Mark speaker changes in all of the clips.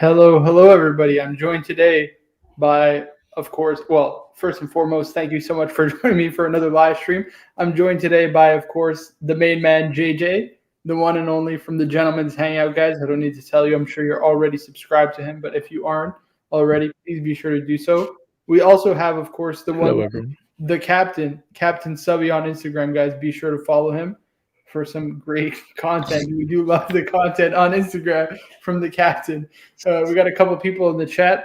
Speaker 1: Hello, everybody. I'm joined today by, of course, well, first and foremost, thank you so much for joining me for another live stream. I'm joined today by, of course, the main man, JJ, the one and only from the Gentleman's Hangout, guys. I don't need to tell you, I'm sure you're already subscribed to him, but if you aren't already, please be sure to do so. We also have, of course,
Speaker 2: Hello, everyone.
Speaker 1: the Captain Subby on Instagram, guys. Be sure to follow him for some great content. We do love the content on Instagram from the captain. We got a couple of people in the chat.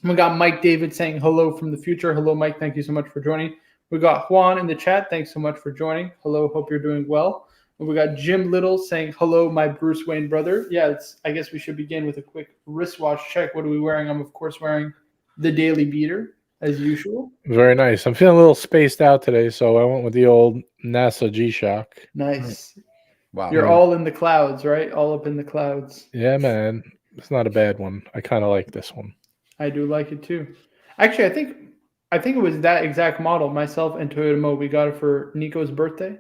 Speaker 1: We got Mike David saying hello from the future. Hello, Mike. Thank you so much for joining. We got Juan in the chat. Thanks so much for joining. Hello. Hope you're doing well. And we got Jim Little saying hello, my Bruce Wayne brother. Yeah, I guess we should begin with a quick wristwatch check. What are we wearing? I'm, of course, wearing the Daily Beater as usual.
Speaker 2: Very nice. I'm feeling a little spaced out today, so I went with the old NASA G-Shock.
Speaker 1: Nice.
Speaker 3: Wow.
Speaker 1: You're all in the clouds, right? All up in the clouds.
Speaker 2: Yeah, man. It's not a bad one. I kind of like this one.
Speaker 1: I do like it too. Actually, I think it was that exact model. Myself and Toyota Mo, we got it for Nico's birthday.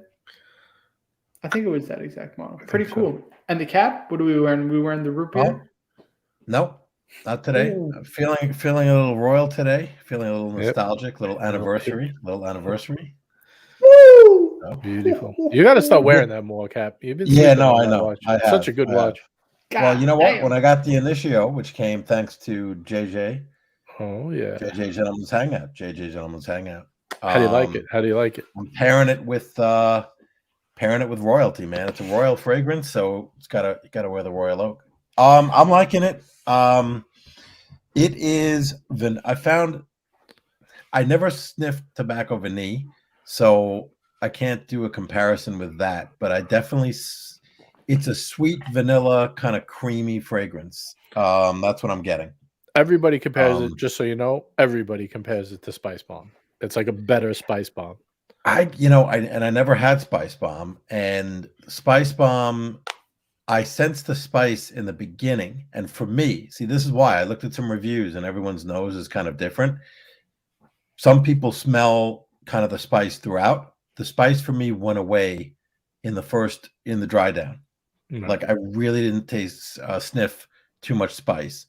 Speaker 1: I think it was that exact model. Pretty cool. So. And the cap? What are we wearing? We wearing the root beer?
Speaker 3: No, not today.
Speaker 1: Ooh.
Speaker 3: I'm feeling a little royal today. Feeling a little nostalgic. Little anniversary.
Speaker 1: Woo!
Speaker 3: So.
Speaker 2: Beautiful. You got to start wearing that more, Cap. You've been
Speaker 3: I know.
Speaker 2: Watch. Such a good watch.
Speaker 3: Well, you know what? When I got the Initio, which came thanks to JJ.
Speaker 2: Oh yeah.
Speaker 3: JJ Gentleman's Hangout.
Speaker 2: How do you like it?
Speaker 3: I'm pairing it with royalty, man. It's a royal fragrance, so you gotta wear the royal oak. I'm liking it. It is I never sniffed tobacco vanille, so I can't do a comparison with that, but I definitely it's a sweet vanilla kind of creamy fragrance. That's what I'm getting.
Speaker 2: Everybody compares it, just so you know, everybody compares it to Spice Bomb. It's like a better Spice Bomb.
Speaker 3: I never had Spice Bomb, and Spice Bomb, I sensed the spice in the beginning. And for me, see, this is why I looked at some reviews and everyone's nose is kind of different. Some people smell kind of the spice throughout. The spice for me went away in the dry down. Mm-hmm. Like I really didn't sniff too much spice.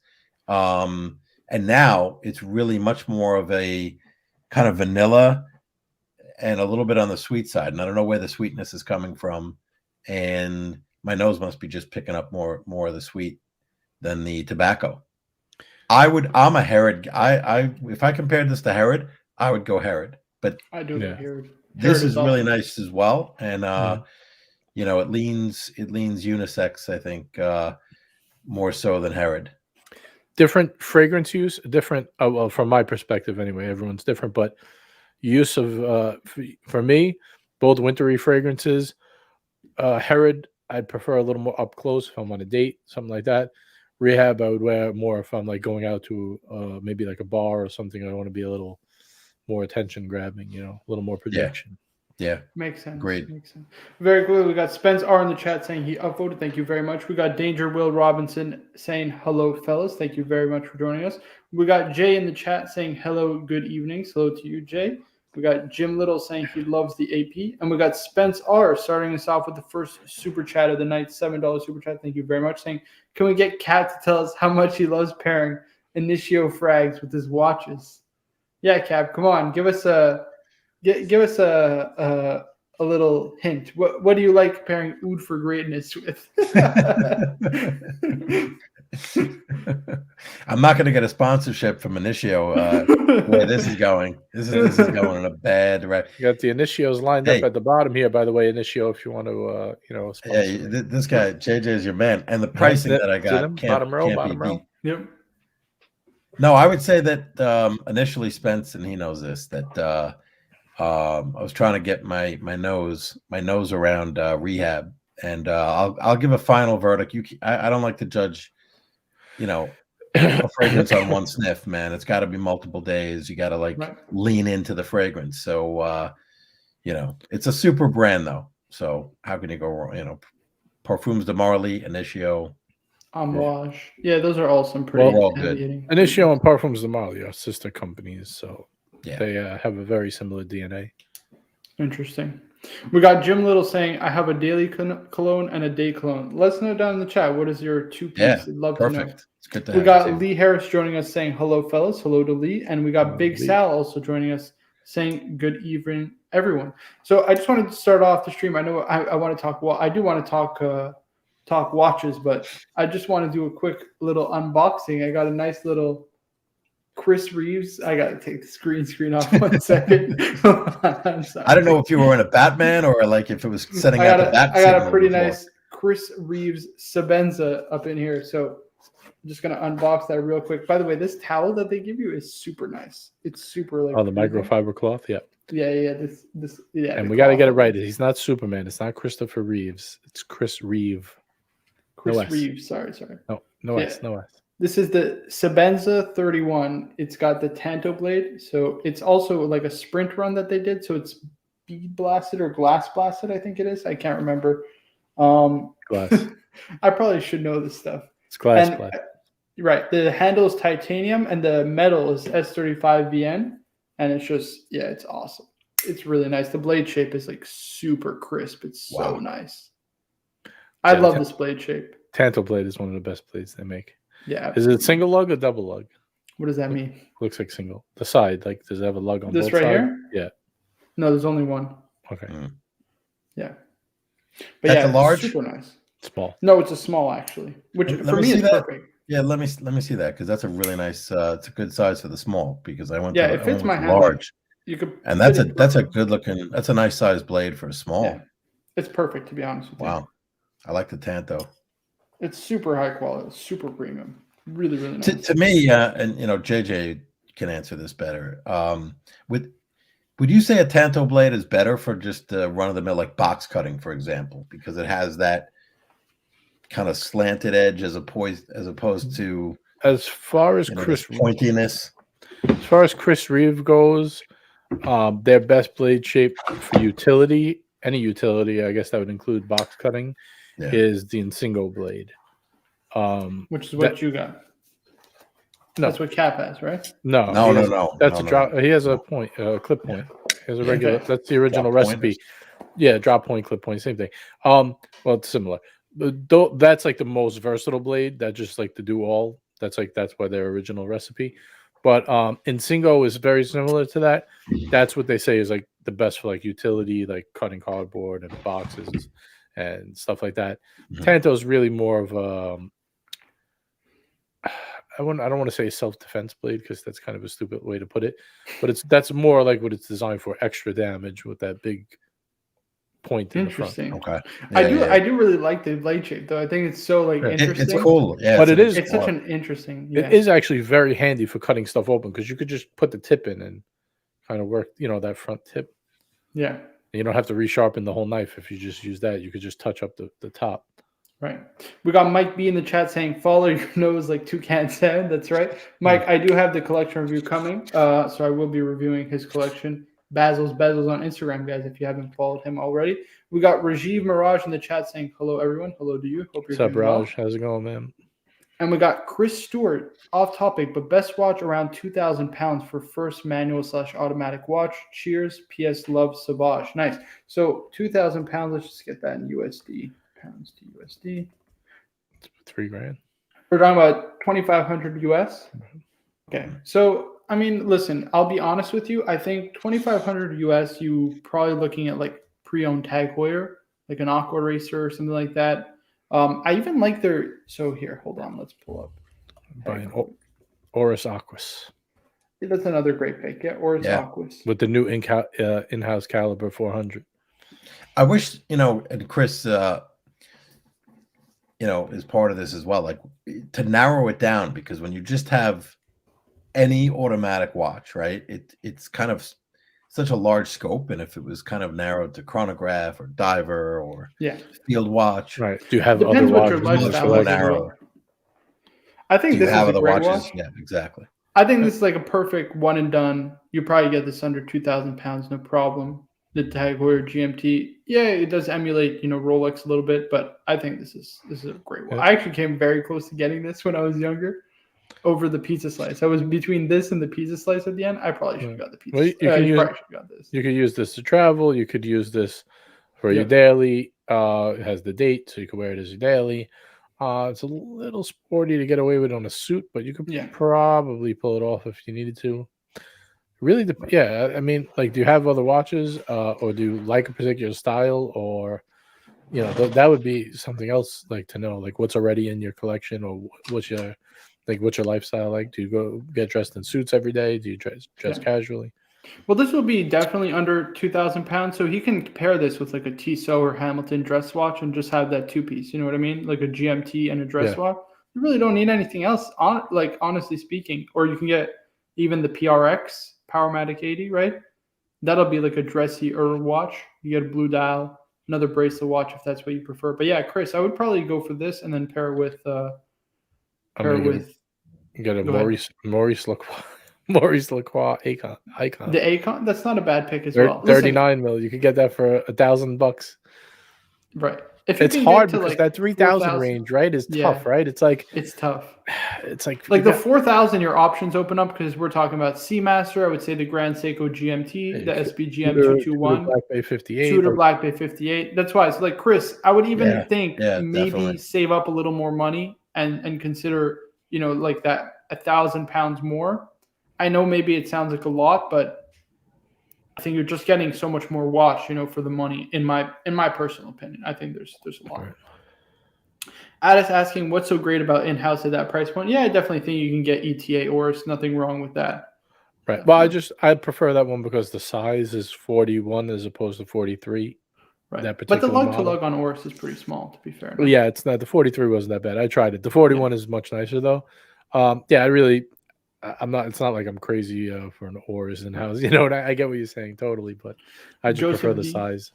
Speaker 3: And now it's really much more of a kind of vanilla and a little bit on the sweet side. And I don't know where the sweetness is coming from. And my nose must be just picking up more of the sweet than the tobacco. I'm a Herod. If I compared this to Herod, I would go Herod. But
Speaker 1: I do Herod.
Speaker 3: This is really nice as well. And it leans unisex, I think, more so than Herod.
Speaker 2: Different fragrance use, different well, from my perspective anyway, everyone's different, but use of for me, both wintry fragrances. Herod, I'd prefer a little more up close if I'm on a date, something like that. Rehab, I would wear more if I'm like going out to maybe like a bar or something. I want to be a little more attention grabbing, a little more projection.
Speaker 3: Yeah.
Speaker 1: Makes sense.
Speaker 3: Great.
Speaker 1: Makes sense. Very cool. We got Spence R in the chat saying he upvoted. Thank you very much. We got Danger Will Robinson saying hello, fellas. Thank you very much for joining us. We got Jay in the chat saying hello, good evening. Hello to you, Jay. We got Jim Little saying he loves the AP. And we got Spence R starting us off with the first super chat of the night, $7 super chat. Thank you very much. Saying, can we get Kat to tell us how much he loves pairing Initio frags with his watches? Yeah, Cap, come on. Give us a little hint. What do you like pairing Oud for Greatness with?
Speaker 3: I'm not going to get a sponsorship from Initio where this is going. This is going in a bad direction.
Speaker 2: You got the Initios lined up at the bottom here, by the way, Initio, if you want to, sponsor.
Speaker 3: Yeah, this guy, JJ, is your man. And the pricing that I got can't be beat.
Speaker 1: Yep.
Speaker 3: No, I would say that initially Spence, and he knows this, that I was trying to get my nose around rehab, and I'll give a final verdict. I don't like to judge, a fragrance on one sniff, man. It's got to be multiple days. You got to lean into the fragrance. So it's a super brand though. So how can you go wrong? Parfums de Marly, Initio,
Speaker 1: Amouage. Yeah, those are all some pretty
Speaker 3: good.
Speaker 2: Initio and Parfums de Marly are sister companies, so
Speaker 3: yeah.
Speaker 2: They have a very similar DNA.
Speaker 1: Interesting. We got Jim Little saying, I have a daily cologne and a day cologne. Let us know down in the chat. What is your two-piece?
Speaker 3: Yeah,
Speaker 1: I'd love to know.
Speaker 3: perfect. It's good to
Speaker 1: We
Speaker 3: have
Speaker 1: got
Speaker 3: it too.
Speaker 1: Lee Harris joining us saying, hello, fellas. Hello to Lee. And we got Big
Speaker 2: Lee.
Speaker 1: Sal also joining us saying, good evening, everyone. So I just wanted to start off the stream. I know I want to talk. Well, I do want to talk watches, but I just want to do a quick little unboxing. I got a nice little Chris Reeves. I got to take the screen off 1 second. I'm sorry.
Speaker 3: I don't know if you were in a Batman or like if it was setting out the bat
Speaker 1: I got a
Speaker 3: signal
Speaker 1: pretty
Speaker 3: before.
Speaker 1: nice Chris Reeves Sabenza up in here. So I'm just going to unbox that real quick. By the way, this towel that they give you is super nice. It's super like
Speaker 2: the microfiber cloth. Yeah.
Speaker 1: Yeah. This.
Speaker 2: And we got to get it right. He's not Superman. It's not Christopher Reeves. It's Chris Reeve.
Speaker 1: Chris Reeves. Sorry.
Speaker 2: No S.
Speaker 1: This is the Sabenza 31. It's got the Tanto blade. So it's also like a sprint run that they did. So it's bead blasted or glass blasted, I think it is. I can't remember.
Speaker 2: Glass.
Speaker 1: I probably should know this stuff.
Speaker 2: It's glass.
Speaker 1: Right. The handle is titanium and the metal is S35VN. And it's just, it's awesome. It's really nice. The blade shape is like super crisp. It's so nice. I love this blade shape.
Speaker 2: Tanto blade is one of the best blades they make.
Speaker 1: Yeah.
Speaker 2: Is it single lug or double lug?
Speaker 1: What does that mean?
Speaker 2: Looks like single. The side, like, does it have a lug on
Speaker 1: this
Speaker 2: both
Speaker 1: right
Speaker 2: sides?
Speaker 1: Here?
Speaker 2: Yeah.
Speaker 1: No, there's only one.
Speaker 2: Okay.
Speaker 1: Yeah. But
Speaker 3: That's a large?
Speaker 1: Super nice.
Speaker 2: Small.
Speaker 1: No, it's a small actually, which for me is perfect.
Speaker 3: Yeah, let me see that because that's a really nice. It's a good size for the small because I went.
Speaker 1: Yeah, it fits my hand.
Speaker 3: Large.
Speaker 1: You could.
Speaker 3: And that's a good looking. That's a nice size blade for a small.
Speaker 1: Yeah. It's perfect to be honest with you.
Speaker 3: Wow, I like the Tanto.
Speaker 1: It's super high quality, super premium. Really, really nice.
Speaker 3: To me, and JJ can answer this better. Would you say a Tanto blade is better for just run of the mill like box cutting, for example, because it has that kind of slanted edge as opposed to
Speaker 2: as far as Chris
Speaker 3: pointiness.
Speaker 2: As far as Chris Reeve goes, their best blade shape for utility, any utility, I guess that would include box cutting, is the Insingo blade.
Speaker 1: Which is what you got. No, that's what Cap has, right?
Speaker 2: No. That's a drop. He has a point, clip point. He has a regular. That's the original recipe. Yeah, drop point, clip point, same thing. Well, it's similar. That's like the most versatile blade. That just like to do all. That's why their original recipe. But Insingo is very similar to that. That's what they say is like the best for like utility, like cutting cardboard and boxes and stuff like that. Mm-hmm. Tanto is really more of I don't want to say self-defense blade because that's kind of a stupid way to put it, but that's more like what it's designed for, extra damage with that big point in the front.
Speaker 3: Okay.
Speaker 1: Yeah, I do really like the blade shape though. I think it's so like interesting.
Speaker 3: It's cool. Yeah,
Speaker 2: but it's
Speaker 1: such an interesting.
Speaker 2: It is actually very handy for cutting stuff open because you could just put the tip in and kind of work, that front tip.
Speaker 1: Yeah.
Speaker 2: And you don't have to resharpen the whole knife if you just use that. You could just touch up the top.
Speaker 1: Right. We got Mike B in the chat saying, follow your nose like Toucan said. That's right. Mike, I do have the collection review coming. So I will be reviewing his collection. Basil's Bezels on Instagram, guys, if you haven't followed him already. We got Rajiv Mirage in the chat saying, hello, everyone. Hello to you. Hope you're doing well.
Speaker 2: What's up, Raj? How's it going, man?
Speaker 1: And we got Chris Stewart, off topic, but best watch around 2,000 pounds for first manual/automatic watch. Cheers. P.S. Love Savage. Nice. So 2,000 pounds. Let's just get that in USD. Pounds to USD.
Speaker 2: $3,000.
Speaker 1: We're talking about 2,500 US. Okay. So, I mean, listen, I'll be honest with you. I think 2,500 US, you probably looking at like pre-owned Tag Heuer, like an Aqua Racer or something like that. I even like their, so here, hold on. Let's pull up.
Speaker 2: Buying Oris Aquas.
Speaker 1: Yeah, that's another great pick. Yeah, Oris Aquas.
Speaker 2: With the new in-house caliber 400.
Speaker 3: I wish, and Chris, is part of this as well, like to narrow it down, because when you just have any automatic watch, right, it's kind of such a large scope, and if it was kind of narrowed to chronograph or diver or field watch,
Speaker 2: right? Do you have
Speaker 1: depends
Speaker 2: other
Speaker 1: what your lifestyle is. I think this is a great watch.
Speaker 3: Yeah, exactly.
Speaker 1: I think this is like a perfect one and done. You probably get this under 2,000 pounds, no problem. The Tag Heuer GMT, it does emulate, Rolex a little bit, but I think this is a great one. I actually came very close to getting this when I was younger, over the pizza slice. I was between this and the pizza slice at the end. I probably should have got the pizza.
Speaker 2: Well, you could use this to travel. You could use this for your daily. It has the date, so you can wear it as your daily. It's a little sporty to get away with on a suit, but you could probably pull it off if you needed to. Really, yeah. I mean, like, do you have other watches, or do you like a particular style, or that would be something else, like, to know, like, what's already in your collection, or what's your lifestyle like? Do you go get dressed in suits every day? Do you dress casually?
Speaker 1: Well, this will be definitely under 2,000 pounds, so he can pair this with like a Tissot or Hamilton dress watch and just have that 2-piece. You know what I mean? Like a GMT and a dress watch. You really don't need anything else, honestly speaking. Or you can get even the PRX Powermatic 80, right? That'll be like a dressy watch. You get a blue dial, another bracelet watch if that's what you prefer. But yeah, Chris, I would probably go for this and then pair with
Speaker 2: get a Maurice Lacroix icon.
Speaker 1: The Icon, that's not a bad pick as well.
Speaker 2: 39 mil. You could get that for $1,000.
Speaker 1: Right.
Speaker 2: It's hard because that 3,000 range, right, is tough, right? It's
Speaker 1: tough.
Speaker 2: It's like
Speaker 1: the 4,000, your options open up because we're talking about Seamaster. I would say the Grand Seiko GMT, the SBGM 221,
Speaker 2: Black Bay 58,
Speaker 1: Tudor Black Bay 58. That's why it's like, Chris, I would even think maybe
Speaker 3: definitely
Speaker 1: save up a little more money and consider, like that 1,000 pounds more. I know maybe it sounds like a lot, but I think you're just getting so much more watch, for the money. In my personal opinion, I think there's a lot.
Speaker 2: Right.
Speaker 1: Addis asking, what's so great about in-house at that price point? Yeah, I definitely think you can get ETA Oris. Nothing wrong with that.
Speaker 2: Right. Well, I prefer that one because the size is 41 as opposed to 43.
Speaker 1: Right. But the lug-to-lug on Oris is pretty small, to be fair.
Speaker 2: Well, yeah, it's not. The 43 wasn't that bad. I tried it. The 41 is much nicer, though. I'm not. It's not like I'm crazy for an Oris in-house. I get what you're saying totally, but I just prefer the size.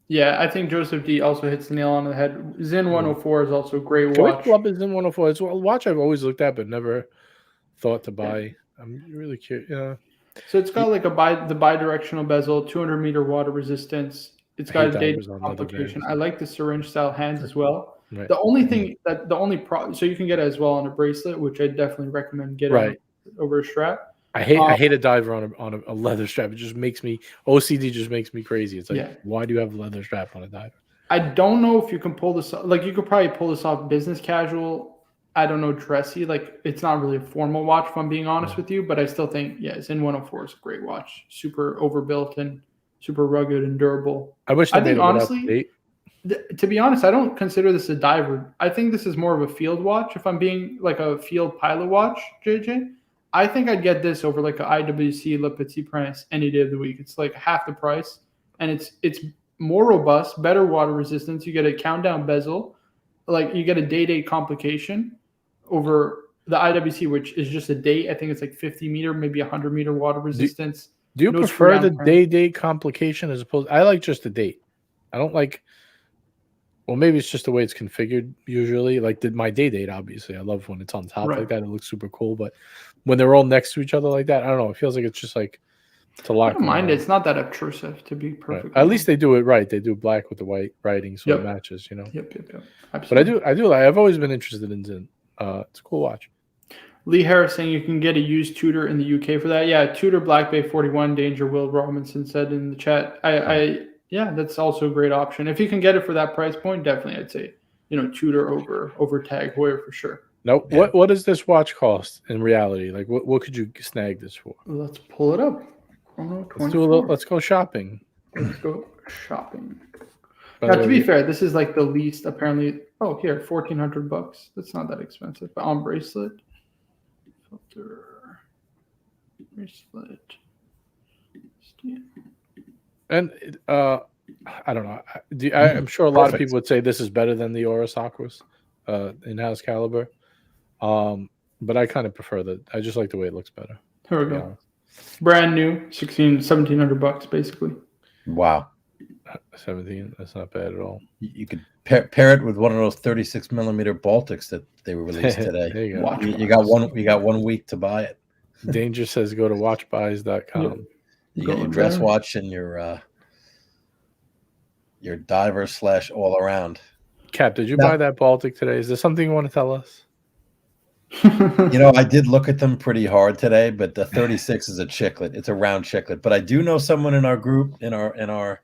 Speaker 1: Yeah, I think Joseph D also hits the nail on the head. Zin 104 is also a great
Speaker 2: Can
Speaker 1: watch.
Speaker 2: we pull up Zin 104? It's a watch I've always looked at but never thought to buy. I'm really curious. Yeah.
Speaker 1: So it's got like the bidirectional bezel, 200-meter water resistance. It's got a date complication. I like the syringe style hands as well.
Speaker 2: Right.
Speaker 1: The only thing so you can get it as well on a bracelet, which I definitely recommend getting over a strap.
Speaker 2: I hate a diver on a leather strap. It just makes me OCD. Just makes me crazy. It's like, why do you have a leather strap on a diver?
Speaker 1: I don't know if you can pull this off. Like, you could probably pull this off business casual. I don't know, dressy. Like, it's not really a formal watch, if I'm being honest with you. But I still think, Zin 104 is a great watch. Super overbuilt and super rugged and durable.
Speaker 2: I wish they made it honestly.
Speaker 1: To be honest, I don't consider this a diver. I think this is more of a field watch. If I'm being like a field pilot watch, JJ. I think I'd get this over like a IWC Le Petit Prince any day of the week. It's like half the price, and it's more robust, better water resistance. You get a countdown bezel, like you get a day complication over the IWC, which is just a date. I think it's like 50-meter, maybe 100-meter water resistance.
Speaker 2: Do you prefer the day complication as opposed? I like just the date. I don't like. Well, maybe it's just the way it's configured usually. Like my date, obviously. I love when it's on top like that. It looks super cool. But when they're all next to each other like that, I don't know. It feels like it's just like to lock.
Speaker 1: I don't mind it. It's not that obtrusive, to be perfect.
Speaker 2: At least they do it right. They do black with the white writing, so it matches.
Speaker 1: Yep.
Speaker 2: Absolutely. But I do. I've always been interested in Zin. It's a cool watch.
Speaker 1: Lee Harris saying you can get a used Tudor in the UK for that. Yeah, Tudor Black Bay 41 Danger. Will Robinson said in the chat. Yeah, that's also a great option. If you can get it for that price point, definitely I'd say, Tudor over Tag Heuer for sure.
Speaker 2: No, what does this watch cost in reality? Like what could you snag this for?
Speaker 1: Let's pull it up.
Speaker 2: Let's go shopping.
Speaker 1: Let's go shopping. Now, to be fair, this is like the least apparently. Oh, here, $1,400. That's not that expensive. But on bracelet, filter, bracelet.
Speaker 2: And I don't know. I'm sure a lot of people would say this is better than the Oris Aquas in-house caliber. But I kind of prefer that. I just like the way it looks better.
Speaker 1: Here we go. Brand new, $1,700 basically.
Speaker 3: Wow.
Speaker 2: 17. That's not bad at all.
Speaker 3: You could pair it with one of those 36-millimeter Baltics that they were released today.
Speaker 2: There you go.
Speaker 3: You got 1 week to buy it.
Speaker 2: Danger says go to watchbuys.com.
Speaker 3: Yep. You got your dress watch and your diver / all around.
Speaker 2: Cap, did you buy that Baltic today? Is there something you want to tell us?
Speaker 3: I did look at them pretty hard today, but the 36 is a chiclet. It's a round chiclet. But I do know someone in our group, in our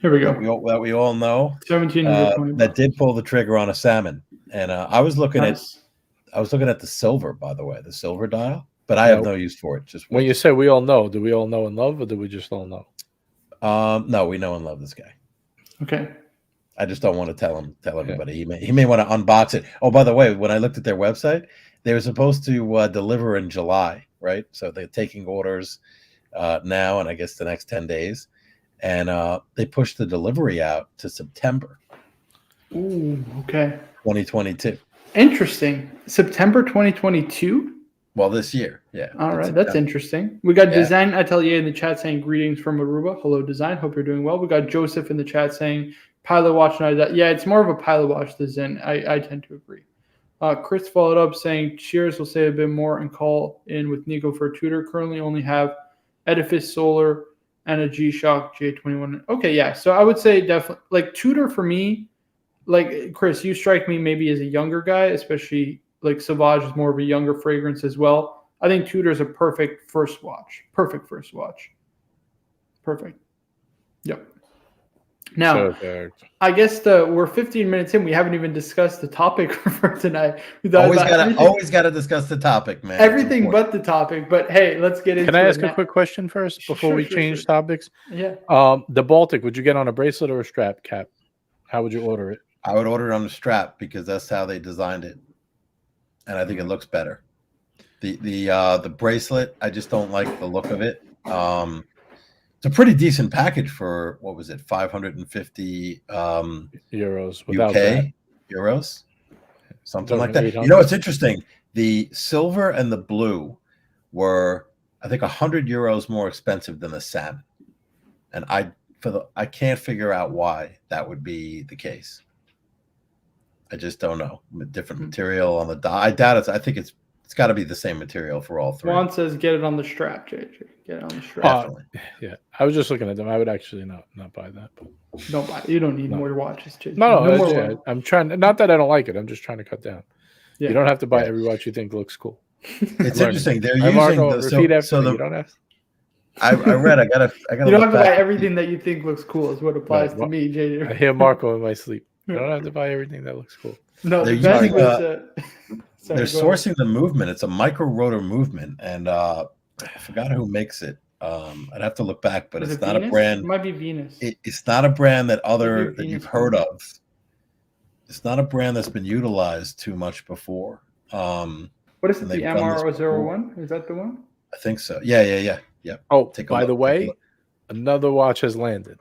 Speaker 1: Here we
Speaker 3: that
Speaker 1: go.
Speaker 3: we all know
Speaker 1: 17 to 20
Speaker 3: that
Speaker 1: bucks.
Speaker 3: did pull the trigger on a salmon. And I was looking
Speaker 1: Nice.
Speaker 3: at the silver, by the way, the silver dial, but I
Speaker 2: Yeah.
Speaker 3: have no use for it. Just
Speaker 2: When you say we all know, do we all know and love, or do we just all know?
Speaker 3: no, we know and love this guy.
Speaker 1: Okay.
Speaker 3: I just don't want to tell everybody. He may want to unbox it. Oh, by the way, when I looked at their website, they were supposed to deliver in July, right? So they're taking orders now, and I guess the next 10 days, and they pushed the delivery out to September.
Speaker 1: Ooh, okay.
Speaker 3: 2022.
Speaker 1: Interesting. September 2022.
Speaker 3: Well, this year, yeah.
Speaker 1: All right, that's interesting. We got Design Atelier in the chat saying greetings from Aruba. Hello, Design. Hope you're doing well. We got Joseph in the chat saying pilot watch. Yeah, it's more of a pilot watch than Zen. I tend to agree. Chris followed up saying cheers. We'll say a bit more and call in with Nico for a tutor. Currently only have Edifice Solar and a G-Shock J21. Okay, yeah. So I would say definitely like tutor for me. Like Chris, you strike me maybe as a younger guy, especially like Sauvage is more of a younger fragrance as well. I think Tudor is a perfect first watch. Perfect first watch. Perfect. Yep. Now, I guess we're 15 minutes in. We haven't even discussed the topic for tonight.
Speaker 3: Always gotta discuss the topic, man.
Speaker 1: Everything but the topic. But hey, let's get into it.
Speaker 2: Can I ask a quick question first before we change topics?
Speaker 1: Yeah.
Speaker 2: The Baltic, would you get on a bracelet or a strap, Cap? How would you order it?
Speaker 3: I would order it on the strap because that's how they designed it, and I think it looks better. The bracelet, I just don't like the look of it. It's a pretty decent package for what was it, 550
Speaker 2: euros without
Speaker 3: UK
Speaker 2: that.
Speaker 3: euros, something like that. You know, it's interesting. The silver and the blue were, I think, 100 euros more expensive than the salmon, and I can't figure out why that would be the case. I just don't know. Different material on the dial. I doubt it. I think it's got to be the same material for all three.
Speaker 1: Juan says, "Get it on the strap, JJ. Get it on the strap."
Speaker 3: Definitely.
Speaker 2: Yeah, I was just looking at them. I would actually not buy that. But
Speaker 1: don't buy it. You don't need more watches, JJ.
Speaker 2: No, I'm trying. Not that I don't like it. I'm just trying to cut down. Yeah. You don't have to buy every watch you think looks cool.
Speaker 3: It's interesting. They're using
Speaker 2: you don't have.
Speaker 3: I read. I gotta.
Speaker 1: You don't have to buy everything that you think looks cool. Is what applies to me, JJ.
Speaker 2: I hear Marco in my sleep. You don't have to buy everything that looks cool.
Speaker 1: No,
Speaker 3: they're using. They're sourcing the movement. It's a micro rotor movement, and I forgot who makes it. I'd have to look back, but it's not a brand.
Speaker 1: It might be Venus.
Speaker 3: It's not a brand that you've heard of. It's not a brand that's been utilized too much before.
Speaker 1: What is it? The MR01? Is that the one?
Speaker 3: I think so. Yeah.
Speaker 2: Oh, by the way, another watch has landed.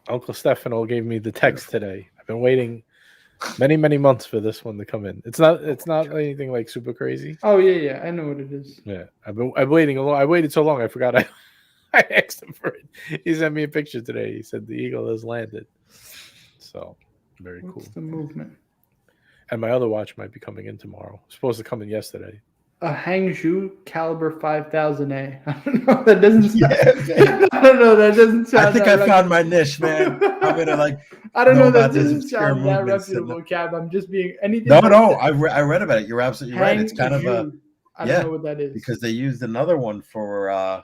Speaker 2: Uncle Stefano gave me the text today. I've been waiting many months for this one to come in. It's not anything like super crazy.
Speaker 1: Oh yeah, I know what it is.
Speaker 2: Yeah, I'm waiting a long. I waited so long, I forgot I asked him for it. He sent me a picture today. He said the eagle has landed. So very cool.
Speaker 1: What's the movement?
Speaker 2: And my other watch might be coming in tomorrow. It's supposed to come in yesterday.
Speaker 1: A Hangzhou Caliber 5000A. I don't know. That doesn't sound. I don't know. That doesn't sound.
Speaker 3: I think I found my niche, man. I'm gonna
Speaker 1: I don't know. That doesn't sound that reputable, Cab. I'm just being anything.
Speaker 3: No. I read about it. You're absolutely right. It's kind of a.
Speaker 1: I don't know what that is
Speaker 3: because they used another one for. I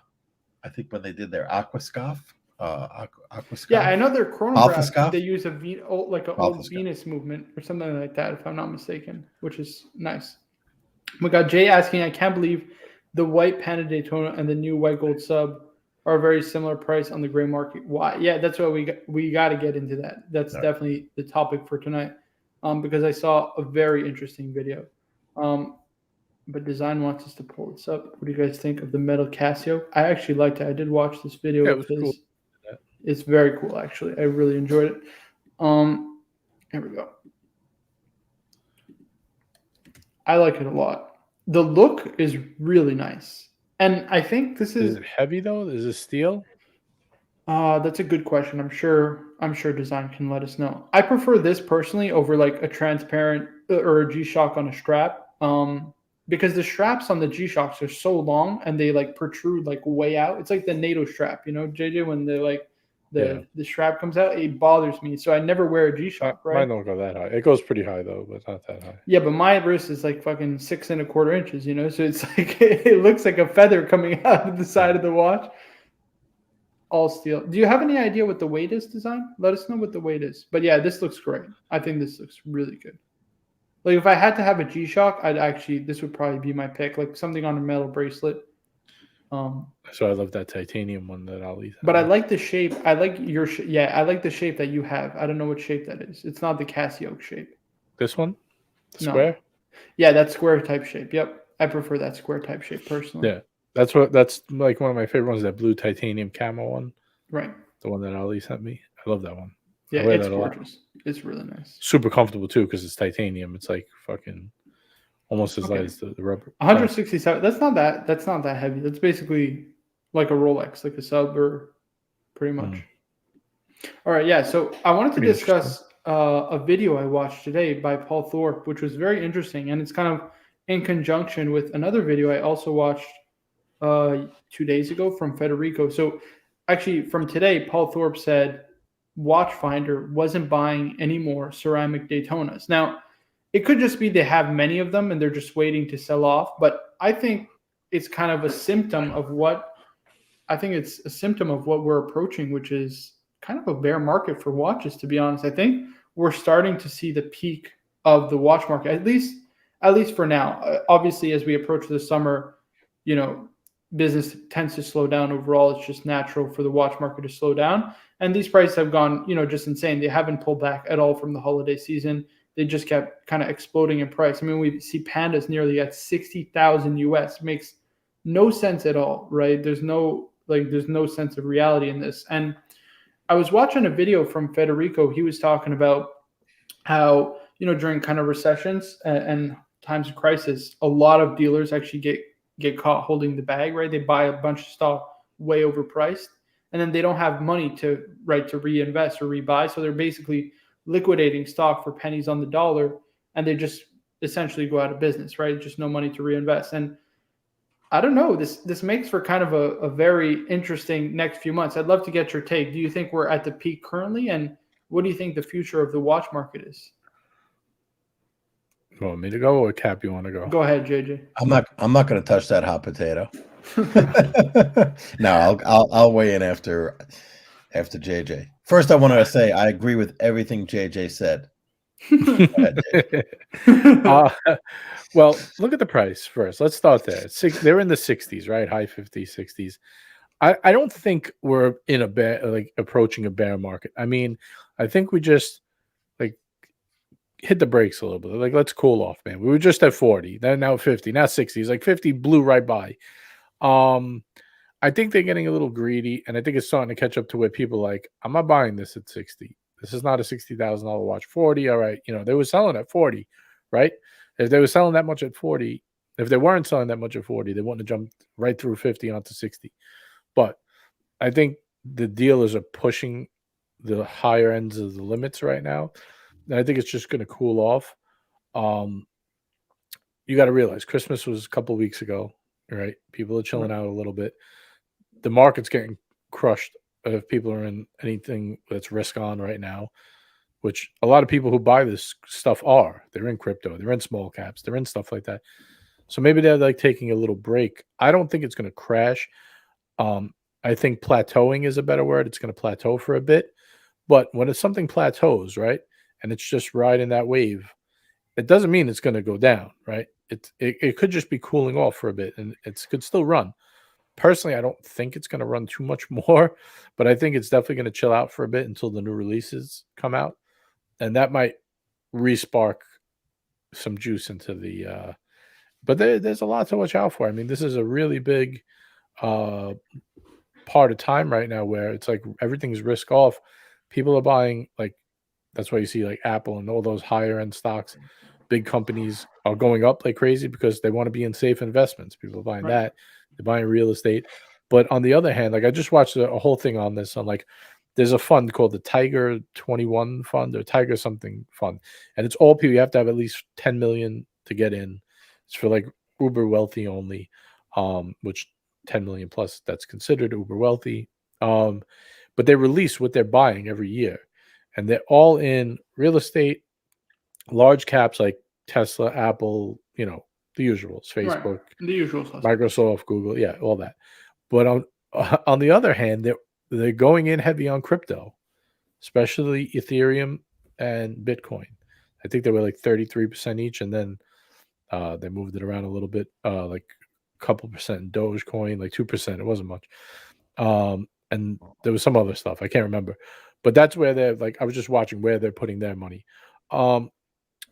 Speaker 3: think when they did their Aquascoff. Aquascoff.
Speaker 1: Yeah, I know their chronograph. They use an old Venus movement or something like that, if I'm not mistaken, which is nice. We got Jay asking, I can't believe the white Panda Daytona and the new white gold sub are a very similar price on the gray market. Why? Yeah, that's why we got to get into that. That's definitely the topic for tonight, because I saw a very interesting video. But Design wants us to pull this up. What do you guys think of the metal Casio? I actually liked it. I did watch this video.
Speaker 2: Yeah, it was cool.
Speaker 1: It's very cool, actually. I really enjoyed it. Here we go. I like it a lot. The look is really nice. And I think this is...
Speaker 2: Is it heavy, though? Is it steel?
Speaker 1: That's a good question. I'm sure Design can let us know. I prefer this personally over like a transparent or a G-Shock on a strap. Because the straps on the G-Shocks are so long and they like protrude like way out. It's like the NATO strap, JJ, when they like the strap comes out, it bothers me. So I never wear a G-Shock, right?
Speaker 2: Mine don't go that high. It goes pretty high though, but not that high.
Speaker 1: Yeah, but my wrist is like fucking 6 1/4 inches, so it's like it looks like a feather coming out of the side of the watch. All steel. Do you have any idea what the weight is, design? Let us know what the weight is. But yeah, this looks great. I think this looks really good. Like if I had to have a G-Shock, this would probably be my pick. Like something on a metal bracelet.
Speaker 2: So I love that titanium one that Ali.
Speaker 1: But I like the shape. I like your I like the shape that you have. I don't know what shape that is. It's not the Casio shape.
Speaker 2: This one, the
Speaker 1: No.
Speaker 2: square.
Speaker 1: Yeah, that square type shape. Yep, I prefer that square type shape personally.
Speaker 2: Yeah, that's like one of my favorite ones. That blue titanium camo one.
Speaker 1: Right.
Speaker 2: The one that Ali sent me. I love that one.
Speaker 1: Yeah, it's gorgeous. It's really nice.
Speaker 2: Super comfortable too because it's titanium. It's like fucking almost as light as the rubber.
Speaker 1: 167. That's not that heavy. That's basically like a Rolex, like a sub or pretty much. All right, yeah. So I wanted to discuss a video I watched today by Paul Thorpe, which was very interesting, and it's kind of in conjunction with another video I also watched 2 days ago from Federico. So actually, from today, Paul Thorpe said Watchfinder wasn't buying any more ceramic Daytonas. Now, it could just be they have many of them and they're just waiting to sell off, but I think it's kind of a symptom of what we're approaching, which is kind of a bear market for watches, to be honest. I think we're starting to see the peak of the watch market, at least for now. Obviously, as we approach the summer, business tends to slow down overall. It's just natural for the watch market to slow down. And these prices have gone, just insane. They haven't pulled back at all from the holiday season. They just kept kind of exploding in price. I mean, we see Pandas nearly at 60,000 US. It makes no sense at all, right? There's no sense of reality in this. And I was watching a video from Federico. He was talking about how, during kind of recessions and times of crisis, a lot of dealers actually get caught holding the bag, right? They buy a bunch of stock way overpriced, and then they don't have money to reinvest or rebuy. So they're basically liquidating stock for pennies on the dollar, and they just essentially go out of business, right? Just no money to reinvest. And I don't know, this makes for kind of a very interesting next few months. I'd love to get your take. Do you think we're at the peak currently? And what do you think the future of the watch market is?
Speaker 2: You want me to go or Cap, you want to go?
Speaker 1: Go ahead, JJ.
Speaker 3: I'm not going to touch that hot potato. No, I'll weigh in after JJ. First, I want to say I agree with everything JJ said. Go ahead, JJ.
Speaker 2: Well, look at the price first. Let's start there. They're in the 60s, right? High 50s, 60s. I don't think we're in approaching a bear market. I mean, I think we just hit the brakes a little bit. Like, let's cool off, man. We were just at 40, then now 50, now 60. It's like 50 blew right by. I think they're getting a little greedy, and I think it's starting to catch up to where people are like, I'm not buying this at 60. This is not a $60,000 watch. 40, all right. They were selling at 40, right? If they were selling that much at 40, if they weren't selling that much at 40, they wouldn't have jumped right through 50 onto 60. But I think the dealers are pushing the higher ends of the limits right now. And I think it's just going to cool off. You got to realize Christmas was a couple of weeks ago, right? People are chilling out a little bit. The market's getting crushed if people are in anything that's risk on right now, which a lot of people who buy this stuff are. They're in crypto. They're in small caps. They're in stuff like that. So maybe they're like taking a little break. I don't think it's going to crash. I think plateauing is a better word. It's going to plateau for a bit. But when it's something plateaus, right, and it's just riding that wave, it doesn't mean it's going to go down, right? It could just be cooling off for a bit, and it could still run. Personally, I don't think it's going to run too much more, but I think it's definitely going to chill out for a bit until the new releases come out, and that might re-spark some juice into the but there's a lot to watch out for. I mean, this is a really big part of time right now where it's like everything's risk off. People are buying, like, that's why you see like Apple and all those higher end stocks. Big companies are going up like crazy because they want to be in safe investments. People are buying that. They're buying real estate. But on the other hand, like I just watched a whole thing on this. On like, there's a fund called the Tiger 21 fund or Tiger something fund. And it's all people. You have to have at least 10 million to get in. It's for like uber wealthy only, which 10 million plus, that's considered uber wealthy. But they release what they're buying every year. And they're all in real estate, large caps like Tesla, Apple, the usuals, Facebook,
Speaker 1: the usuals,
Speaker 2: Microsoft, Google, all that. But on the other hand, they're they're going in heavy on crypto, especially Ethereum and Bitcoin. I think they were like 33% each, and then they moved it around a little bit, like a couple percent in Dogecoin, like 2%. It wasn't much. And there was some other stuff I can't remember, but that's where they're like. I was just watching where they're putting their money.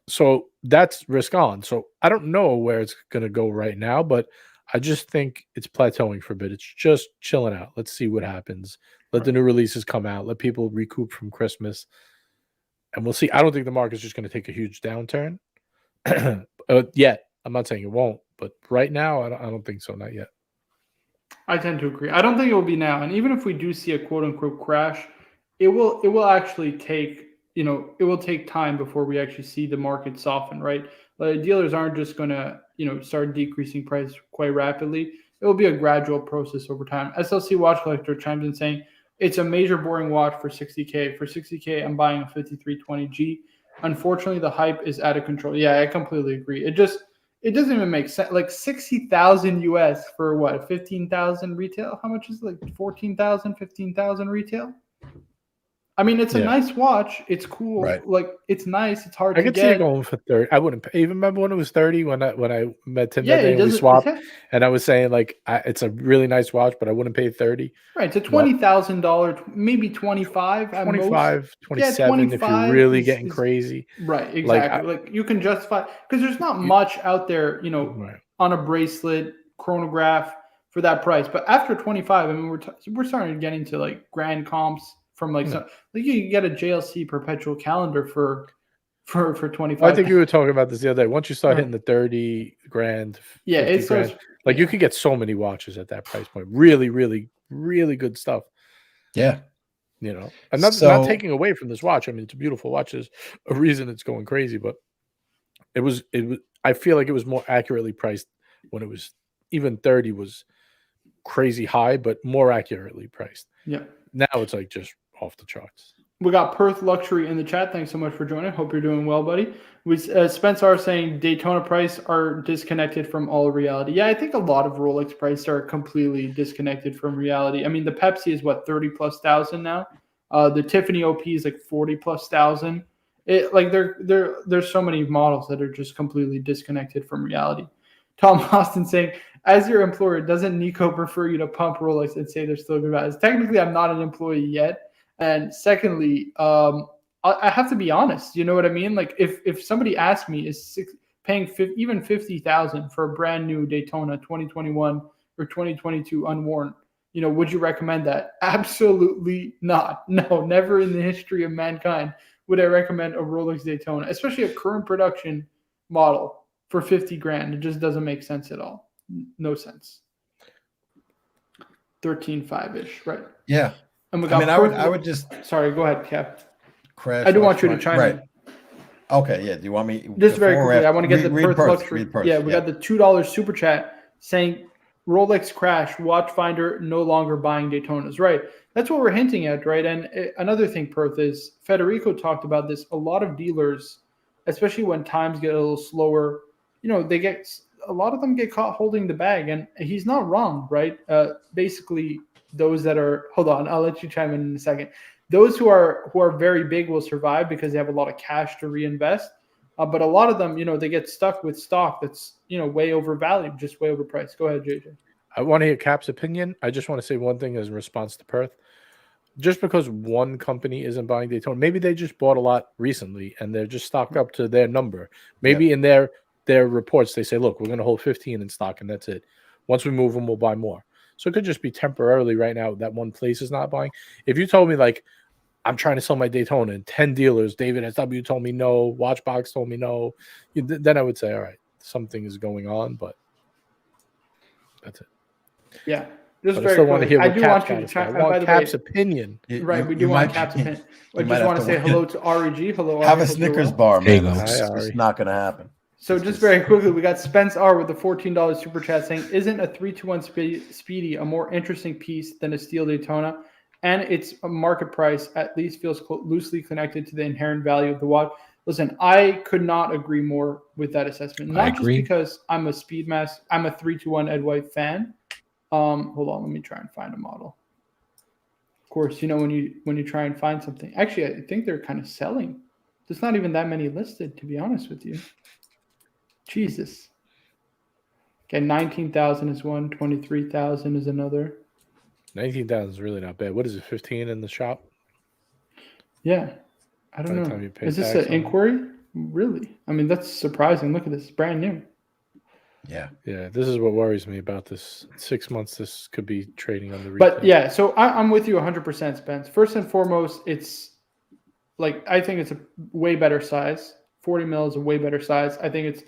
Speaker 2: So that's risk on. So I don't know where it's going to go right now, but I just think it's plateauing for a bit. It's just chilling out. Let's see what happens. Let the new releases come out. Let people recoup from Christmas, and we'll see. I don't think the market's just going to take a huge downturn yet. I'm not saying it won't, but right now, I don't think so. Not yet.
Speaker 1: I tend to agree. I don't think it will be now. And even if we do see a quote unquote crash, it will actually take, it will take time before we actually see the market soften, right? Dealers aren't just going to, start decreasing price quite rapidly. It will be a gradual process over time. SLC Watch Collector chimes in saying, it's a major boring watch for 60K. For 60K, I'm buying a 5320G. Unfortunately, the hype is out of control. Yeah, I completely agree. It doesn't even make sense. Like 60,000 US for what? 15,000 retail? How much is it? Like 14,000, 15,000 retail? I mean, it's a nice watch. It's cool.
Speaker 3: Right.
Speaker 1: Like it's nice. It's hard
Speaker 2: I
Speaker 1: to
Speaker 2: could
Speaker 1: get.
Speaker 2: see it going for 30. I wouldn't pay. Even remember when it was 30 when I met Tim that day and we
Speaker 1: doesn't-
Speaker 2: swapped,
Speaker 1: yeah.
Speaker 2: and I was saying like it's a really nice watch, but I wouldn't pay 30.
Speaker 1: Right. It's a $20,000, maybe 25 at
Speaker 2: 25,
Speaker 1: most.
Speaker 2: 27 if you're really getting crazy.
Speaker 1: Right. Exactly. Like you can justify because there's not much out there,
Speaker 2: Right.
Speaker 1: on a bracelet, chronograph for that price. But after 25, I mean, we're starting to get into like grand comps from like some, like you can get a JLC perpetual calendar for 25.
Speaker 2: I think you were talking about this the other day. Once you start hitting the 30 grand,
Speaker 1: yeah,
Speaker 2: 50
Speaker 1: it starts.
Speaker 2: grand, like you could get so many watches at that price point. Really, really, really good stuff.
Speaker 3: Yeah.
Speaker 2: And not taking away from this watch. I mean, it's a beautiful watch. There's a reason it's going crazy, but it was. I feel like it was more accurately priced when it was even 30 was crazy high, but more accurately priced.
Speaker 1: Yeah.
Speaker 2: Now it's like just off the charts.
Speaker 1: We got Perth Luxury in the chat. Thanks so much for joining. Hope you're doing well, buddy. Spencer saying Daytona price are disconnected from all reality. Yeah, I think a lot of Rolex prices are completely disconnected from reality. I mean, the Pepsi is what, 30+ thousand now. The Tiffany OP is like 40+ thousand. There's so many models that are just completely disconnected from reality. Tom Austin saying, as your employer, doesn't Nico prefer you to pump Rolex and say they're still good values? Technically, I'm not an employee yet. And secondly, I have to be honest. You know what I mean? Like if somebody asked me, paying even 50,000 for a brand new Daytona 2021 or 2022 unworn, would you recommend that? Absolutely not. No, never in the history of mankind would I recommend a Rolex Daytona, especially a current production model for 50 grand. It just doesn't make sense at all. No sense. 13.5-ish, right?
Speaker 3: Yeah.
Speaker 1: And we got
Speaker 3: I would just.
Speaker 1: Sorry, go ahead, Cap.
Speaker 3: Crash.
Speaker 1: I do want you to chime in.
Speaker 3: Okay, yeah. Do you want me
Speaker 1: just very quickly? I want to get the Perth Luxury.
Speaker 3: Yeah,
Speaker 1: we got the $2 super chat saying Rolex crash, watchfinder no longer buying Daytonas. Right. That's what we're hinting at, right? And another thing, Perth, is Federico talked about this. A lot of dealers, especially when times get a little slower, a lot of them get caught holding the bag, and he's not wrong, right? Basically, those that are, hold on, I'll let you chime in a second. Those who are very big will survive because they have a lot of cash to reinvest. But a lot of them, they get stuck with stock that's, way overvalued, just way overpriced. Go ahead, JJ.
Speaker 2: I want to hear Cap's opinion. I just want to say one thing as a response to Perth. Just because one company isn't buying Daytona, maybe they just bought a lot recently and they're just stocked up to their number. Maybe in their reports, they say, look, we're going to hold 15 in stock and that's it. Once we move them, we'll buy more. So it could just be temporarily right now that one place is not buying. If you told me, like, I'm trying to sell my Daytona and 10 dealers, David SW told me no, Watchbox told me no, then I would say, all right, something is going on, but that's it.
Speaker 1: Yeah.
Speaker 2: Just very quickly, want to hear what
Speaker 1: I do
Speaker 2: Cap's
Speaker 1: want you to
Speaker 2: chime in. I want Cap's opinion.
Speaker 1: Right, we do want Cap's opinion. I just want to say hello to REG. Hello,
Speaker 3: Have a Snickers bar, man. It's not going to happen.
Speaker 1: So just very quickly, we got Spence R with the $14 super chat saying, isn't a 321 Speedy a more interesting piece than a steel Daytona? And its market price at least feels loosely connected to the inherent value of the watch. Listen, I could not agree more with that assessment. Not just because I'm a Speedmaster, I'm a 321 Ed White fan. Hold on, let me try and find a model. course, when you try and find something. Actually, I think they're kind of selling. There's not even that many listed, to be honest with you. Jesus. Okay, 19,000 is one, 23,000 is another.
Speaker 2: 19,000 is really not bad. What is it, 15 in the shop?
Speaker 1: Yeah. I don't know. Is this an inquiry? Really? I mean, that's surprising. Look at this. It's brand new.
Speaker 3: Yeah.
Speaker 2: Yeah, this is what worries me about this. 6 months, this could be trading on the retail.
Speaker 1: But yeah, so I'm with you 100%, Spence. First and foremost, it's like, I think it's a way better size. 40 mil is a way better size. I think it's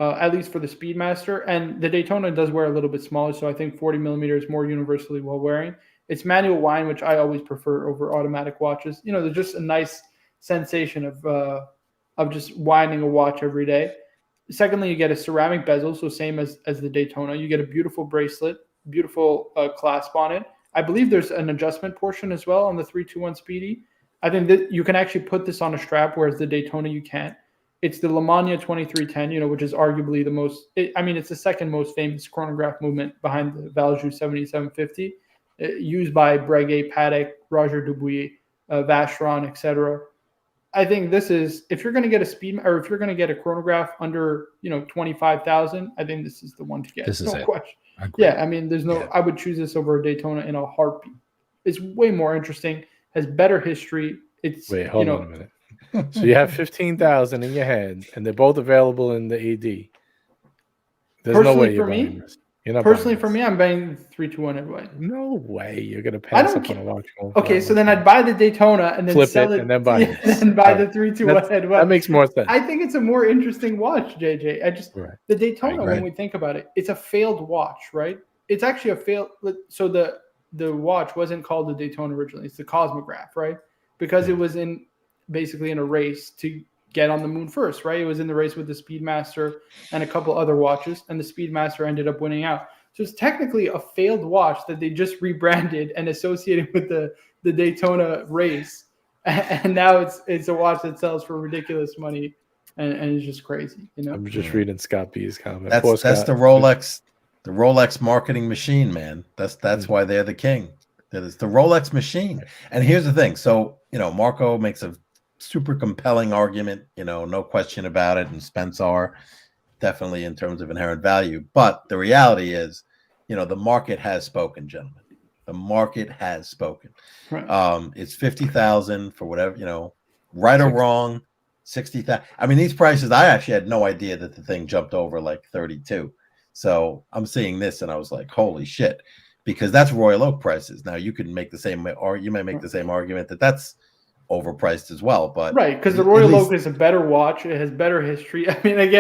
Speaker 1: at least for the Speedmaster, and the Daytona does wear a little bit smaller, so I think 40 millimeter is more universally well wearing. It's manual wind, which I always prefer over automatic watches. There's just a nice sensation of just winding a watch every day. Secondly, you get a ceramic bezel, so same as the Daytona. You get a beautiful bracelet, beautiful clasp on it. I believe there's an adjustment portion as well on the 321 Speedy. I think that you can actually put this on a strap, whereas the Daytona you can't. It's the Lemania 2310, which is arguably the most. It's the second most famous chronograph movement behind the Valjoux 7750, used by Breguet, Patek, Roger Dubuis, Vacheron, etc. I think this is, if you're going to get a speed, or if you're going to get a chronograph under 25,000, I think this is the one to get.
Speaker 4: This is
Speaker 1: no
Speaker 4: it.
Speaker 1: question. Yeah, there's no. Yeah. I would choose this over a Daytona in a heartbeat. It's way more interesting. Has better history. It's
Speaker 2: wait, hold on a minute. So you have 15,000 in your hand, and they're both available in the AD. There's no way you're buying this.
Speaker 1: Personally, for me, I'm buying the 321 anyway.
Speaker 2: No way you're gonna pass up on a watch.
Speaker 1: Okay, so then I'd buy the Daytona and then
Speaker 2: flip
Speaker 1: sell it,
Speaker 2: and then buy
Speaker 1: the 321 head.
Speaker 2: That makes more sense.
Speaker 1: I think it's a more interesting watch, JJ. The Daytona, when we think about it, it's a failed watch, right? It's actually a failed. So the watch wasn't called the Daytona originally. It's the Cosmograph, right? Because it was basically in a race to get on the moon first, right? It was in the race with the Speedmaster and a couple other watches, and the Speedmaster ended up winning out. So it's technically a failed watch that they just rebranded and associated with the Daytona race, and now it's a watch that sells for ridiculous money, and it's just crazy.
Speaker 2: I'm just reading Scott B's comment.
Speaker 3: That's the Rolex marketing machine, man. That's why they're the king. That is the Rolex machine. And here's the thing. So Marco makes a super compelling argument, no question about it, and Spencer definitely in terms of inherent value. But the reality is, the market has spoken, gentlemen. The market has spoken. Right. It's 50,000 for whatever, right or wrong, 60,000. These prices, I actually had no idea that the thing jumped over like 32. So I'm seeing this and I was like, holy shit, because that's Royal Oak prices. Now you can make the same, or you may make the same argument that that's overpriced as well, but
Speaker 1: right, because the Royal Oak is a better watch. It has better history. Like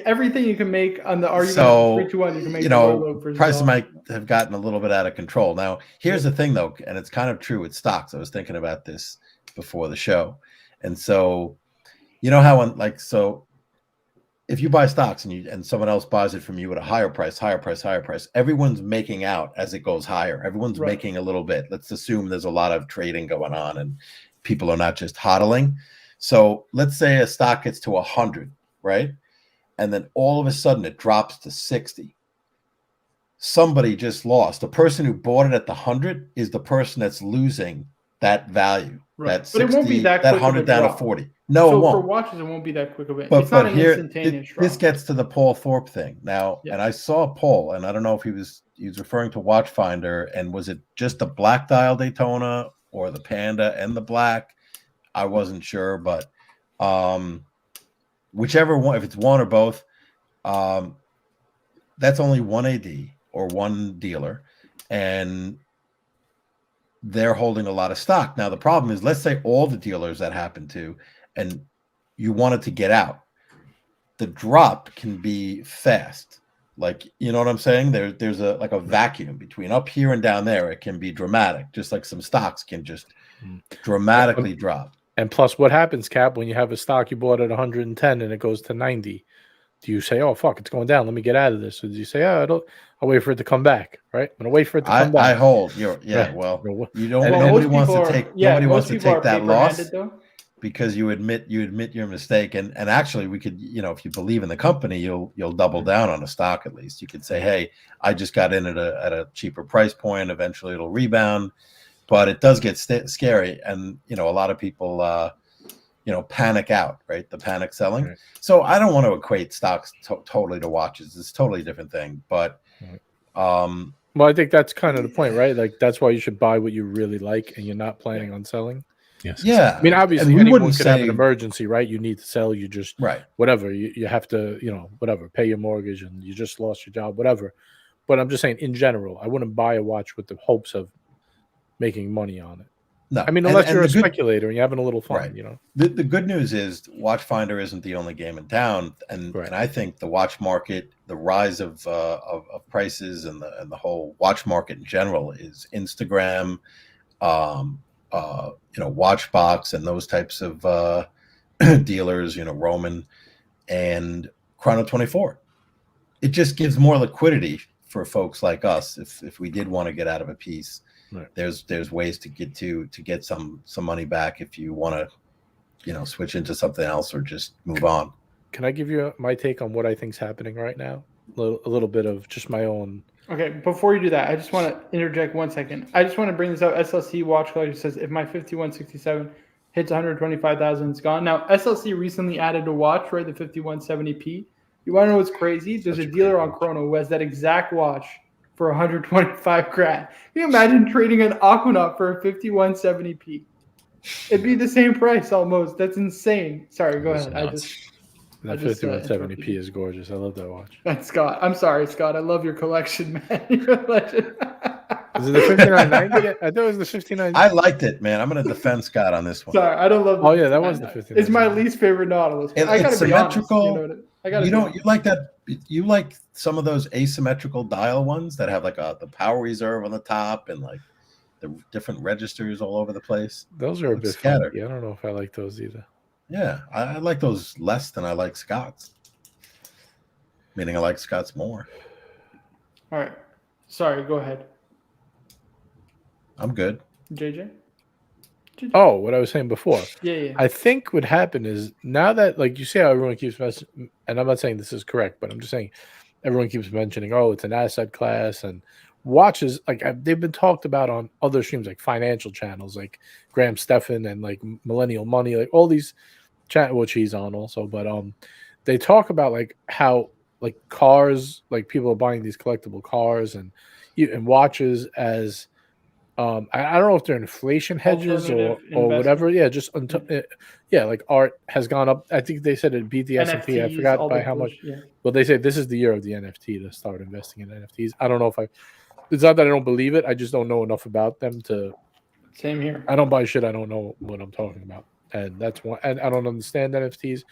Speaker 1: everything you can make on the argument of 321, you can make the Royal Oak for
Speaker 3: prices might have gotten a little bit out of control. Now, here's the thing though, and it's kind of true with stocks. I was thinking about this before the show, and so how if you buy stocks and someone else buys it from you at a higher price, everyone's making out as it goes higher. Everyone's making a little bit. Let's assume there's a lot of trading going on and people are not just hodling. So let's say a stock gets to 100, right? And then all of a sudden it drops to 60. Somebody just lost. The person who bought it at the 100 is the person that's losing that value. Right. That 60, but it won't be that 100 down to 40. No, it won't.
Speaker 1: For watches, it won't be that quick of it. It's not an instantaneous drop.
Speaker 3: This gets to the Paul Thorpe thing now. Yeah. And I saw Paul, and I don't know if he was referring to Watchfinder, and was it just the black dial Daytona or the Panda and the black? I wasn't sure, but whichever one, if it's one or both, that's only one AD or one dealer, and they're holding a lot of stock. Now, the problem is, let's say all the dealers that happen to, and you wanted to get out, the drop can be fast. Like, you know what I'm saying? There's a vacuum between up here and down there. It can be dramatic, just like some stocks can just dramatically drop.
Speaker 2: And plus, what happens, Cap, when you have a stock you bought at 110 and it goes to 90? Do you say, "Oh fuck, it's going down. Let me get out of this"? Or do you say, "Oh, I'll wait for it to come back"? Right? I'm gonna wait for it to come back.
Speaker 3: I hold. Well, you don't. Nobody wants to take that loss because you admit your mistake. And actually, we could, if you believe in the company, you'll double down on a stock at least. You could say, "Hey, I just got in at a cheaper price point. Eventually, it'll rebound." but it does get scary, and a lot of people panic out, right? The panic selling.
Speaker 2: Right.
Speaker 3: So I don't want to equate stocks totally to watches. It's a totally different thing. But
Speaker 2: well, I think that's kind of the point, right? Like that's why you should buy what you really like, and you're not planning on selling.
Speaker 4: Yes.
Speaker 3: Yeah.
Speaker 2: I mean, obviously,
Speaker 3: we
Speaker 2: anyone
Speaker 3: wouldn't
Speaker 2: could have an
Speaker 3: say
Speaker 2: emergency, right? You need to sell. You just
Speaker 3: right.
Speaker 2: whatever. You have to, whatever, pay your mortgage, and you just lost your job, whatever. But I'm just saying, in general, I wouldn't buy a watch with the hopes of making money on it.
Speaker 3: No,
Speaker 2: I mean, unless you're a speculator and you're having a little fun,
Speaker 3: right. The good news is Watchfinder isn't the only game in town, and I think the watch market, the rise of prices, and the whole watch market in general is Instagram, Watchbox, and those types of dealers, Roman and Chrono 24. It just gives more liquidity for folks like us if we did want to get out of a piece.
Speaker 2: Right.
Speaker 3: There's ways to get some money back if you want to, switch into something else or just move on.
Speaker 2: Can I give you my take on what I think's happening right now? A little bit of just my own.
Speaker 1: Okay, before you do that, I just want to interject 1 second. I just want to bring this up. SLC Watch Collector says if my 5167 hits 125,000, it's gone. Now SLC recently added a watch, right? The 5170p. You want to know what's crazy? There's a dealer on Chrono who has that exact watch for 125 grand. Can you imagine trading an Aquanaut for a 5170p? It'd be the same price almost. That's insane. Sorry, go ahead.
Speaker 2: That 5170p is gorgeous. I love that watch.
Speaker 1: That's Scott. I'm sorry, Scott. I love your collection, man. You're a legend.
Speaker 2: Is it the 5990? I thought it was the 5990.
Speaker 3: I liked it, man. I'm going to defend Scott on this one.
Speaker 1: Sorry, I don't love.
Speaker 2: Oh yeah, that was the 5990.
Speaker 1: It's my least favorite Nautilus. I gotta
Speaker 3: it's
Speaker 1: be
Speaker 3: symmetrical.
Speaker 1: Honest,
Speaker 3: You like that? You like some of those asymmetrical dial ones that have like the power reserve on the top and like the different registers all over the place.
Speaker 2: Those are a bit scattered. I don't know if I like those either.
Speaker 3: Yeah, I like those less than I like Scott's. Meaning I like Scott's more.
Speaker 1: All right. Sorry, go ahead.
Speaker 3: I'm good.
Speaker 1: JJ?
Speaker 2: Oh, what I was saying before.
Speaker 1: Yeah.
Speaker 2: I think what happened is now that, like, you see how everyone keeps mentioning, and I'm not saying this is correct, but I'm just saying everyone keeps mentioning, oh, it's an asset class, and watches, like, they've been talked about on other streams, like financial channels, like Graham Stephan and like Millennial Money, like all these which he's on also, but they talk about like how like cars, like people are buying these collectible cars and watches as I don't know if they're inflation hedges or whatever. Yeah, just like art has gone up. I think they said it beat the S&P. I forgot by how much. Yeah. Well, they say this is the year of the NFT to start investing in NFTs. I don't know if it's not that I don't believe it. I just don't know enough about them to.
Speaker 1: Same here.
Speaker 2: I don't buy shit. I don't know what I'm talking about, and that's one. And I don't understand NFTs,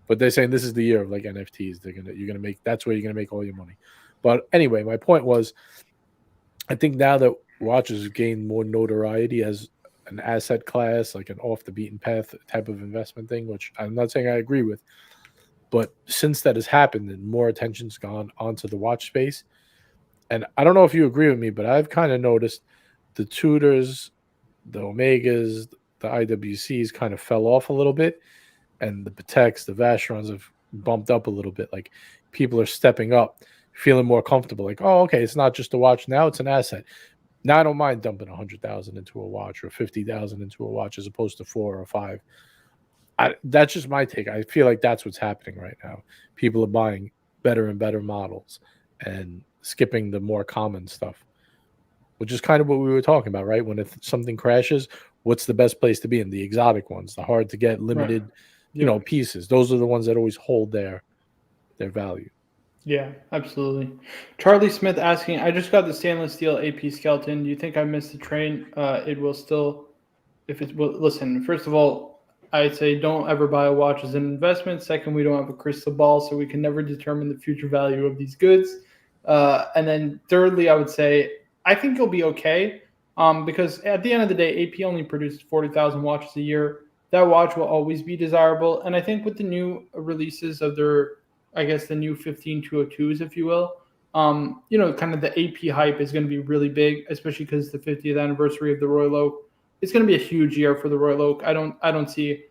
Speaker 2: but they're saying this is the year of like NFTs. You're gonna make. That's where you're gonna make all your money. But anyway, my point was, I think now that watches gain more notoriety as an asset class, like an off the beaten path type of investment thing, which I'm not saying I agree with, but since that has happened and more attention's gone onto the watch space, and I don't know if you agree with me, but I've kind of noticed the Tudors, the Omegas, the IWCs kind of fell off a little bit, and the Pateks, the Vacherons have bumped up a little bit. Like people are stepping up, feeling more comfortable. Like, oh, okay, it's not just a watch now; it's an asset. Now I don't mind dumping 100,000 into a watch or 50,000 into a watch as opposed to 4 or 5. That's just my take. I feel like that's what's happening right now. People are buying better and better models and skipping the more common stuff, which is kind of what we were talking about, right? When if something crashes, what's the best place to be in? The exotic ones, the hard to get, limited, pieces. Those are the ones that always hold their value. Yeah,
Speaker 1: absolutely. Charlie Smith asking, I just got the stainless steel AP skeleton. Do you think I missed the train? It will still, listen, first of all, I'd say don't ever buy a watch as an investment. Second, we don't have a crystal ball, so we can never determine the future value of these goods. And then thirdly, I would say, I think you'll be okay because at the end of the day, AP only produced 40,000 watches a year. That watch will always be desirable. And I think with the new releases of their, I guess the new 15202s, if you will, kind of the AP hype is going to be really big, especially because the 50th anniversary of the Royal Oak. It's going to be a huge year for the Royal Oak. I don't see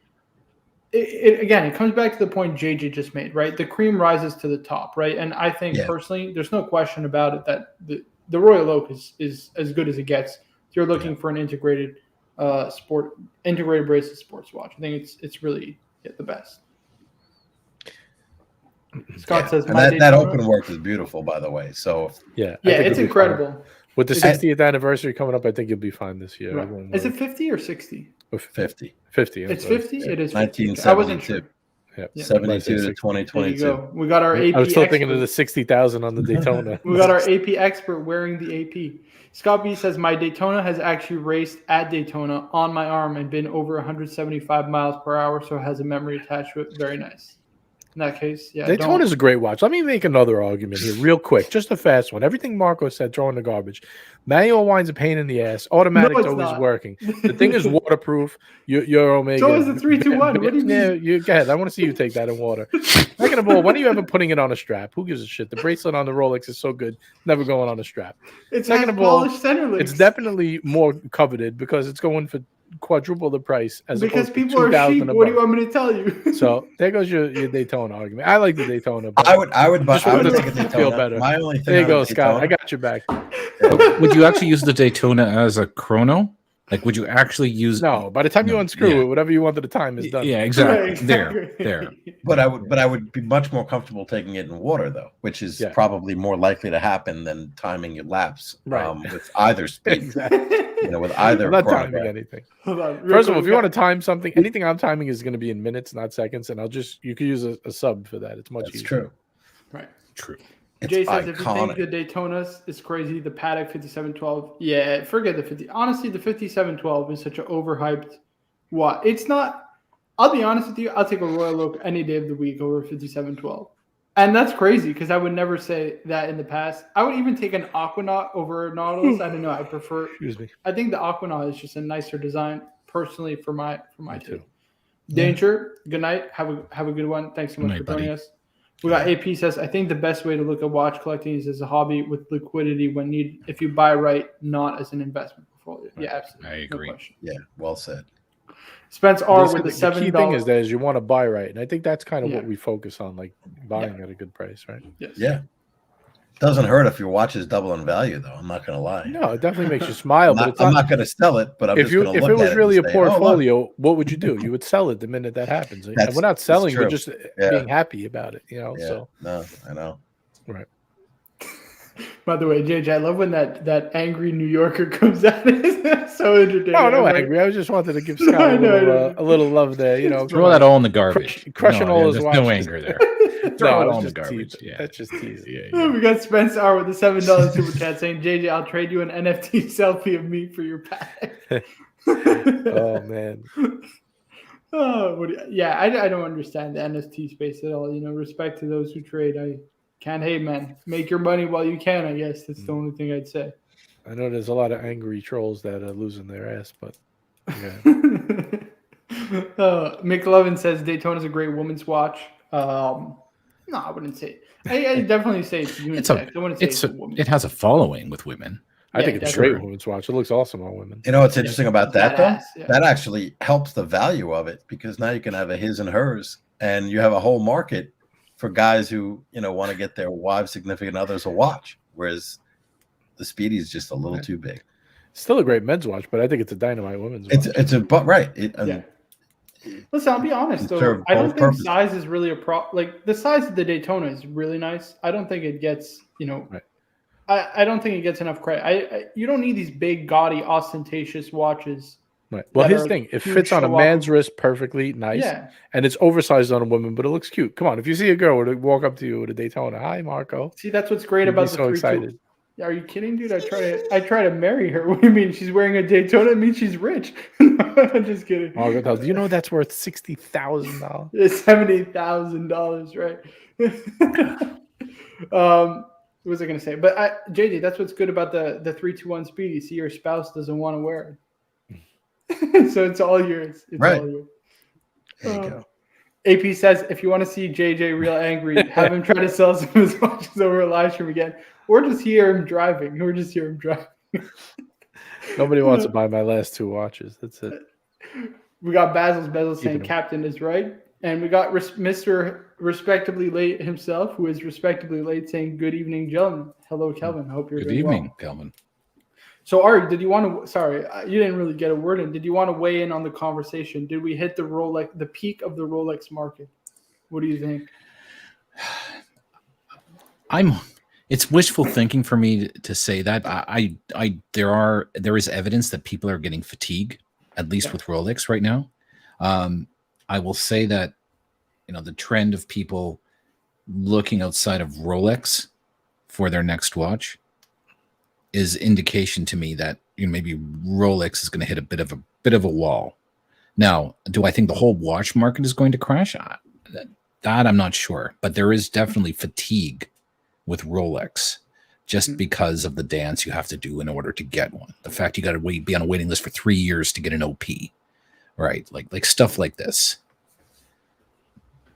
Speaker 1: it. Again, it comes back to the point JJ just made, right? The cream rises to the top, right? And I think personally, there's no question about it that the Royal Oak is as good as it gets if you're looking for an integrated bracelet sports watch. I think it's really the best. Scott says
Speaker 3: and that open work is beautiful, by the way. So
Speaker 1: it's incredible.
Speaker 2: With the 60th anniversary coming up, I think you'll be fine this year.
Speaker 1: Right. Is it 50 or 60?
Speaker 3: 50.
Speaker 2: 50.
Speaker 1: It's 50? It is 50.
Speaker 3: 1972.
Speaker 1: I wasn't sure.
Speaker 3: Yeah. 72 to 2022.
Speaker 1: There you go. We got our AP.
Speaker 2: I was still thinking of the 60,000 on the Daytona.
Speaker 1: We got our AP expert wearing the AP. Scott B says, my Daytona has actually raced at Daytona on my arm and been over 175 miles per hour, so it has a memory attached to it. Very nice. In that case,
Speaker 2: Daytona is a great watch. Let me make another argument here real quick. Just a fast one. Everything Marco said, throw in the garbage. Manual wine's a pain in the ass. Automatic's always working. The thing is waterproof. Your Omega.
Speaker 1: So is the 321. What do you mean?
Speaker 2: Yeah, you go ahead. I want to see you take that in water. Second of all, when are you ever putting it on a strap? Who gives a shit? The bracelet on the Rolex is so good. Never going on a strap.
Speaker 1: Second of all,
Speaker 2: it's definitely more coveted because it's going for quadruple the price
Speaker 1: because people are sheep. What do you want me to tell you?
Speaker 2: So there goes your Daytona argument. I like the Daytona.
Speaker 3: I would buy. I would take a Daytona.
Speaker 2: Feel better.
Speaker 3: My only thing.
Speaker 2: There you go, Scott. I got your back.
Speaker 4: Would you actually use the Daytona as a chrono? Like, would you actually use?
Speaker 2: No. By the time you unscrew it, whatever you want at the time is done.
Speaker 4: Yeah, exactly. There.
Speaker 3: But I would be much more comfortable taking it in water though, which is probably more likely to happen than timing your laps with either speed.
Speaker 2: Exactly.
Speaker 3: With either.
Speaker 2: I'm not timing anything. First of all, if you want to time something, anything I'm timing is going to be in minutes, not seconds, and you could use a sub for that. It's much easier.
Speaker 3: True.
Speaker 1: Right.
Speaker 4: True.
Speaker 1: Jay says, if you think the Daytonas is crazy, the Paddock 5712, forget the 50. Honestly, the 5712 is such an overhyped watch. It's not. I'll be honest with you. I'll take a Royal Oak any day of the week over 5712. And that's crazy because I would never say that in the past. I would even take an Aquanaut over a Nautilus. I don't know. I prefer.
Speaker 2: Excuse me.
Speaker 1: I think the Aquanaut is just a nicer design, personally, for my taste. Danger. Good night. Have a good one. Thanks so much for joining us. We got AP says, I think the best way to look at watch collecting is as a hobby with liquidity when needed. If you buy right, not as an investment portfolio.
Speaker 4: Right.
Speaker 1: Yeah, absolutely.
Speaker 4: I agree.
Speaker 3: Yeah, well said.
Speaker 1: Spence R with the $7.
Speaker 2: The key thing is you want to buy right, and I think that's kind of what we focus on, like buying at a good price, right?
Speaker 1: Yes.
Speaker 3: Yeah. Doesn't hurt if your watch is double in value, though. I'm not going to lie.
Speaker 2: No, it definitely makes you smile.
Speaker 3: I'm not going to sell it, but if it
Speaker 2: was really a portfolio, what would you do? You would sell it the minute that happens. And we're not selling; we're just being happy about it. So
Speaker 3: no, I know.
Speaker 2: Right.
Speaker 1: By the way, JJ, I love when that angry New Yorker comes out. It's so entertaining.
Speaker 2: No, angry. I just wanted to give Scott a little love there.
Speaker 4: Throw that all in the garbage.
Speaker 2: Crushing all his watches.
Speaker 4: No anger there. Throw it all in the garbage.
Speaker 2: That's just teasing.
Speaker 1: We got Spence R with the $7 super chat saying, JJ, I'll trade you an NFT selfie of me for your pack.
Speaker 2: Oh man.
Speaker 1: I don't understand the NFT space at all. Respect to those who trade. I can't hate, man. Make your money while you can, I guess. That's the only thing I'd say.
Speaker 2: I know there's a lot of angry trolls that are losing their ass, but
Speaker 1: McLovin says Daytona's a great woman's watch. No, I wouldn't say it. I definitely say it's unisex. I wouldn't say it's a woman.
Speaker 4: It has a following with women.
Speaker 2: I think it's a great women's watch. It looks awesome on women.
Speaker 3: You know what's interesting about that, though? Yeah. That actually helps the value of it because now you can have a his and hers, and you have a whole market for guys who want to get their wives, significant others a watch, whereas the Speedy is just a little too big.
Speaker 2: Still a great men's watch, but I think it's a dynamite women's watch.
Speaker 1: Listen, I'll be honest though. I don't think size is really a problem. Like the size of the Daytona is really nice. I don't think it gets
Speaker 2: Right.
Speaker 1: I don't think it gets enough credit. You don't need these big, gaudy, ostentatious watches.
Speaker 2: Right. Well, here's the thing. It fits on a man's wrist perfectly nice.
Speaker 1: Yeah.
Speaker 2: And it's oversized on a woman, but it looks cute. Come on. If you see a girl walk up to you with a Daytona, hi, Marco.
Speaker 1: See, that's what's great about the
Speaker 2: so excited.
Speaker 1: Are you kidding, dude? I try to marry her. What do you mean? She's wearing a Daytona? It means she's rich. I'm just kidding.
Speaker 2: Marco tells, do you know that's worth $60,000?
Speaker 1: It's $70,000, right? What was I going to say? But JJ, that's what's good about the 321 Speedy. See, your spouse doesn't want to wear it. So it's all yours. It's all yours.
Speaker 3: There you go.
Speaker 1: AP says, if you want to see JJ real angry, have him try to sell some of his watches over a live stream again. Or just hear him driving.
Speaker 2: Nobody wants to buy my last two watches. That's it.
Speaker 1: We got Basil's Bezel saying Captain is right. And we got Mr. Respectably Late himself, who is respectably late, saying good evening, gentlemen. Hello, Kelvin. Hope you're
Speaker 4: good
Speaker 1: doing
Speaker 4: evening,
Speaker 1: well.
Speaker 4: Kelvin.
Speaker 1: So Ari, did you want to? Sorry, you didn't really get a word in. Did you want to weigh in on the conversation? Did we hit the Rolex, the peak of the Rolex market? What do you think?
Speaker 4: It's wishful thinking for me to say that. There is evidence that people are getting fatigue, at least with Rolex right now. I will say that, the trend of people looking outside of Rolex for their next watch is indication to me that maybe Rolex is going to hit a bit of a wall. Now, do I think the whole watch market is going to crash? That I'm not sure, but there is definitely fatigue with Rolex just because of the dance you have to do in order to get one. The fact you got to be on a waiting list for 3 years to get an OP, right? Like stuff like this.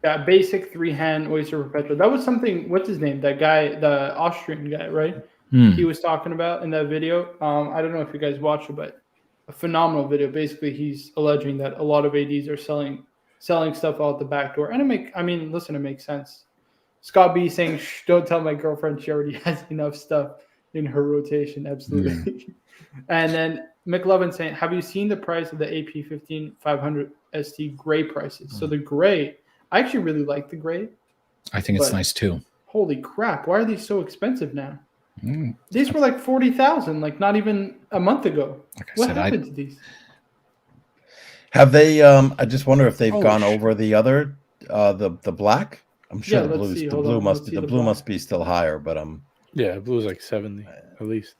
Speaker 1: Yeah, basic 3-hand Oyster Perpetual. That was something. What's his name? That guy, the Austrian guy, right? He was talking about in that video. I don't know if you guys watched it, but a phenomenal video. Basically, he's alleging that a lot of ADs are selling stuff out the back door, and it makes sense. Scott B saying, "Shh, don't tell my girlfriend she already has enough stuff in her rotation." Absolutely. And then McLovin saying, "Have you seen the price of the AP 15500 ST gray prices?" So the gray, I actually really like the gray.
Speaker 4: I think it's nice too.
Speaker 1: Holy crap! Why are these so expensive now? These were like 40,000, like not even a month ago. What happened to these?
Speaker 3: Have they? I just wonder if they've gone over the other, the black. I'm sure the blue must be still higher, but
Speaker 2: yeah, blue's like 70 at least.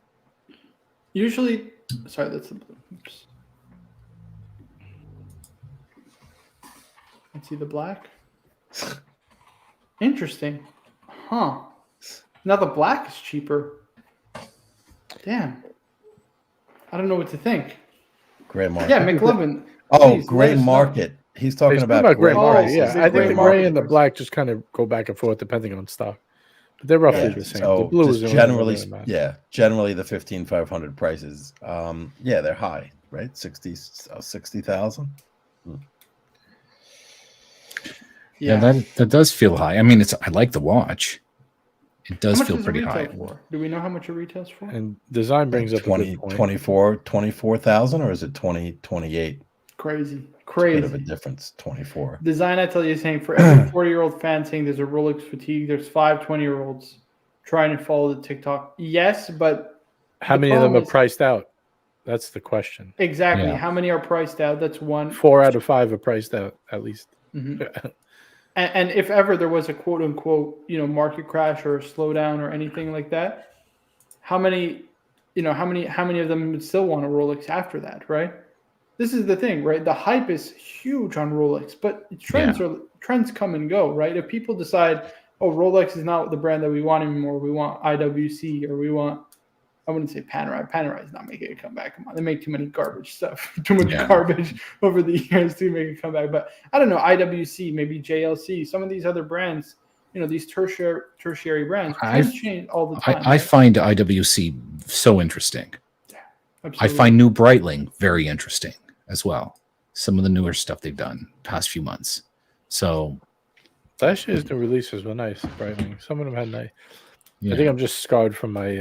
Speaker 1: Usually, sorry, that's the blue. Oops. Let's see the black. Interesting, huh? Now the black is cheaper. Damn. I don't know what to think.
Speaker 3: Gray market.
Speaker 1: Yeah, McLovin.
Speaker 3: Oh, gray market. He's talking about
Speaker 2: gray market.
Speaker 3: prices.
Speaker 2: Yeah, I think the gray and the black just kind of go back and forth depending on stock. But they're roughly the same.
Speaker 3: So
Speaker 2: the blue is
Speaker 3: generally the 15500 prices. They're high, right? 60,000.
Speaker 4: Yeah, that does feel high. I mean, I like the watch. It does feel pretty high.
Speaker 1: Do we know how much it retails for?
Speaker 2: And design brings up
Speaker 3: 24,000, or is it 28?
Speaker 1: Crazy.
Speaker 3: Bit of a difference. 24.
Speaker 1: Design, I tell you, is saying for every 40-year-old fan saying there's a Rolex fatigue, there's 5 20-year-olds trying to follow the TikTok. Yes, but
Speaker 2: how many of them are priced out? That's the question.
Speaker 1: Exactly. Yeah. How many are priced out? That's one.
Speaker 2: 4 out of 5 are priced out, at least.
Speaker 1: Mm-hmm. And if ever there was a quote unquote, market crash or a slowdown or anything like that, how many of them would still want a Rolex after that, right? This is the thing, right? The hype is huge on Rolex, but trends come and go, right? If people decide, oh, Rolex is not the brand that we want anymore, we want IWC, or we want, I wouldn't say Panerai. Panerai is not making a comeback. Come on, they make too many garbage stuff, too much garbage over the years to make a comeback. But I don't know, IWC, maybe JLC, some of these other brands, these tertiary brands change all the time.
Speaker 4: I find IWC so interesting.
Speaker 1: Yeah, absolutely.
Speaker 4: I find New Breitling very interesting as well. Some of the newer stuff they've done past few months. So
Speaker 2: last year's new releases were nice, Breitling. Some of them had nice. Yeah. I think I'm just scarred from my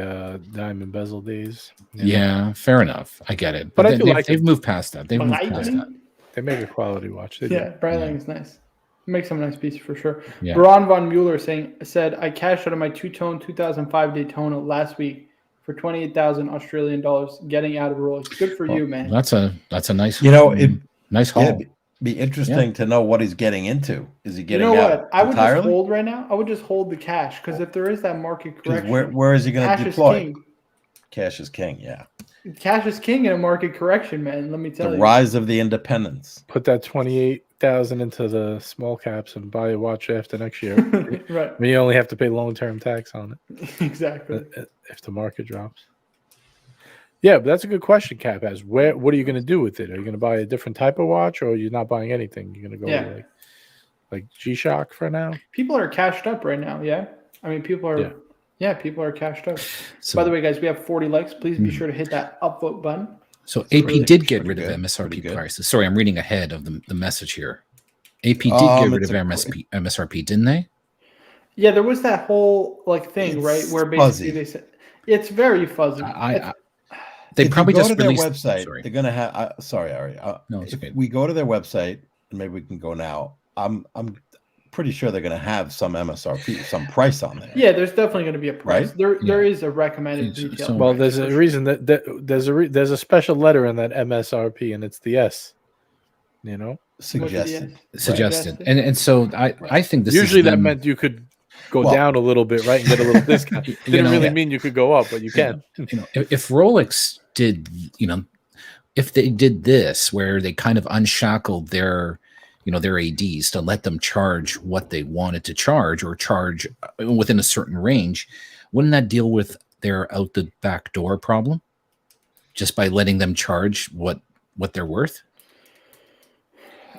Speaker 2: diamond bezel days.
Speaker 4: Yeah, fair enough. I get it. But they've moved past that. They make
Speaker 2: a quality watch.
Speaker 1: Breitling is nice. Make some nice pieces for sure. Yeah. Baron von Mueller said, I cashed out of my two-tone 2005 Daytona last week for 28,000 Australian dollars, getting out of Rolex. Good for you, man.
Speaker 4: That's a nice, nice haul.
Speaker 3: Yeah, be interesting to know what he's getting into. Is he getting out
Speaker 1: what? I would just hold right now. I would just hold the cash, because if there is that market correction,
Speaker 3: where is he going to deploy? Cash is king. Yeah.
Speaker 1: Cash is king in a market correction, man. Let me tell you.
Speaker 3: The rise of the independents.
Speaker 2: Put that 28,000 into the small caps and buy a watch after next year.
Speaker 1: Right.
Speaker 2: I mean, you only have to pay long-term tax on it.
Speaker 1: Exactly.
Speaker 2: If the market drops. Yeah, but that's a good question, Cap has. What are you going to do with it? Are you going to buy a different type of watch, or are you not buying anything? You're going to go like G-Shock for now?
Speaker 1: People are cashed up right now, yeah? I mean, people are cashed up. So, by the way, guys, we have 40 likes. Please be sure to hit that upvote button.
Speaker 4: So AP did get rid of MSRP prices. Sorry, I'm reading ahead of the message here. AP did get rid of MSRP, didn't they?
Speaker 1: Yeah, there was that whole thing, right, where basically they said it's very fuzzy.
Speaker 4: They
Speaker 3: if
Speaker 4: probably
Speaker 3: you go
Speaker 4: just
Speaker 3: to their
Speaker 4: released.
Speaker 3: website,
Speaker 4: Sorry.
Speaker 3: they're gonna have. Sorry, Ari.
Speaker 4: No, it's
Speaker 3: If
Speaker 4: okay.
Speaker 3: we go to their website, and maybe we can go now. I'm pretty sure they're gonna have some MSRP, some price on there.
Speaker 1: Yeah, there's definitely going to be a price.
Speaker 3: Right?
Speaker 1: There
Speaker 4: Yeah.
Speaker 1: is a recommended
Speaker 4: So-
Speaker 1: retail.
Speaker 4: so-
Speaker 2: Well,
Speaker 1: price,
Speaker 2: there's
Speaker 1: for
Speaker 2: a
Speaker 1: sure.
Speaker 2: reason that there's a special letter in that MSRP, and it's the S. You know,
Speaker 3: Suggested.
Speaker 4: Suggested.
Speaker 1: Suggested.
Speaker 4: And so I think this
Speaker 2: usually
Speaker 4: is
Speaker 2: that
Speaker 4: them-
Speaker 2: meant you could go
Speaker 3: Well-
Speaker 2: down a little bit, right, and get a little discount.
Speaker 4: You
Speaker 2: Didn't
Speaker 4: know,
Speaker 2: really
Speaker 3: yeah.
Speaker 2: mean you could go up, but you can.
Speaker 4: if Rolex did, if they did this where they kind of unshackled their ADs to let them charge what they wanted to charge or charge within a certain range, wouldn't that deal with their out the back door problem just by letting them charge what they're worth?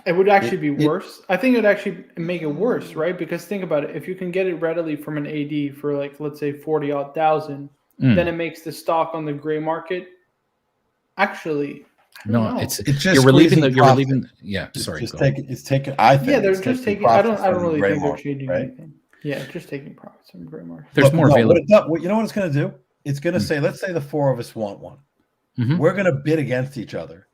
Speaker 1: It would actually be
Speaker 3: It-
Speaker 1: worse. I think it would actually make it worse, right? Because think about it. If you can get it readily from an AD for like, let's say 40-odd thousand, then it makes the stock on the gray market actually. I don't know.
Speaker 4: It's
Speaker 3: It's just
Speaker 4: you're relieving
Speaker 3: squeezing
Speaker 4: you're
Speaker 3: profit.
Speaker 4: relieving. Yeah, sorry.
Speaker 3: It's
Speaker 4: go ahead.
Speaker 3: taking. It's taking. I think.
Speaker 1: yeah, they're
Speaker 3: it's
Speaker 1: just taking.
Speaker 3: profits
Speaker 1: I don't
Speaker 3: from the
Speaker 1: really
Speaker 3: gray
Speaker 1: think they're
Speaker 3: market,
Speaker 1: changing
Speaker 3: right?
Speaker 1: anything. Yeah, just taking profits from gray market.
Speaker 4: There's
Speaker 3: Look,
Speaker 4: more
Speaker 3: no,
Speaker 4: available.
Speaker 3: you know what it's going to do? It's going to say, let's say the four of us want one.
Speaker 4: Mhm.
Speaker 3: We're going to bid against each other,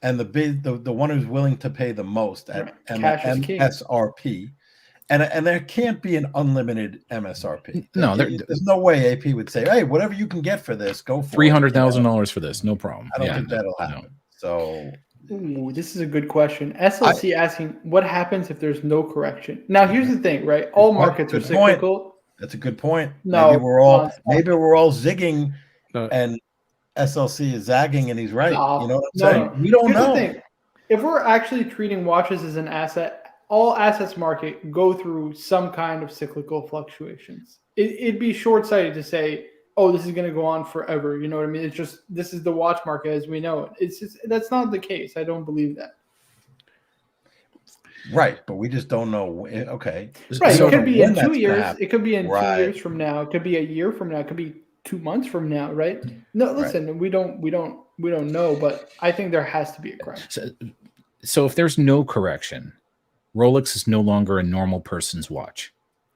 Speaker 3: and the one who's willing to pay the most at
Speaker 1: Right. Cash is king.
Speaker 3: MSRP, and there can't be an unlimited MSRP.
Speaker 4: No,
Speaker 3: there's no way AP would say, hey, whatever you can get for this, go for
Speaker 4: $300,000 for this, no problem.
Speaker 3: I don't
Speaker 4: Yeah,
Speaker 3: think that'll
Speaker 4: no.
Speaker 3: happen. So
Speaker 1: Ooh, this is a good question. SLC asking, what happens if there's no correction? Now, here's the thing, right? All markets are
Speaker 3: Good point.
Speaker 1: cyclical.
Speaker 3: that's a good point.
Speaker 1: No,
Speaker 3: maybe we're all zigging,
Speaker 2: No.
Speaker 3: and SLC is zagging, and he's right.
Speaker 1: No,
Speaker 3: You know what I'm
Speaker 1: no,
Speaker 3: saying?
Speaker 1: no.
Speaker 3: We don't
Speaker 1: Here's the
Speaker 3: know.
Speaker 1: thing. If we're actually treating watches as an asset, all assets market go through some kind of cyclical fluctuations. It'd be short-sighted to say, oh, this is going to go on forever. You know what I mean? It's just, this is the watch market as we know it. It's just, that's not the case. I don't believe that.
Speaker 3: Right, but we just don't know. Okay,
Speaker 1: Right.
Speaker 3: So
Speaker 1: It could be
Speaker 3: when
Speaker 1: in
Speaker 3: that's
Speaker 1: 2
Speaker 3: gonna
Speaker 1: years.
Speaker 3: happen.
Speaker 1: It could be in
Speaker 3: Right.
Speaker 1: 2 years from now. It could be a year from now. It could be 2 months from now. Right. No, listen, we don't know, but I think there has to be a correction.
Speaker 4: So if there's no correction, Rolex is no longer a normal person's watch.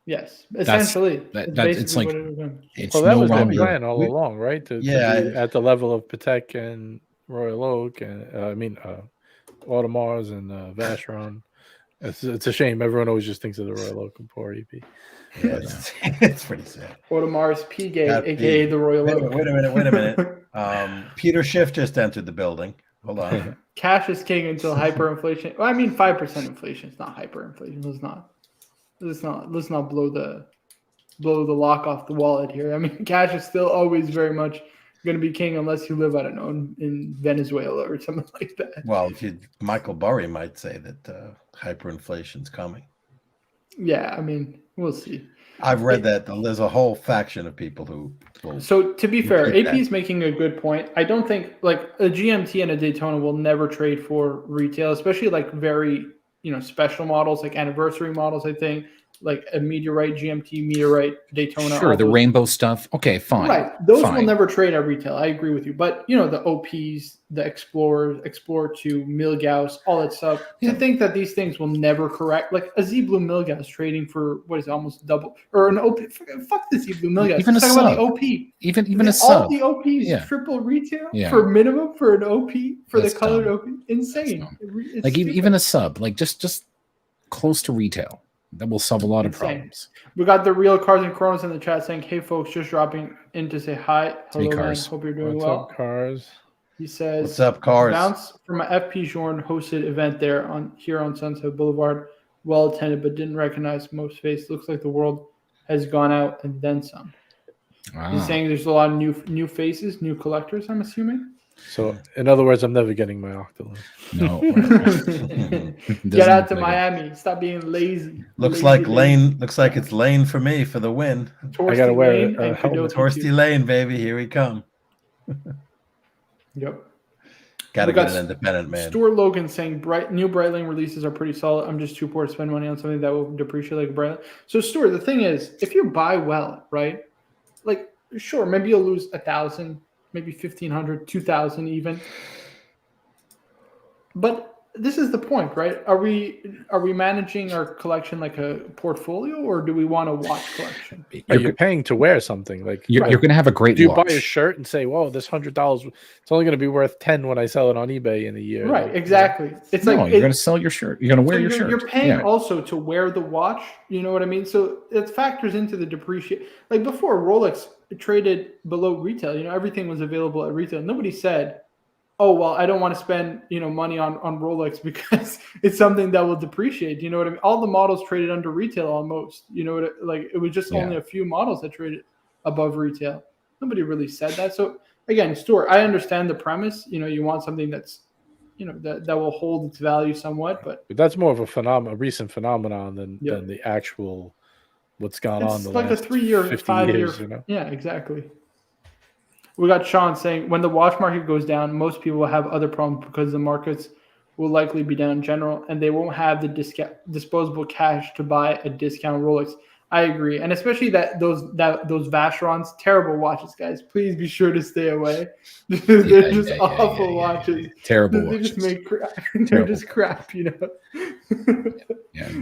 Speaker 1: Yes. Essentially.
Speaker 4: It's like-
Speaker 1: what it is doing.
Speaker 4: It's
Speaker 2: Well, that
Speaker 4: no
Speaker 2: was the
Speaker 4: longer.
Speaker 2: plan all
Speaker 3: we-
Speaker 2: along, right? To
Speaker 3: Yeah,
Speaker 2: be at the level of Patek and Royal Oak, and Audemars and Vacheron. It's a shame. Everyone always just thinks of the Royal Oak and poor EP.
Speaker 3: Yeah, it's pretty sad.
Speaker 1: Audemars Piguet,
Speaker 3: That
Speaker 1: aka
Speaker 3: P.
Speaker 1: the Royal
Speaker 3: Wait
Speaker 1: Oak.
Speaker 3: a minute. Peter Schiff just entered the building. Hold on.
Speaker 1: Cash is king until hyperinflation. Well, I mean, 5% inflation. It's not hyperinflation. Let's not blow the lock off the wallet here. I mean, cash is still always very much going to be king unless you live, I don't know, in Venezuela or something like that.
Speaker 3: Well, Michael Burry might say that hyperinflation's coming.
Speaker 1: Yeah, I mean, we'll see.
Speaker 3: I've read that there's a whole faction of people who will.
Speaker 1: So to be fair,
Speaker 3: think
Speaker 1: AP is making a good point. I don't think like a GMT and a Daytona will never trade for retail, especially like very special models, like anniversary models. I think like a Meteorite GMT, Meteorite Daytona.
Speaker 4: Sure,
Speaker 1: all
Speaker 4: the
Speaker 1: those-
Speaker 4: rainbow stuff. Okay, fine.
Speaker 1: Right, those will
Speaker 4: fine.
Speaker 1: never trade at retail. I agree with you, but the OPs, the Explorers, Explorer 2, Milgauss, all that stuff.
Speaker 4: Yeah.
Speaker 1: To think that these things will never correct, like a Z Blue Milgauss trading for what is it, almost double, or an OP. Fuck the Z Blue Milgauss.
Speaker 4: Even a
Speaker 1: Let's talk about
Speaker 4: sub.
Speaker 1: the OP.
Speaker 4: Even a
Speaker 1: all
Speaker 4: sub.
Speaker 1: the OPs
Speaker 4: Yeah.
Speaker 1: triple retail
Speaker 4: Yeah.
Speaker 1: for minimum for an OP for
Speaker 4: That's
Speaker 1: the colored
Speaker 4: dumb.
Speaker 1: OP. Insane.
Speaker 4: That's
Speaker 1: It's
Speaker 4: Like
Speaker 1: stupid.
Speaker 4: even a sub, like just close to retail. That will solve a lot of
Speaker 1: Insane.
Speaker 4: problems.
Speaker 1: We got the real Cars and Chronos in the chat saying, "Hey folks, just dropping in to say hi. Hello,
Speaker 4: Hey,
Speaker 1: man.
Speaker 4: Cars.
Speaker 1: Hope you're doing
Speaker 2: What's
Speaker 1: well."
Speaker 2: up, cars?
Speaker 1: He says,
Speaker 3: What's up, cars?
Speaker 1: Bounce from an FP Journe hosted event there on Sunset Boulevard. Well attended, but didn't recognize most face. Looks like the world has gone out and then some.
Speaker 4: Wow.
Speaker 1: He's saying there's a lot of new faces, new collectors. I'm assuming.
Speaker 2: So, in other words, I'm never getting my Octolith.
Speaker 4: No.
Speaker 1: Get out to Miami. Stop being lazy.
Speaker 3: Looks
Speaker 1: Lazy,
Speaker 3: like
Speaker 1: lazy.
Speaker 3: Lane. Looks like it's Lane for me for the win.
Speaker 1: Torsty
Speaker 2: gotta wear
Speaker 1: Lane
Speaker 2: a
Speaker 1: and
Speaker 2: helmet.
Speaker 1: Kudoki
Speaker 3: Torsty
Speaker 1: too.
Speaker 3: Lane, baby, here we come.
Speaker 1: Yep.
Speaker 3: Got to
Speaker 1: We got
Speaker 3: get an independent man.
Speaker 1: Stuart Logan saying new Breitling releases are pretty solid. I'm just too poor to spend money on something that will depreciate like a Breitling. So Stuart, the thing is, if you buy well, right? Like, sure, maybe you'll lose 1,000, maybe 1,500, 2,000 even. But this is the point, right? Are we managing our collection like a portfolio, or do we want a watch collection?
Speaker 2: You're paying to wear something. Like
Speaker 4: You're going to have a great
Speaker 2: do you
Speaker 4: watch.
Speaker 2: buy a shirt and say, "Whoa, this $100, it's only going to be worth 10 when I sell it on eBay in a year."
Speaker 1: Right,
Speaker 2: Like,
Speaker 1: exactly. It's
Speaker 4: No,
Speaker 1: like
Speaker 4: you're going to sell your shirt. You're going to wear
Speaker 1: so
Speaker 4: your shirt.
Speaker 1: you're paying
Speaker 4: Yeah.
Speaker 1: also to wear the watch. You know what I mean? So it factors into the depreciation. Like before, Rolex traded below retail. You know, everything was available at retail. Nobody said, "Oh, well, I don't want to spend money on Rolex because it's something that will depreciate." You know what I mean? All the models traded under retail almost. You know what? Like it was just only a few models that traded above retail. Nobody really said that. So again, Stuart, I understand the premise. You want something that's that will hold its value somewhat, but
Speaker 2: that's more of a recent phenomenon than the actual what's gone on the
Speaker 1: like
Speaker 2: last
Speaker 1: a 3-year,
Speaker 2: 50
Speaker 1: 5-year.
Speaker 2: years.
Speaker 1: Yeah, exactly. We got Sean saying when the watch market goes down, most people will have other problems because the markets will likely be down in general, and they won't have the disposable cash to buy a discount Rolex. I agree, and especially those Vacherons, terrible watches, guys. Please be sure to stay away. They're just awful watches.
Speaker 4: Terrible
Speaker 1: they
Speaker 4: watches.
Speaker 1: just make crap. They're just crap,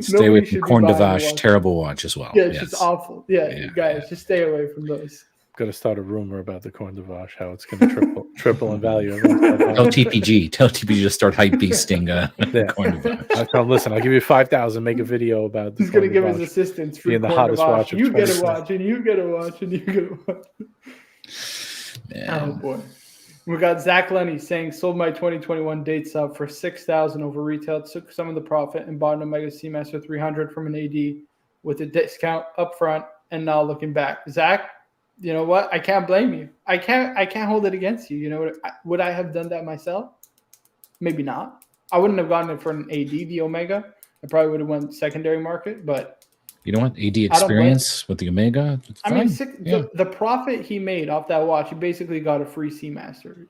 Speaker 4: Stay away from Corne de Vache. Terrible watch as well.
Speaker 1: Yeah, it's just awful. Yeah, guys, just stay away from those.
Speaker 2: Going to start a rumor about the Corne de Vache, how it's going to triple in value.
Speaker 4: Tell TPG to start hype beasting Corne de Vache.
Speaker 2: Listen, I'll give you 5,000. Make a video about.
Speaker 1: He's going to give his assistants free
Speaker 2: being the hottest watch.
Speaker 1: You get a watch, and you get a watch, and you get a watch.
Speaker 4: Man.
Speaker 1: Oh boy, we got Zach Lenny saying sold my 2021 date sub for $6,000 over retail. Took some of the profit and bought an Omega Seamaster 300 from an AD with a discount up front, and now looking back, Zach. You know what? I can't blame you. I can't hold it against you. You know what? Would I have done that myself? Maybe not. I wouldn't have gotten it for an AD, the Omega. I probably would have went secondary market, but
Speaker 4: you know what? AD experience with the Omega.
Speaker 1: The profit he made off that watch, he basically got a free Seamaster.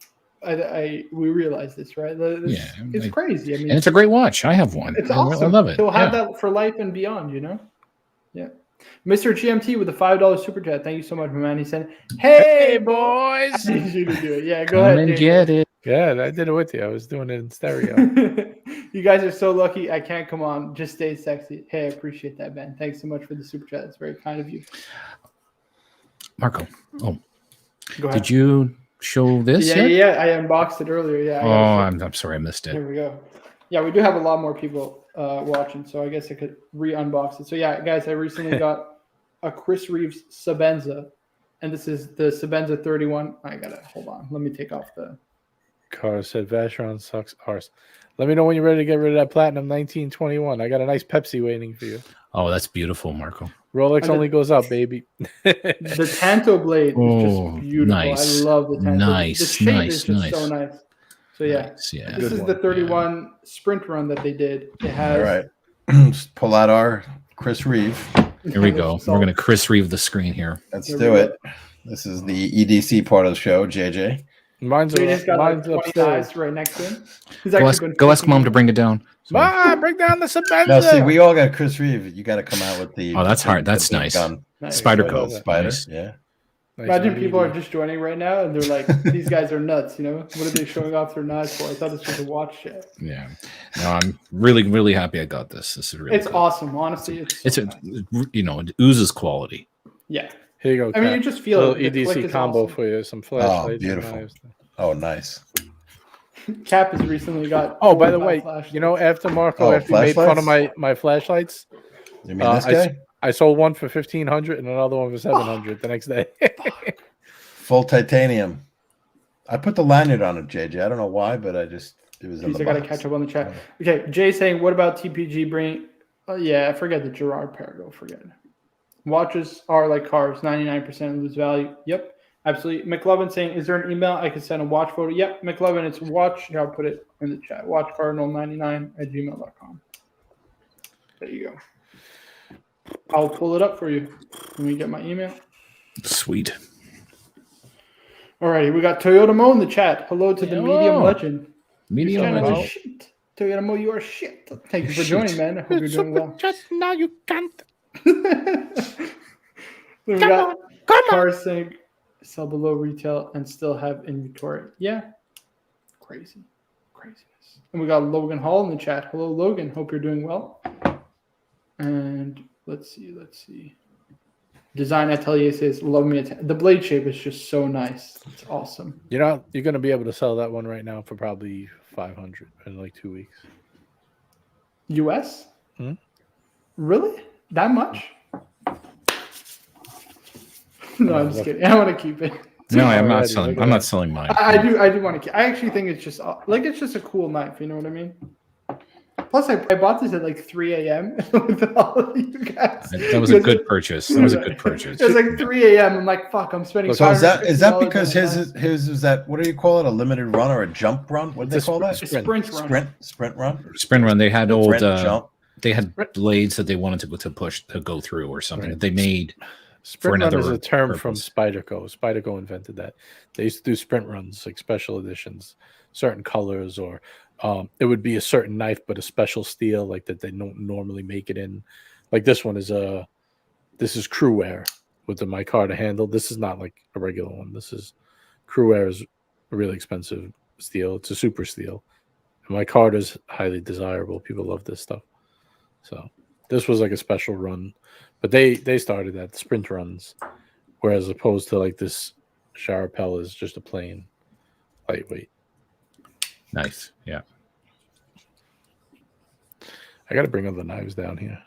Speaker 1: We realize this, right? It's crazy. I mean,
Speaker 4: and it's a great watch. I have one.
Speaker 1: It's awesome.
Speaker 4: I love it.
Speaker 1: He'll have that for life and beyond. Yeah. Mr. GMT with a $5 super chat. Thank you so much, my man. He said, "Hey boys, I need you to do it." Yeah, go ahead.
Speaker 4: And get it.
Speaker 2: Yeah, I did it with you. I was doing it in stereo.
Speaker 1: You guys are so lucky. I can't come on. Just stay sexy. Hey, I appreciate that, man. Thanks so much for the super chat. It's very kind of you,
Speaker 4: Marco. Oh,
Speaker 1: go ahead.
Speaker 4: Did you show this?
Speaker 1: Yeah. I unboxed it earlier. Yeah.
Speaker 4: I'm sorry, I missed it.
Speaker 1: Here we go. Yeah, we do have a lot more people watching, so I guess I could re-unbox it. So yeah, guys, I recently got a Chris Reeves Sabenza, and this is the Sabenza 31. I gotta hold on. Let me take off the.
Speaker 2: Carr said Vacheron sucks arse. Let me know when you're ready to get rid of that Platinum 1921. I got a nice Pepsi waiting for you.
Speaker 4: Oh, that's beautiful, Marco.
Speaker 2: Rolex only goes up, baby.
Speaker 1: The Tanto blade is just beautiful.
Speaker 4: Nice.
Speaker 1: I love the Tanto.
Speaker 4: Nice,
Speaker 1: the shape is just so nice. So yeah, this is the 31 sprint run that they did. It has.
Speaker 3: All right, just pull out our Chris Reeve.
Speaker 4: Here we go. We're gonna Chris Reeve the screen here.
Speaker 3: Let's do it. This is the EDC part of the show, JJ.
Speaker 1: Mine's got like 20 eyes right next to him.
Speaker 4: Go ask Mom to bring it down.
Speaker 2: Mom, bring down the Sabenza.
Speaker 3: No, see, we all got Chris Reeve. You got to come out with the.
Speaker 4: Oh, that's hard. That's nice. Spider Code.
Speaker 3: Spider.
Speaker 4: Nice.
Speaker 3: Yeah.
Speaker 2: Nice.
Speaker 1: Imagine people are just joining right now and they're like, "These guys are nuts." What are they showing off their knives for? I thought this was a watch shit.
Speaker 4: Yeah. No, I'm really, really happy I got this. This is really.
Speaker 1: It's awesome. Honestly,
Speaker 4: it oozes quality.
Speaker 1: Yeah.
Speaker 2: Here you go.
Speaker 1: I mean, you just feel
Speaker 2: a little EDC combo for you. Some flashlights.
Speaker 3: Oh, beautiful. Oh, nice.
Speaker 1: Cap has recently got.
Speaker 2: Oh, by the way, after Marco, after he made fun of my flashlights,
Speaker 3: you mean this guy?
Speaker 2: I sold one for $1,500 and another one for $700 the next day.
Speaker 3: Full titanium. I put the lanyard on it, JJ. I don't know why, but it was in the box.
Speaker 1: I got to catch up on the chat. Okay, Jay saying, "What about TPG bringing?" Yeah, I forget the Gerard Parago. Forget it. Watches are like cars, 99% lose value. Yep, absolutely. McLovin saying, "Is there an email I can send a watch photo?" Yep, McLovin, it's watch. Here, I'll put it in the chat. Watchcardinal99@gmail.com. There you go. I'll pull it up for you. Let me get my email.
Speaker 4: Sweet.
Speaker 1: All righty, we got Toyota Mo in the chat. Hello to the medium legend.
Speaker 4: Medium legend.
Speaker 1: Shit. Toyota Mo, you are shit. Thank you for joining, man. I hope you're doing well.
Speaker 2: Just now you can't.
Speaker 1: We got cars saying sell below retail and still have inventory. Yeah. Crazy. Craziness. And we got Logan Hall in the chat. Hello, Logan. Hope you're doing well. And let's see. Design Atelier says, love me. The blade shape is just so nice. It's awesome.
Speaker 2: You know, you're going to be able to sell that one right now for probably 500 in like 2 weeks.
Speaker 1: US?
Speaker 2: Hmm?
Speaker 1: Really? That much? No, I'm just kidding. I want to keep it.
Speaker 4: No, I'm not
Speaker 2: Already,
Speaker 4: selling.
Speaker 2: look at
Speaker 4: I'm
Speaker 2: that.
Speaker 4: not selling mine.
Speaker 1: I do want to keep. I actually think it's just a cool knife. You know what I mean? Plus, I bought this at like 3 a.m. with all of you guys.
Speaker 4: That was a good purchase. That was a good purchase.
Speaker 1: It was like 3 a.m. I'm like, fuck, I'm spending.
Speaker 3: So is that
Speaker 1: $550
Speaker 3: because
Speaker 1: on
Speaker 3: his is that, what do you call it, a limited run or a jump run? What do they call that?
Speaker 1: sprint run.
Speaker 3: Sprint run.
Speaker 4: Sprint run. They had old.
Speaker 3: Jump.
Speaker 4: They had blades that they wanted to go through or something.
Speaker 2: Right.
Speaker 4: They made.
Speaker 2: Sprint run is
Speaker 4: another
Speaker 2: a term from
Speaker 4: purpose.
Speaker 2: Spyderco. Spyderco invented that. They used to do sprint runs, like special editions, certain colors, or it would be a certain knife, but a special steel, like that they don't normally make it in. Like this one is this is crew wear with the micarta handle. This is not like a regular one. This is crew wear is a really expensive steel. It's a super steel. And micarta is highly desirable. People love this stuff. So this was like a special run. But they started that, the sprint runs, whereas opposed to like this Charapel is just a plain lightweight.
Speaker 4: Nice. Yeah.
Speaker 2: I got to bring other knives down here.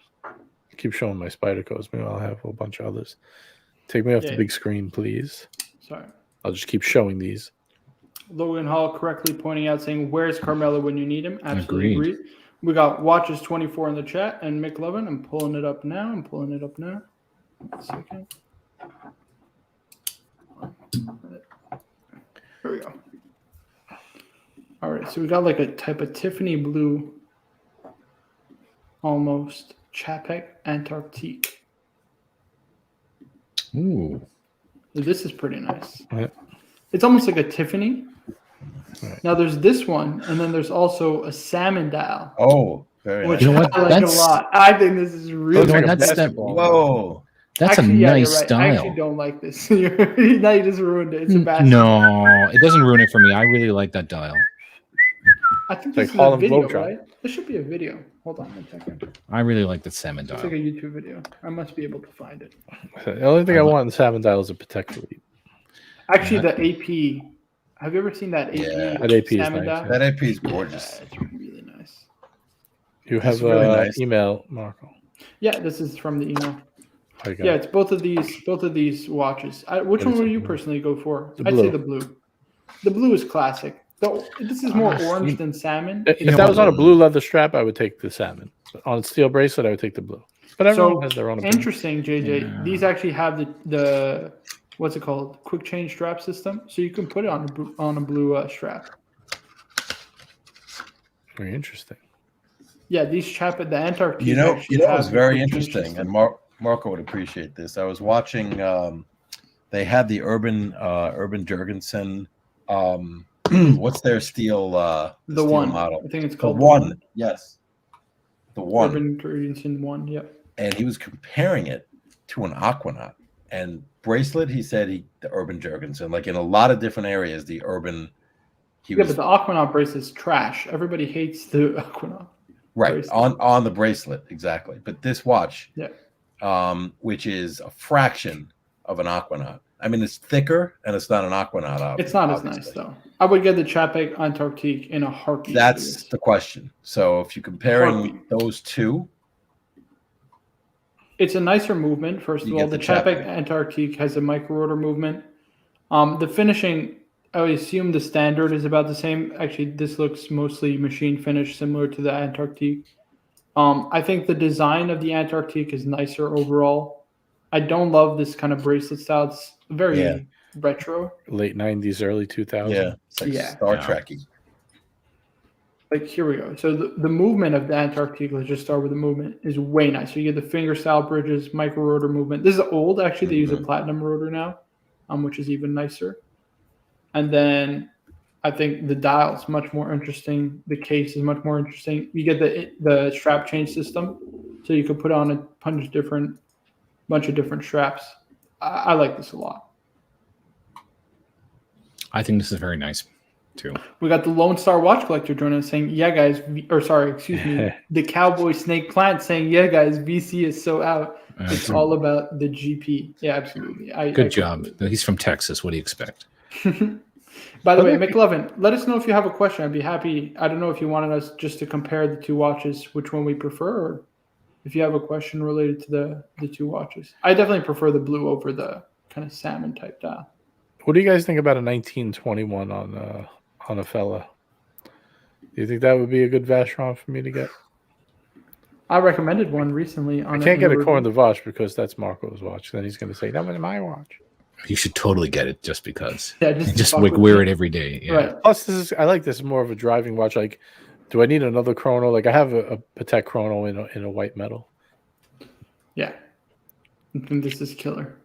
Speaker 2: Keep showing my Spydercos. Maybe I'll have a whole bunch of others. Take me off the big screen, please.
Speaker 1: Sorry.
Speaker 2: I'll just keep showing these.
Speaker 1: Logan Hall correctly pointing out, saying, "Where's Carmelo when you need him?" Absolutely
Speaker 4: Agreed.
Speaker 1: agree. We got Watches 24 in the chat, and McLovin. I'm pulling it up now. 1 second. Here we go. All right, so we got like a type of Tiffany blue, almost Chapek Antarctique.
Speaker 4: Ooh.
Speaker 1: This is pretty nice.
Speaker 2: Yeah.
Speaker 1: It's almost like a Tiffany.
Speaker 2: Right.
Speaker 1: Now there's this one, and then there's also a salmon dial.
Speaker 3: Oh, very
Speaker 1: Which
Speaker 3: nice.
Speaker 4: You know what?
Speaker 1: I like a lot. I think this is really
Speaker 2: Looks like a
Speaker 4: that's
Speaker 2: basketball.
Speaker 3: Whoa.
Speaker 4: That's
Speaker 1: Actually,
Speaker 4: a
Speaker 1: yeah,
Speaker 4: nice
Speaker 1: you're right. I
Speaker 4: style.
Speaker 1: actually don't like this. Now you just ruined it. It's a basketball.
Speaker 4: No, it doesn't ruin it for me. I really like that dial.
Speaker 1: I think
Speaker 2: Like
Speaker 1: this is a
Speaker 2: Harlem
Speaker 1: video,
Speaker 2: Globetrotter.
Speaker 1: right? This should be a video. Hold on 1 second.
Speaker 4: I really like that salmon
Speaker 1: It's
Speaker 4: dial.
Speaker 1: like a YouTube video. I must be able to find it.
Speaker 2: The only thing I want in Salmon Dial is a Patek Philippe.
Speaker 1: Actually, the AP. Have you ever seen that AP?
Speaker 3: Yeah.
Speaker 2: That AP is
Speaker 1: salmon
Speaker 2: nice,
Speaker 1: dial?
Speaker 3: That AP is gorgeous.
Speaker 1: Yeah, it's really nice.
Speaker 2: You
Speaker 3: That's
Speaker 2: have
Speaker 3: really nice.
Speaker 2: email, Marco.
Speaker 1: Yeah, this is from the email.
Speaker 2: I got
Speaker 1: Yeah,
Speaker 2: it.
Speaker 1: it's both of these watches. Which one would you personally go for?
Speaker 2: The
Speaker 1: I'd say
Speaker 2: blue.
Speaker 1: the blue. The blue is classic. This is more orange than salmon.
Speaker 2: If
Speaker 4: know
Speaker 2: that
Speaker 4: what?
Speaker 2: was on a blue leather strap, I would take the salmon. But on a steel bracelet, I would take the blue. But everyone
Speaker 1: So
Speaker 2: has their own opinion.
Speaker 1: interesting, JJ.
Speaker 4: Yeah.
Speaker 1: These actually have the what's it called? Quick change strap system. So you can put it on a blue strap.
Speaker 2: Very interesting.
Speaker 1: Yeah, these the Antarctique.
Speaker 3: You know
Speaker 1: actually
Speaker 3: it
Speaker 1: have
Speaker 3: was
Speaker 1: the
Speaker 3: very
Speaker 1: quick change
Speaker 3: interesting,
Speaker 1: system.
Speaker 3: and Marco would appreciate this. I was watching. They had the Urban Jurgensen. What's their steel?
Speaker 1: The
Speaker 3: steel
Speaker 1: one
Speaker 3: model.
Speaker 1: I think it's
Speaker 3: The
Speaker 1: called
Speaker 3: one. Yes. The one.
Speaker 1: Urban Jurgensen one. Yep.
Speaker 3: And he was comparing it to an Aquanaut. And bracelet, he said the Urban Jurgensen, like in a lot of different areas, the Urban.
Speaker 1: Yeah, but the Aquanaut bracelet is trash. Everybody hates the Aquanaut.
Speaker 3: right
Speaker 1: bracelet.
Speaker 3: on the bracelet, exactly. But this watch,
Speaker 1: Yeah.
Speaker 3: which is a fraction of an Aquanaut. I mean, it's thicker and it's not an Aquanaut.
Speaker 1: It's not as
Speaker 3: obviously.
Speaker 1: nice though. I would get the Chapek Antarctique in a heartbeat.
Speaker 3: That's the question. So if you're comparing
Speaker 1: Heartbeat.
Speaker 3: those two,
Speaker 1: It's a nicer movement. First of
Speaker 3: You
Speaker 1: all,
Speaker 3: get
Speaker 1: the
Speaker 3: the
Speaker 1: Chapek
Speaker 3: Chapek.
Speaker 1: Antarctique has a micro rotor movement. The finishing, I would assume the standard is about the same. Actually, this looks mostly machine finish, similar to the Antarctique. I think the design of the Antarctique is nicer overall. I don't love this kind of bracelet style. It's very
Speaker 3: Yeah.
Speaker 1: retro.
Speaker 2: Late 90s, early 2000s.
Speaker 3: yeah, it's like
Speaker 1: Yeah.
Speaker 3: Star
Speaker 4: Yeah.
Speaker 3: Trek-y.
Speaker 1: Like, here we go. So the movement of the Antarctique, let's just start with the movement, is way nice. So you get the finger style bridges, micro rotor movement. This is old. Actually, they use a platinum rotor now, which is even nicer. And then I think the dial is much more interesting. The case is much more interesting. You get the strap change system, so you can put on a bunch of different straps. I like this a lot.
Speaker 4: I think this is very nice. too.
Speaker 1: We got the Lone Star Watch Collector joining us saying, yeah, guys, excuse me, the Cowboy Snake Plant saying, yeah, guys, VC is so out. It's all about the GP. Yeah, absolutely.
Speaker 4: Good job. He's from Texas. What do you expect?
Speaker 1: By the way, McLovin, let us know if you have a question. I'd be happy. I don't know if you wanted us just to compare the two watches, which one we prefer, or if you have a question related to the two watches. I definitely prefer the blue over the kind of salmon type dial.
Speaker 2: What do you guys think about a 1921 on a fella? Do you think that would be a good Vacheron for me to get?
Speaker 1: I recommended one recently.
Speaker 2: I can't get a Corne de Vache because that's Marco's watch. Then he's going to say, that was my watch.
Speaker 4: You should totally get it just because.
Speaker 1: Yeah,
Speaker 4: just wear it every day. Yeah.
Speaker 1: Right.
Speaker 2: Plus, I like this more of a driving watch. Like, do I need another chrono? Like, I have a Patek chrono in a white metal.
Speaker 1: Yeah, I think this is killer.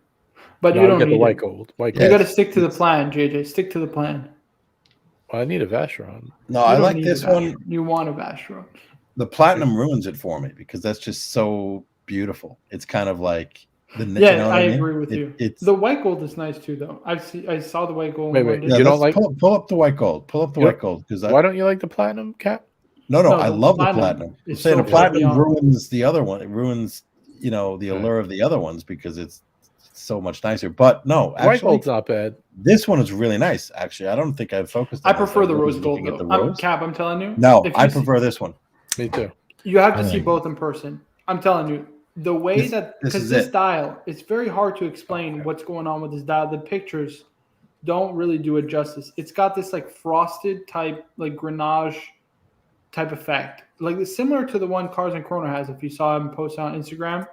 Speaker 1: But
Speaker 2: no,
Speaker 1: you don't
Speaker 2: get
Speaker 1: need
Speaker 2: the white gold.
Speaker 1: You got to stick to the plan, JJ. Stick to the plan.
Speaker 2: Well, I need a Vacheron.
Speaker 3: No, I like this one.
Speaker 1: You want a Vacheron.
Speaker 3: The platinum ruins it for me because that's just so beautiful. It's kind of like the
Speaker 1: I agree with you. The white gold is nice too, though. I saw the white gold.
Speaker 2: Wait, you don't like
Speaker 3: pull up the white gold. Pull up the white gold because
Speaker 2: why don't you like the platinum, Cap?
Speaker 3: No, I love the platinum. I'm saying the platinum ruins the other one. It ruins the allure of the other ones because it's so much nicer. But no, actually,
Speaker 2: white gold's not bad.
Speaker 3: This one is really nice. Actually, I don't think I've focused.
Speaker 1: I prefer the rose gold though. Cap, I'm telling you.
Speaker 3: No, I prefer this one.
Speaker 2: Me too.
Speaker 1: You have to see both in person. I'm telling you, the way because this dial, it's very hard to explain what's going on with this dial. The pictures don't really do it justice. It's got this like frosted type, like Grenache type effect, like similar to the one Cars and Chrono has. If you saw him post on Instagram,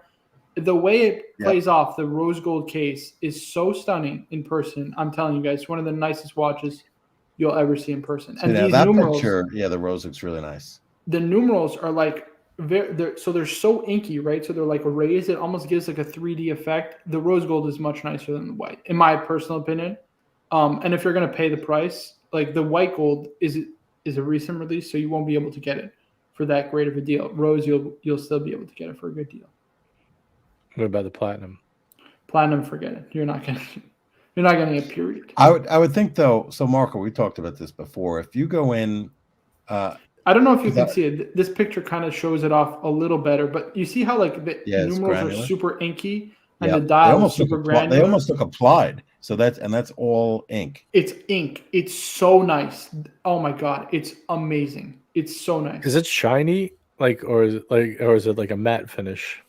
Speaker 1: the way it plays off the rose gold case is so stunning in person. I'm telling you guys, one of the nicest watches you'll ever see in person. And these numerals,
Speaker 3: picture, the rose looks really nice.
Speaker 1: The numerals are like they're so inky, right? So they're like raised. It almost gives like a 3D effect. The rose gold is much nicer than the white, in my personal opinion. And if you're gonna pay the price, like the white gold is a recent release, so you won't be able to get it for that great of a deal. Rose, you'll still be able to get it for a good deal.
Speaker 2: What about the platinum?
Speaker 1: Platinum, forget it. You're not getting a period.
Speaker 3: I would think though. So Marco, we talked about this before. If you go in,
Speaker 1: I don't know if you can see it. This picture kind of shows it off a little better, but you see how like the numerals are super inky and the dial is super granular.
Speaker 3: They almost look applied. So that's all ink.
Speaker 1: It's ink. It's so nice. Oh my god, it's amazing. It's so nice.
Speaker 2: Is it shiny, or is it like a matte finish?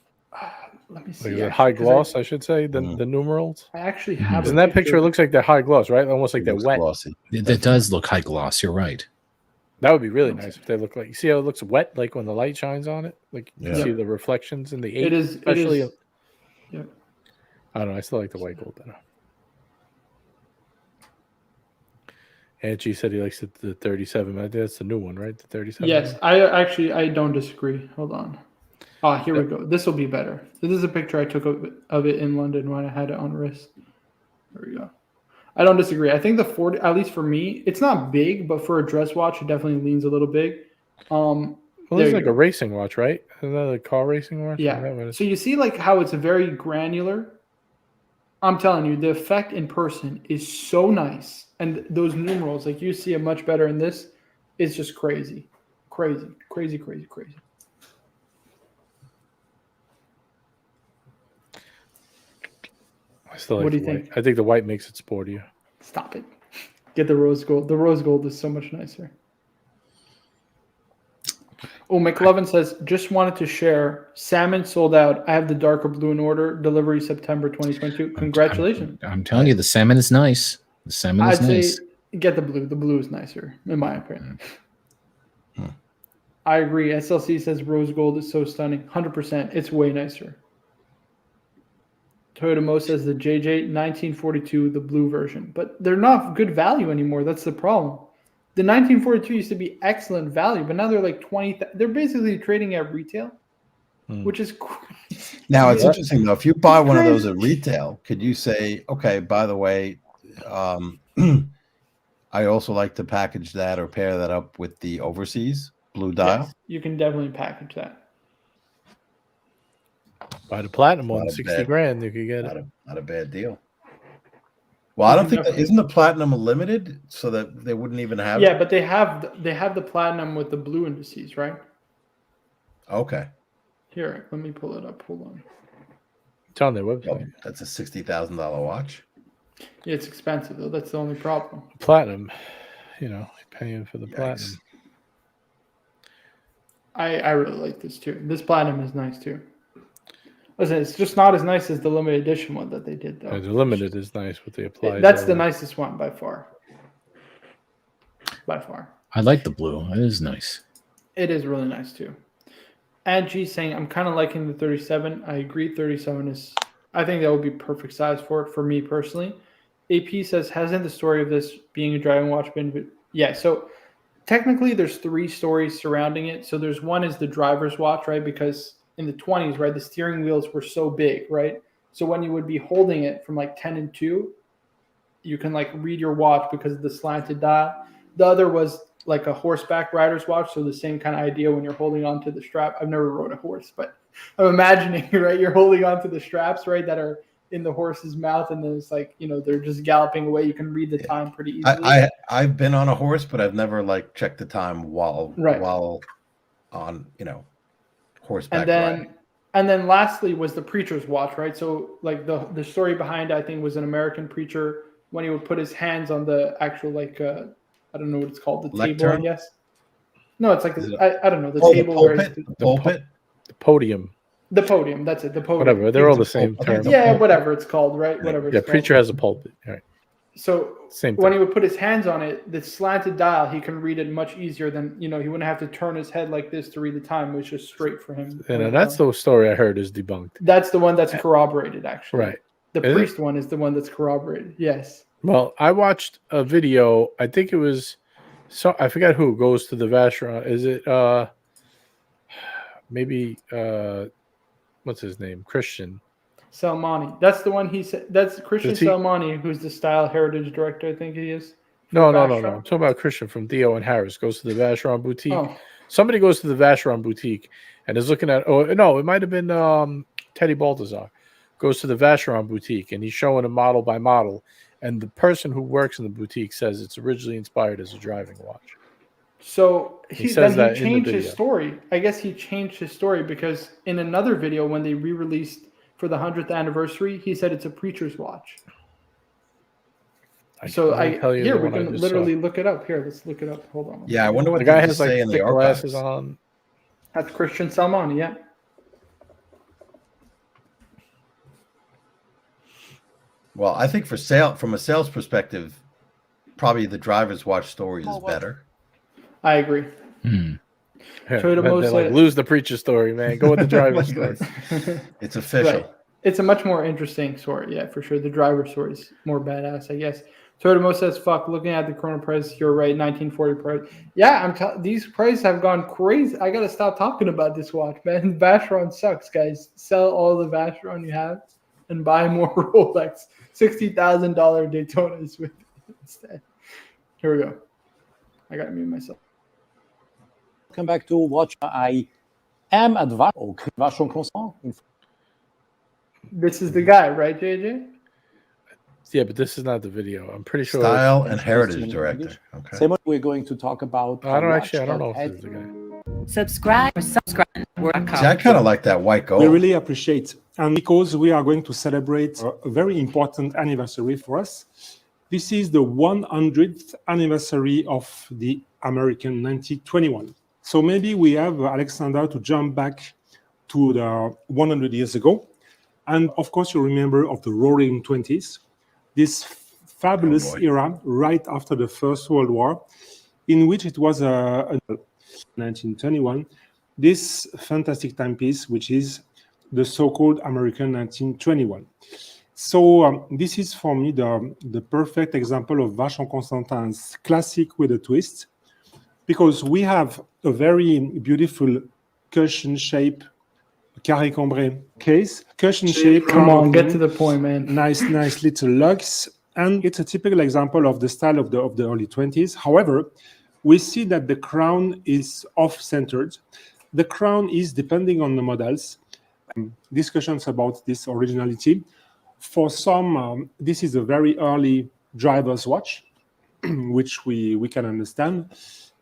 Speaker 1: Let me see.
Speaker 2: Like high gloss, I should say. The numerals.
Speaker 1: I actually have.
Speaker 2: In that picture, it looks like they're high gloss, right? Almost like they're wet.
Speaker 3: Glossy.
Speaker 4: That does look high gloss. You're right.
Speaker 2: That would be really nice if they look like. You see how it looks wet, like when the light shines on it. Like you see the reflections in the 8.
Speaker 1: It is especially.
Speaker 2: Yeah. I don't know. I still like the white gold better. Angie said he likes the 37. That's the new one, right? The 37.
Speaker 1: Yes, I don't disagree. Hold on. Here we go. This will be better. So this is a picture I took of it in London when I had it on wrist. There we go. I don't disagree. I think the 40, at least for me, it's not big, but for a dress watch, it definitely leans a little big.
Speaker 2: Well, it's like a racing watch, right? Isn't that a car racing watch?
Speaker 1: Yeah. So you see like how it's very granular. I'm telling you, the effect in person is so nice. And those numerals, like you see it much better in this. It's just crazy. Crazy.
Speaker 2: I still like
Speaker 1: what do you think?
Speaker 2: I think the white makes it sportier.
Speaker 1: Stop it. Get the rose gold. The rose gold is so much nicer. Oh, McLovin says, just wanted to share. Salmon sold out. I have the darker blue in order. Delivery September 2022. Congratulations.
Speaker 4: I'm telling you, the salmon is nice. The salmon is nice.
Speaker 1: Say get the blue. The blue is nicer, in my opinion. I agree. SLC says rose gold is so stunning. 100%. It's way nicer. Toyota Mo says the JJ 1942, the blue version. But they're not good value anymore. That's the problem. The 1942 used to be excellent value, but now they're like 20. They're basically trading at retail, which is crazy.
Speaker 3: Now, it's interesting, though. If you buy one of those at retail, could you say, okay, by the way, I also like to package that or pair that up with the overseas blue dial?
Speaker 1: Yes, you can definitely package that.
Speaker 2: Buy the platinum one, 60 grand, you could get it.
Speaker 3: Not a bad deal. Well, I don't think that isn't the platinum limited, so that they wouldn't even have.
Speaker 1: Yeah, but they have the platinum with the blue indices, right?
Speaker 3: Okay.
Speaker 1: Here, let me pull it up. Hold on.
Speaker 2: It's on their website.
Speaker 3: That's a $60,000 watch.
Speaker 1: Yeah, it's expensive though. That's the only problem.
Speaker 2: Platinum, paying for the platinum.
Speaker 1: I really like this too. This platinum is nice too. Listen, it's just not as nice as the limited edition one that they did though.
Speaker 2: The limited is nice with the applied.
Speaker 1: That's the nicest one by far. By far.
Speaker 4: I like the blue. It is nice.
Speaker 1: It is really nice too. And G's saying, I'm kind of liking the 37. I agree. 37 is, I think that would be perfect size for it for me personally. AP says, hasn't the story of this being a driving watch been? Yeah. So technically there's 3 stories surrounding it. So there's one is the driver's watch, right? Because in the 20s, right, the steering wheels were so big, right? So when you would be holding it from like 10 and 2, you can like read your watch because of the slanted dial. The other was like a horseback rider's watch. So the same kind of idea when you're holding on to the strap. I've never rode a horse, but I'm imagining, right? You're holding on to the straps, right, that are in the horse's mouth. And then it's like, they're just galloping away. You can read the time pretty easily.
Speaker 3: I've been on a horse, but I've never like checked the time while on, horseback riding.
Speaker 1: And then lastly was the preacher's watch, right? So like the story behind, I think, was an American preacher when he would put his hands on the actual I don't know what it's called, the table, I guess. No, it's like I don't know, the table.
Speaker 3: The pulpit?
Speaker 2: The podium.
Speaker 1: The podium, that's it. The podium.
Speaker 2: Whatever, they're all the same term.
Speaker 1: Yeah, whatever it's called, right? Whatever.
Speaker 2: Yeah, preacher has a pulpit. Right.
Speaker 1: So when he would put his hands on it, the slanted dial, he can read it much easier than, he wouldn't have to turn his head like this to read the time. It was just straight for him.
Speaker 2: And that's the story I heard is debunked.
Speaker 1: That's the one that's corroborated, actually.
Speaker 2: Right.
Speaker 1: The priest one is the one that's corroborated. Yes.
Speaker 2: Well, I watched a video. I think it was, I forgot who goes to the Vacheron. Is it maybe what's his name? Christian
Speaker 1: Salmani. That's the one he said. That's Christian Salmani, who's the style heritage director, I think he is.
Speaker 2: No. I'm talking about Christian from Theo and Harris. Goes to the Vacheron boutique. Oh. Somebody goes to the Vacheron boutique and is looking at. Oh no, it might have been Teddy Baltazar. Goes to the Vacheron boutique and he's showing a model by model. And the person who works in the boutique says it's originally inspired as a driving watch.
Speaker 1: So he changed his story. I guess he changed his story because in another video when they re-released for the 100th anniversary, he said it's a preacher's watch. We can literally look it up. Here, let's look it up. Hold on.
Speaker 3: Yeah, I wonder what
Speaker 2: the guy has like thick glasses on.
Speaker 1: That's Christian Salmani, yeah.
Speaker 3: Well, I think from a sales perspective, probably the driver's watch story is better.
Speaker 1: I agree.
Speaker 2: Lose the preacher story, man. Go with the driver's story.
Speaker 3: It's official.
Speaker 1: Right. It's a much more interesting story, yeah, for sure. The driver story is more badass, I guess. Toyotomo says, "Fuck, looking at the Chrono price, you're right. 1940 price. Yeah, these prices have gone crazy. I gotta stop talking about this watch, man. Vacheron sucks, guys. Sell all the Vacheron you have and buy more Rolex. $60,000 Daytonas with it instead." Here we go. I gotta mute myself.
Speaker 5: Come back to watch. I am at Vacheron Constant.
Speaker 1: This is the guy, right, JJ?
Speaker 2: Yeah, but this is not the video. I'm pretty sure.
Speaker 3: Style and heritage director. Okay.
Speaker 5: Same we're going to talk about.
Speaker 2: I don't know if this is the guy.
Speaker 6: Subscribe.
Speaker 3: See, I kind of like that white gold.
Speaker 7: We really appreciate, and because we are going to celebrate a very important anniversary for us. This is the 100th anniversary of the American 1921. So maybe we have Alexander to jump back to the 100 years ago. And of course, you remember of the Roaring 20s, this fabulous era right after the First World War, in which it was 1921, this fantastic timepiece, which is the so-called American 1921. So this is for me the perfect example of Vacheron Constantin's classic with a twist, because we have a very beautiful cushion shape, carré cambré case, cushion shape.
Speaker 1: Come on, get to the point, man.
Speaker 7: Nice little lugs, and it's a typical example of the style of the early 20s. However, we see that the crown is off-centered. The crown is, depending on the models, discussions about this originality. For some, this is a very early driver's watch, which we can understand.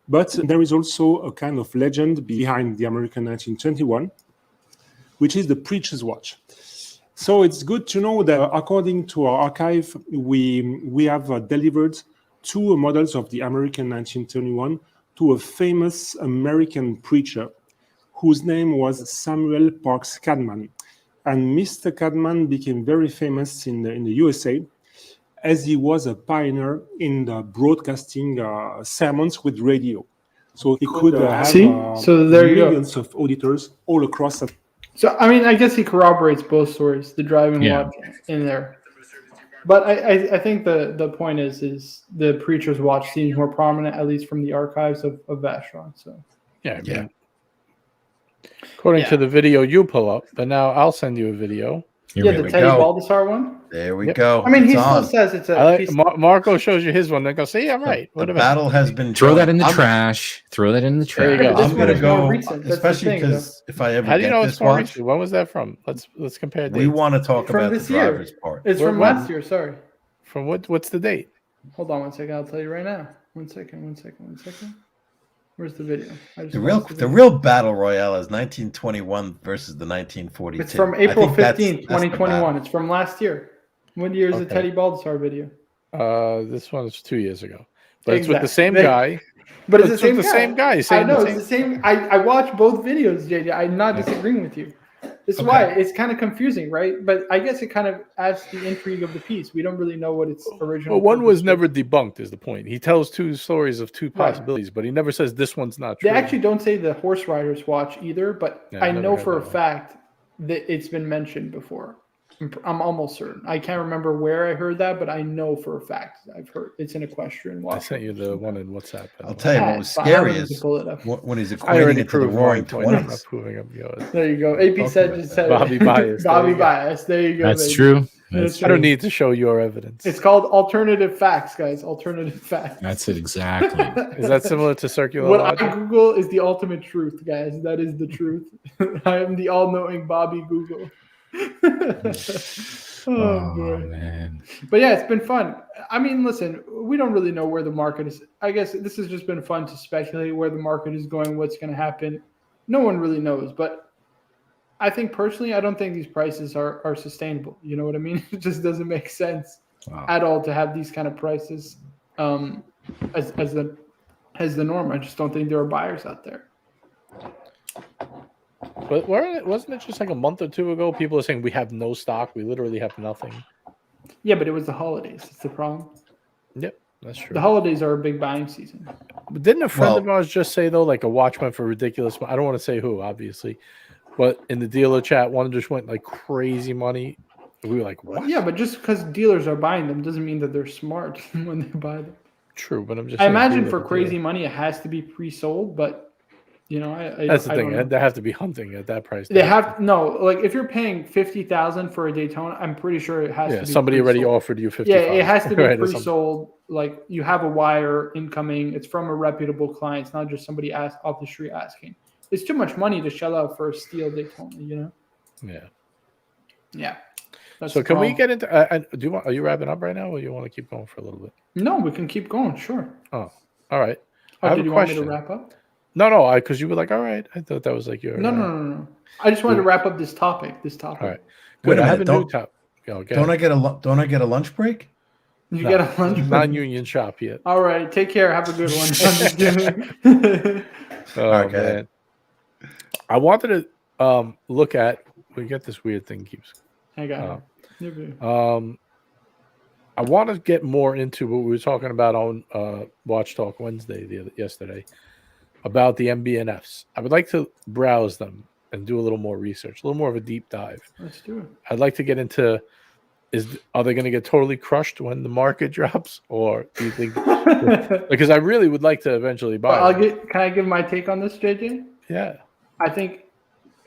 Speaker 7: But there is also a kind of legend behind the American 1921, which is the preacher's watch. So it's good to know that according to our archive, we have delivered 2 models of the American 1921 to a famous American preacher whose name was Samuel Parks Cadman. And Mr. Cadman became very famous in the USA as he was a pioneer in the broadcasting sermons with radio. So he could have
Speaker 1: so there you go.
Speaker 7: millions of auditors all across.
Speaker 1: So, I mean, I guess he corroborates both stories, the driving watch in there. But I think the point is the preacher's watch seems more prominent, at least from the archives of Vacheron. So
Speaker 2: Yeah. According to the video you pull up, but now I'll send you a video.
Speaker 1: the Teddy Baldessar one.
Speaker 3: There we go.
Speaker 1: I mean,
Speaker 3: It's
Speaker 1: he still
Speaker 3: on.
Speaker 1: says it's a.
Speaker 2: Marco shows you his one. They go, see, I'm right.
Speaker 3: The battle has been
Speaker 4: Throw that in the
Speaker 3: I'm-
Speaker 4: trash. Throw that in the
Speaker 2: There you
Speaker 4: trash.
Speaker 2: go.
Speaker 1: This
Speaker 3: I'm
Speaker 1: one
Speaker 3: gonna
Speaker 1: is more
Speaker 3: go,
Speaker 1: recent. That's the
Speaker 3: especially
Speaker 1: thing,
Speaker 3: because if I ever
Speaker 2: How do you
Speaker 3: get
Speaker 2: know
Speaker 3: this
Speaker 2: it's more
Speaker 3: watch,
Speaker 2: recent? When was that from? Let's compare
Speaker 3: we
Speaker 2: dates.
Speaker 3: want to talk
Speaker 1: From
Speaker 3: about the
Speaker 1: this year.
Speaker 3: driver's part.
Speaker 1: It's from
Speaker 2: When?
Speaker 1: last year. Sorry.
Speaker 2: From what's the date?
Speaker 1: Hold on one second. I'll tell you right now. One second. Where's the video?
Speaker 3: The real battle royale is 1921 versus the 1942.
Speaker 1: It's from
Speaker 3: I
Speaker 1: April
Speaker 3: think that's
Speaker 1: 15th,
Speaker 3: the
Speaker 1: 2021.
Speaker 3: battle.
Speaker 1: It's from last year. What year is the
Speaker 2: Okay.
Speaker 1: Teddy Baldessar video?
Speaker 2: This one is 2 years ago, but it's with the
Speaker 1: Exactly.
Speaker 2: same guy.
Speaker 1: But it's
Speaker 2: It's
Speaker 1: the
Speaker 2: with
Speaker 1: same
Speaker 2: the
Speaker 1: guy.
Speaker 2: same guy.
Speaker 1: I know
Speaker 2: same-
Speaker 1: it's the same. I watched both videos, JJ. I'm not disagreeing with you. This is why it's kind of confusing, right? But I guess it kind of adds to the intrigue of the piece. We don't really know what its original.
Speaker 2: Well, one
Speaker 1: purpose
Speaker 2: was never debunked. Is the point? He tells 2 stories of 2
Speaker 1: Right.
Speaker 2: possibilities, but he never says this one's not
Speaker 1: They
Speaker 2: true.
Speaker 1: actually don't say the horse riders watch either, but
Speaker 2: Yeah,
Speaker 1: I
Speaker 2: I've never
Speaker 1: know
Speaker 2: heard
Speaker 1: for a
Speaker 2: that one.
Speaker 1: fact that it's been mentioned before. I'm almost certain. I can't remember where I heard that, but I know for a fact I've heard it's an equestrian watch.
Speaker 2: I sent you the one in WhatsApp.
Speaker 3: I'll tell you what was
Speaker 1: Fine,
Speaker 3: scary
Speaker 1: I don't need to
Speaker 3: is
Speaker 1: pull it up.
Speaker 3: when he's
Speaker 2: I
Speaker 3: equating
Speaker 2: already
Speaker 3: it to the
Speaker 2: proved
Speaker 3: Roaring
Speaker 2: my point. I'm not
Speaker 3: Twenties.
Speaker 2: proving up yours.
Speaker 1: There you go. AP said
Speaker 3: about
Speaker 1: just
Speaker 3: that.
Speaker 1: said
Speaker 2: Bobby Bias. There
Speaker 1: Bobby
Speaker 2: you go.
Speaker 1: Bias. There you go.
Speaker 4: That's
Speaker 1: baby.
Speaker 4: true.
Speaker 1: That's
Speaker 4: That's
Speaker 2: I don't
Speaker 4: true.
Speaker 2: need to show your evidence.
Speaker 1: It's called alternative facts, guys. Alternative facts.
Speaker 4: That's it exactly.
Speaker 2: Is that similar to circular
Speaker 1: What
Speaker 2: logic?
Speaker 1: I Google is the ultimate truth, guys. That is the truth. I am the all-knowing Bobby Google. Oh, boy.
Speaker 4: Man.
Speaker 1: But yeah, it's been fun. I mean, listen, we don't really know where the market is. I guess this has just been fun to speculate where the market is going, what's going to happen. No one really knows. But I think personally, I don't think these prices are sustainable. You know what I mean? It just doesn't make sense at all to have these kind of prices as the norm. I just don't think there are buyers out there.
Speaker 2: But wasn't it just like a month or 2 ago? People are saying we have no stock. We literally have nothing.
Speaker 1: Yeah, but it was the holidays. That's the problem.
Speaker 2: Yep, that's true.
Speaker 1: The holidays are a big buying season.
Speaker 2: But didn't a friend
Speaker 3: Well-
Speaker 2: of ours just say though, like a watch went for ridiculous? I don't want to say who, obviously, but in the dealer chat, one just went like crazy money. We were like, what?
Speaker 1: Yeah, but just because dealers are buying them doesn't mean that they're smart when they buy them.
Speaker 2: True, but I'm just.
Speaker 1: I
Speaker 2: saying
Speaker 1: imagine
Speaker 2: dealer
Speaker 1: for
Speaker 2: to
Speaker 1: crazy
Speaker 2: dealer.
Speaker 1: money, it has to be pre-sold, but you know,
Speaker 2: That's the
Speaker 1: I
Speaker 2: thing.
Speaker 1: don't know.
Speaker 2: They have to be hunting at that price.
Speaker 1: They have no, like if you're paying 50,000 for a Daytona, I'm pretty sure it has
Speaker 2: Yeah,
Speaker 1: to be.
Speaker 2: somebody already
Speaker 1: pre-sold.
Speaker 2: offered you 50.
Speaker 1: Yeah, it has to be
Speaker 2: right, or something.
Speaker 1: pre-sold. Like you have a wire incoming. It's from a reputable client. It's not just somebody off the street asking. It's too much money to shell out for a steel Daytona. You know.
Speaker 2: Yeah.
Speaker 1: Yeah. That's
Speaker 2: So
Speaker 1: the
Speaker 2: can we
Speaker 1: problem.
Speaker 2: get into? Do you want? Are you wrapping up right now, or you want to keep going for a little bit?
Speaker 1: No, we can keep going. Sure.
Speaker 2: Oh, all right. I
Speaker 1: Oh,
Speaker 2: have
Speaker 1: did
Speaker 2: a
Speaker 1: you want me
Speaker 2: question.
Speaker 1: to wrap up?
Speaker 2: No, because you were like, all right. I thought that was like your.
Speaker 1: No. I just wanted to wrap up this topic.
Speaker 2: All right.
Speaker 3: Wait
Speaker 2: Good.
Speaker 3: a
Speaker 2: I have a
Speaker 3: minute,
Speaker 2: new top. Okay.
Speaker 3: Don't I get a lunch break?
Speaker 1: You
Speaker 2: No,
Speaker 1: get a lunch.
Speaker 2: non-union shop yet.
Speaker 1: All right. Take care. Have a good one. I'm just kidding.
Speaker 2: Oh
Speaker 3: Okay.
Speaker 2: man. I wanted to look at. We get this weird thing keeps.
Speaker 1: I got it.
Speaker 2: I want to get more into what we were talking about on Watch Talk Wednesday yesterday about the MBNFs. I would like to browse them and do a little more research, a little more of a deep dive.
Speaker 1: Let's do it.
Speaker 2: I'd like to get into are they going to get totally crushed when the market drops, or do you think? Because I really would like to eventually buy. them.
Speaker 1: Can I give my take on this, JJ?
Speaker 2: Yeah.
Speaker 1: I think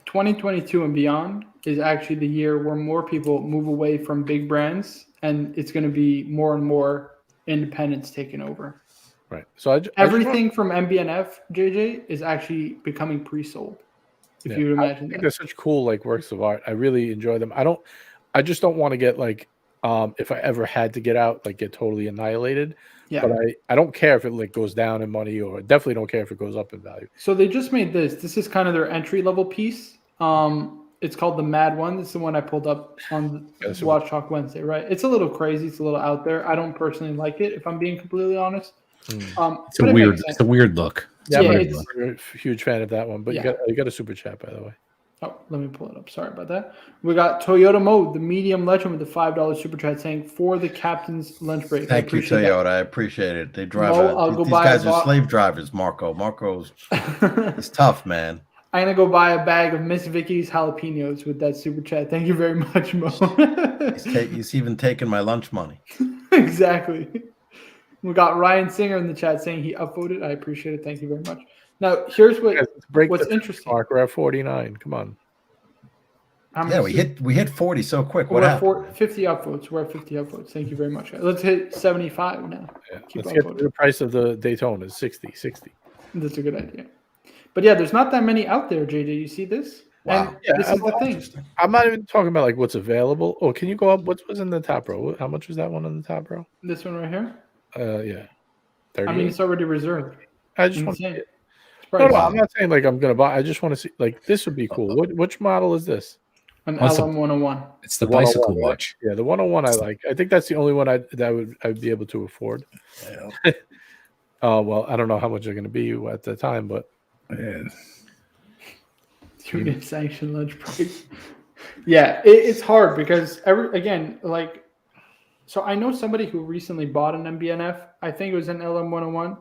Speaker 1: 2022 and beyond is actually the year where more people move away from big brands, and it's going to be more and more independents taking over.
Speaker 2: Right. So
Speaker 1: Everything from MBNF, JJ, is actually becoming pre-sold. If you would
Speaker 2: I
Speaker 1: imagine
Speaker 2: think
Speaker 1: that.
Speaker 2: they're such cool like works of art. I really enjoy them. I don't. I just don't want to get like if I ever had to get out, like get totally annihilated.
Speaker 1: Yeah.
Speaker 2: But I don't care if it like goes down in money, or definitely don't care if it goes up in value.
Speaker 1: So they just made this. This is kind of their entry level piece. It's called the Mad One. This is the one I pulled up on Watch Talk Wednesday, right? It's a little crazy. It's a little out there. I don't personally like it, if I'm being completely honest.
Speaker 4: It's a weird look.
Speaker 2: Yeah, I'm a huge fan of that one. But you got a super chat, by the way.
Speaker 1: Oh, let me pull it up. Sorry about that. We got Toyota Mode, the medium legend, with the $5 super chat, saying for the captain's lunch break.
Speaker 3: Thank you, Toyota. I appreciate it. They drive. These guys are slave drivers. Marco's it's tough, man.
Speaker 1: I'm gonna go buy a bag of Miss Vicky's jalapenos with that super chat. Thank you very much, Mo.
Speaker 3: He's even taking my lunch money.
Speaker 1: Exactly. We got Ryan Singer in the chat saying he upvoted. I appreciate it. Thank you very much. Now, here's what's interesting.
Speaker 2: Mark, we're at 49. Come on.
Speaker 3: Yeah, we hit 40 so quick. What happened?
Speaker 1: 50 upvotes. We're at 50 upvotes. Thank you very much, guys. Let's hit 75 now.
Speaker 2: Yeah, let's get the price of the Daytona. 60.
Speaker 1: That's a good idea. But yeah, there's not that many out there, JJ. You see this?
Speaker 3: Wow.
Speaker 1: And this is the thing.
Speaker 2: I'm not even talking about like what's available. Oh, can you go up? What was in the top row? How much was that one in the top row?
Speaker 1: This one right here?
Speaker 2: Yeah. 38.
Speaker 1: I mean, it's already reserved.
Speaker 2: I just want to see it. No, I'm not saying like I'm going to buy. I just want to see, like, this would be cool. Which model is this?
Speaker 1: An LM101.
Speaker 4: It's the bicycle watch.
Speaker 2: Right? Yeah, the 101 I like. I think that's the only one I'd be able to afford. Yeah. Well, I don't know how much they're going to be at the time, but
Speaker 1: yeah. Unit sanction lunch break. Yeah, it's hard because so I know somebody who recently bought an MBNF. I think it was an LM101.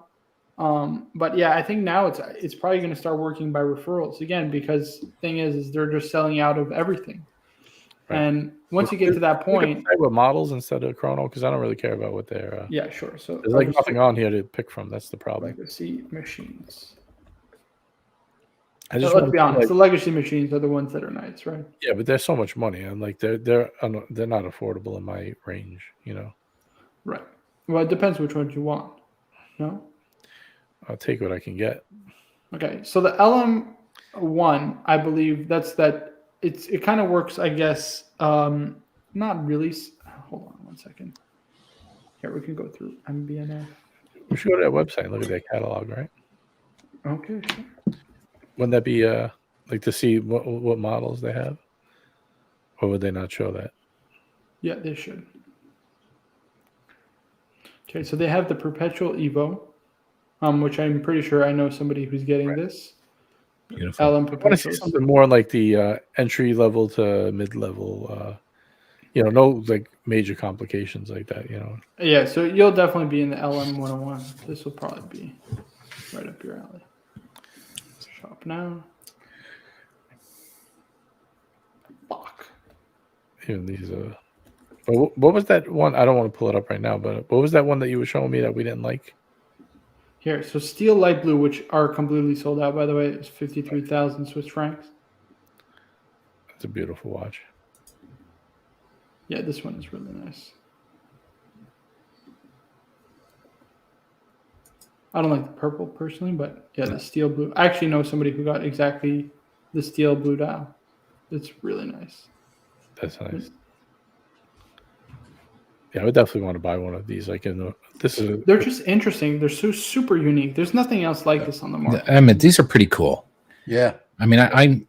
Speaker 1: But yeah, I think now it's probably going to start working by referrals again, because the thing is they're just selling out of everything. Right. And once you get to that point,
Speaker 2: with models instead of chrono, because I don't really care about what they're.
Speaker 1: Yeah, sure. So
Speaker 2: there's like nothing on here to pick from. That's the problem.
Speaker 1: Legacy machines.
Speaker 2: Let's
Speaker 1: be honest. The legacy machines are the ones that are nice, right?
Speaker 2: Yeah, but there's so much money, and like they're not affordable in my range, you know.
Speaker 1: Right. Well, it depends which ones you want. No.
Speaker 2: I'll take what I can get.
Speaker 1: Okay, so the LM1, I believe it kind of works, I guess. Not really. Hold on 1 second. Here, we can go through MBNF.
Speaker 2: We should go to that website and look at their catalog, right?
Speaker 1: Okay, sure.
Speaker 2: Wouldn't that be like to see what models they have? Or would they not show that?
Speaker 1: Yeah, they should. Okay, so they have the Perpetual Evo. Which I'm pretty sure I know somebody who's getting this.
Speaker 4: Beautiful.
Speaker 1: LM
Speaker 2: I want to see something more like the entry level to mid level. No like major complications like that.
Speaker 1: Yeah, so you'll definitely be in the LM101. This will probably be right up your alley. Shop now. Fuck.
Speaker 2: Even these. What was that one? I don't want to pull it up right now, but what was that one that you were showing me that we didn't like?
Speaker 1: Here, so steel light blue, which are completely sold out, by the way, is 53,000 Swiss francs.
Speaker 2: It's a beautiful watch.
Speaker 1: Yeah, this one is really nice. I don't like the purple personally, but yeah, the steel blue. I actually know somebody who got exactly the steel blue dial. It's really nice.
Speaker 2: That's nice. Yeah, I would definitely want to buy one of these. They're
Speaker 1: just interesting. They're so super unique. There's nothing else like this on the market.
Speaker 4: I mean, these are pretty cool.
Speaker 3: Yeah.
Speaker 4: I mean,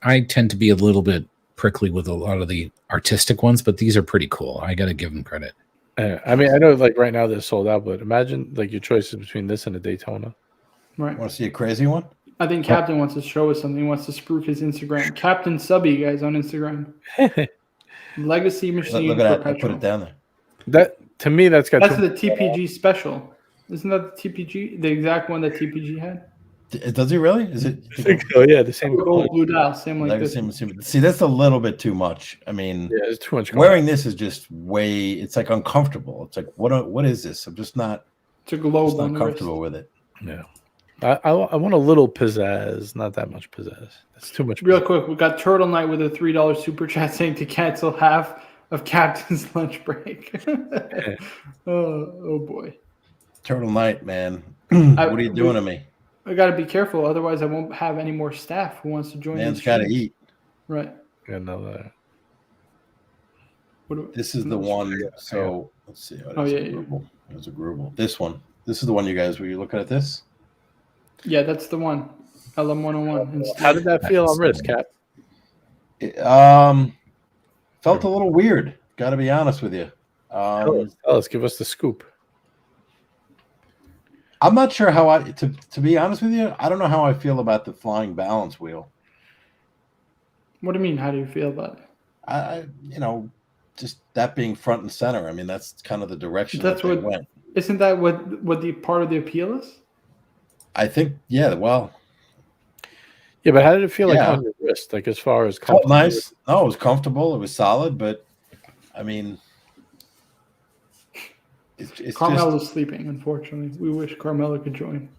Speaker 4: I tend to be a little bit prickly with a lot of the artistic ones, but these are pretty cool. I got to give them credit.
Speaker 2: I mean, I know like right now they're sold out, but imagine like your choices between this and a Daytona.
Speaker 1: Right.
Speaker 3: Want to see a crazy one?
Speaker 1: I think Captain wants to show us something. He wants to spruik his Instagram. Captain Subby, guys, on Instagram. Legacy machine.
Speaker 3: Look at that. I put it down there.
Speaker 2: That to me, that's the
Speaker 1: TPG special. Isn't that the TPG, the exact one that TPG had?
Speaker 3: Does he really? Is it?
Speaker 2: I think so. Yeah, the same
Speaker 1: gold blue dial, same like this.
Speaker 3: See, that's a little bit too much. I mean,
Speaker 2: yeah, it's too much.
Speaker 3: Wearing this is just way. It's like uncomfortable. It's like what is this? I'm just not.
Speaker 1: It's a globe.
Speaker 3: Not comfortable with it.
Speaker 2: Yeah, I want a little pizzazz, not that much pizzazz. That's too much.
Speaker 1: Real quick, we got Turtle Knight with a $3 super chat saying to cancel half of Captain's lunch break. oh boy.
Speaker 3: Turtle Knight, man. What are you doing to me?
Speaker 1: I got to be careful, otherwise I won't have any more staff who wants to join.
Speaker 3: Man's got to eat.
Speaker 1: Right.
Speaker 2: I know that.
Speaker 3: This is the one. So let's see.
Speaker 1: Oh, yeah.
Speaker 3: There's a Grubel. This one. This is the one you guys were you looking at this?
Speaker 1: Yeah, that's the one. LM101.
Speaker 2: How did that feel on wrist, Cap?
Speaker 3: Felt a little weird. Got to be honest with you.
Speaker 2: Let's give us the scoop.
Speaker 3: I'm not sure how to be honest with you, I don't know how I feel about the flying balance wheel.
Speaker 1: What do you mean? How do you feel about it?
Speaker 3: I just that being front and center. I mean, that's kind of the direction
Speaker 1: That's
Speaker 3: that they
Speaker 1: what
Speaker 3: went.
Speaker 1: Isn't that what the part of the appeal is?
Speaker 3: I think, yeah. Well,
Speaker 2: yeah, but how did it feel like on your wrist? Like as far as
Speaker 3: felt nice. No, it was comfortable. It was solid, but I mean, it's
Speaker 1: Carmel
Speaker 3: just
Speaker 1: is sleeping. Unfortunately, we wish Carmela could join.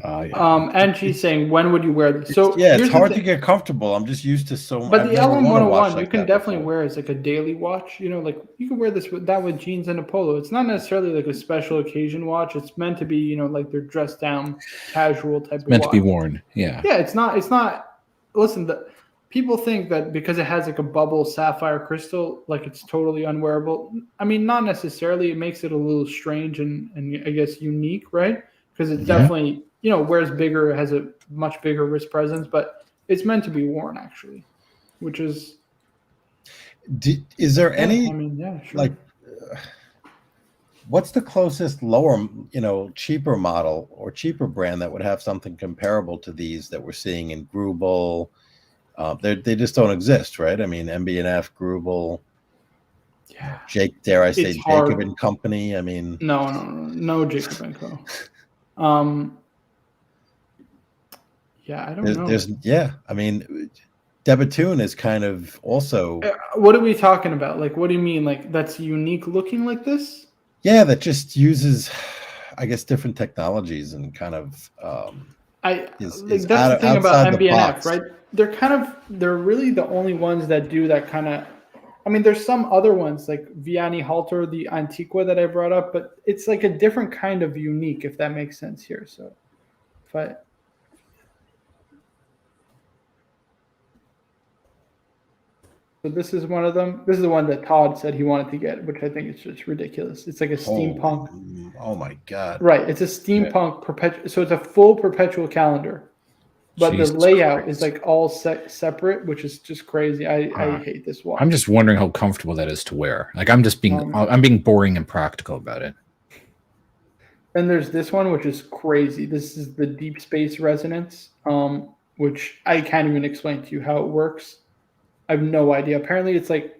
Speaker 2: yeah.
Speaker 1: And she's saying, when would you wear this? So
Speaker 3: yeah, it's
Speaker 1: here's the
Speaker 3: hard to
Speaker 1: thing.
Speaker 3: get comfortable. I'm just used to so much.
Speaker 1: But the LM101, you can
Speaker 3: that
Speaker 1: definitely
Speaker 3: before.
Speaker 1: wear as like a daily watch. You know, like you can wear this with jeans and a polo. It's not necessarily like a special occasion watch. It's meant to be, you know, like they're dressed down, casual type of
Speaker 4: Meant
Speaker 1: watch.
Speaker 4: to be worn. Yeah.
Speaker 1: Yeah, it's not. Listen, people think that because it has like a bubble sapphire crystal, like it's totally unwearable. I mean, not necessarily. It makes it a little strange and I guess unique, right? Because it's definitely, you know, wears bigger, has a much bigger wrist presence, but it's meant to be worn actually, which is.
Speaker 3: Is there any?
Speaker 1: I mean, yeah, sure.
Speaker 3: Like, what's the closest lower, cheaper model or cheaper brand that would have something comparable to these that we're seeing in Grubel? They just don't exist, right? I mean, MB&F, Grubel, dare I say, Jacob and Company? I mean,
Speaker 1: no, Jacob and Co. Yeah, I don't know.
Speaker 3: I mean, Debatoon is kind of also.
Speaker 1: What are we talking about? Like, what do you mean? Like, that's unique looking like this?
Speaker 3: Yeah, that just uses, I guess, different technologies and kind of.
Speaker 1: That's the thing about MB&F, right? They're really the only ones that do that kind of. I mean, there's some other ones like Vianney Halter, the Antiqua that I brought up, but it's like a different kind of unique, if that makes sense here. So, So this is one of them. This is the one that Todd said he wanted to get, which I think is just ridiculous. It's like a steampunk.
Speaker 3: Oh my God!
Speaker 1: Right, it's a steampunk perpetual. So it's a full perpetual calendar, but the layout is like all separate, which is just crazy. I hate this watch.
Speaker 4: I'm just wondering how comfortable that is to wear. Like I'm being boring and practical about it.
Speaker 1: And there's this one, which is crazy. This is the Deep Space Resonance, which I can't even explain to you how it works. I have no idea. Apparently, it's like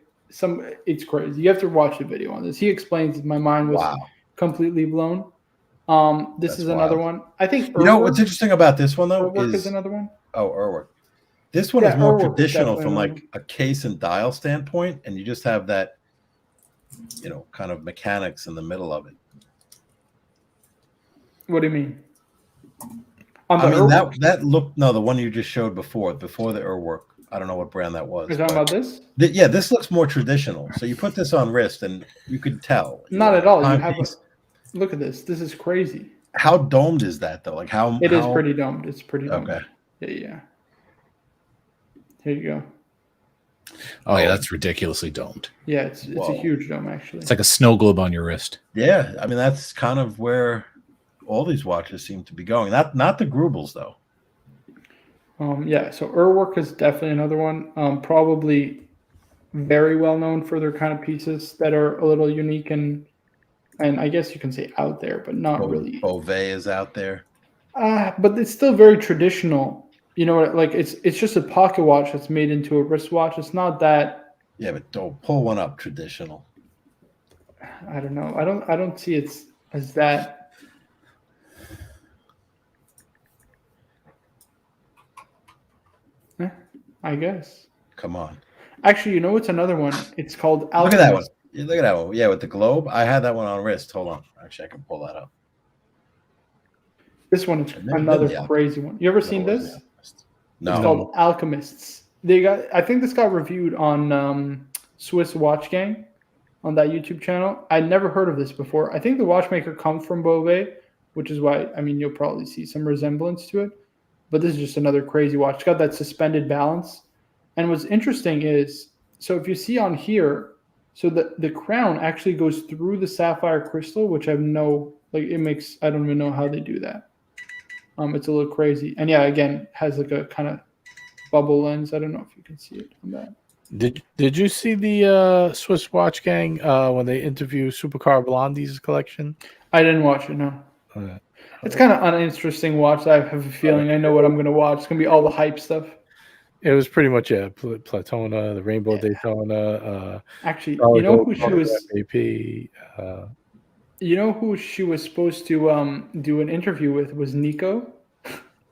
Speaker 1: it's crazy. You have to watch the video on this. He explains it. My mind was completely blown. This is another one. I think
Speaker 3: what's interesting about this one though
Speaker 1: is another one.
Speaker 3: Oh, Urwerk. This one is more traditional from like a case and dial standpoint, and you just have that, kind of mechanics in the middle of it.
Speaker 1: What do you mean?
Speaker 3: That looked the one you just showed before the Urwerk. I don't know what brand that was.
Speaker 1: You're talking about this?
Speaker 3: This looks more traditional. So you put this on wrist, and you could tell.
Speaker 1: Not at all. You have look at this. This is crazy.
Speaker 3: How domed is that though? Like how?
Speaker 1: It is pretty domed. It's pretty domed.
Speaker 3: Okay.
Speaker 1: Yeah. Here you go.
Speaker 4: Oh yeah, that's ridiculously domed.
Speaker 1: Yeah, it's a huge dome actually.
Speaker 4: It's like a snow globe on your wrist.
Speaker 3: Yeah, I mean that's kind of where all these watches seem to be going. Not the Grubels though.
Speaker 1: So Urwerk is definitely another one. Probably very well known for their kind of pieces that are a little unique and I guess you can say out there, but not really.
Speaker 3: Beauvais is out there.
Speaker 1: But it's still very traditional. You know, like it's just a pocket watch that's made into a wristwatch. It's not that.
Speaker 3: Yeah, but don't pull one up traditional.
Speaker 1: I don't know. I don't see it as that. I guess.
Speaker 3: Come on.
Speaker 1: Actually, you know what's another one? It's called Alchemist.
Speaker 3: Look at that one. Look at that one. Yeah, with the globe. I had that one on wrist. Hold on. Actually, I can pull that up.
Speaker 1: This one is another crazy one. You ever seen this?
Speaker 3: No.
Speaker 1: It's called Alchemists. I think this got reviewed on Swiss Watch Gang on that YouTube channel. I'd never heard of this before. I think the watchmaker comes from Beauvais, which is why, you'll probably see some resemblance to it. But this is just another crazy watch. It's got that suspended balance. And what's interesting is, so if you see on here, So the crown actually goes through the sapphire crystal, which I don't even know how they do that. It's a little crazy. And yeah, again, has like a kind of bubble lens. I don't know if you can see it on that.
Speaker 2: Did you see the Swiss Watch Gang when they interview Supercar Blondie's collection?
Speaker 1: I didn't watch it, no. It's kind of uninteresting watch. I have a feeling I know what I'm going to watch. It's going to be all the hype stuff.
Speaker 2: It was pretty much Platona, the Rainbow Daytona.
Speaker 1: Actually, you know who she was?
Speaker 2: AP.
Speaker 1: You know who she was supposed to do an interview with was Nico.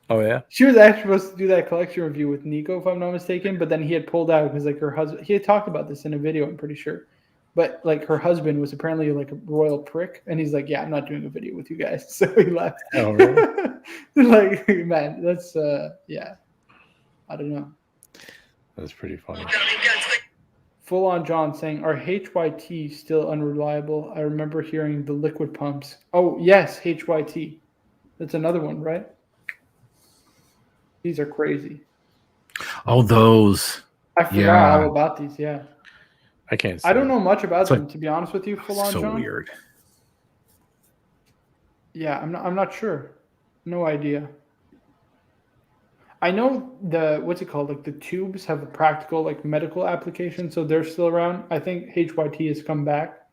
Speaker 2: Oh yeah,
Speaker 1: she was actually supposed to do that collection review with Nico, if I'm not mistaken. But then he had pulled out because like her husband. He had talked about this in a video, I'm pretty sure. But like her husband was apparently like a royal prick, and he's like, "Yeah, I'm not doing a video with you guys." So he left.
Speaker 2: Oh really?
Speaker 1: Like, man, that's yeah. I don't know.
Speaker 2: That's pretty funny.
Speaker 1: Full on John saying, "Are HYT still unreliable? I remember hearing the liquid pumps." Oh yes, HYT. That's another one, right? These are crazy.
Speaker 4: Oh, those.
Speaker 1: I forgot all about these. Yeah.
Speaker 2: I can't.
Speaker 1: I don't know much about
Speaker 4: So-
Speaker 1: them, to be honest with you. Full on
Speaker 4: So
Speaker 1: John.
Speaker 4: weird.
Speaker 1: Yeah, I'm not sure. No idea. I know what's it called? Like the tubes have a practical like medical application, so they're still around. I think HYT has come back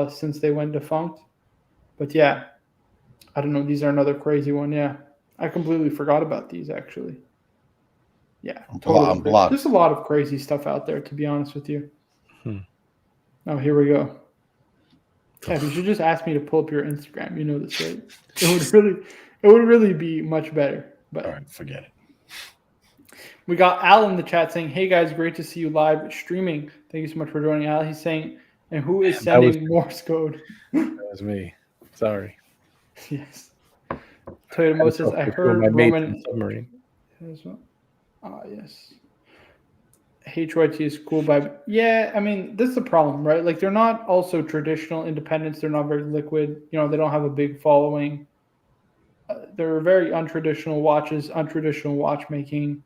Speaker 1: since they went defunct. But yeah, I don't know. These are another crazy one. Yeah, I completely forgot about these actually. Yeah,
Speaker 3: I'm
Speaker 1: totally.
Speaker 3: blocked.
Speaker 1: There's a lot of crazy stuff out there, to be honest with you. Oh, here we go. Yeah, you should just ask me to pull up your Instagram. You know this, right? It would really be much better. But
Speaker 3: All right, forget it.
Speaker 1: we got Al in the chat saying, "Hey guys, great to see you live streaming. Thank you so much for joining, Al." He's saying, "And who is sending Morse code?"
Speaker 2: That was me. Sorry.
Speaker 1: Yes. Toyota Mo says, "I heard Roman
Speaker 2: submarine."
Speaker 1: yes. HYT is cool vibe. Yeah, I mean, that's the problem, right? Like, they're not also traditional independents. They're not very liquid. You know, they don't have a big following. They're very untraditional watches, untraditional watchmaking.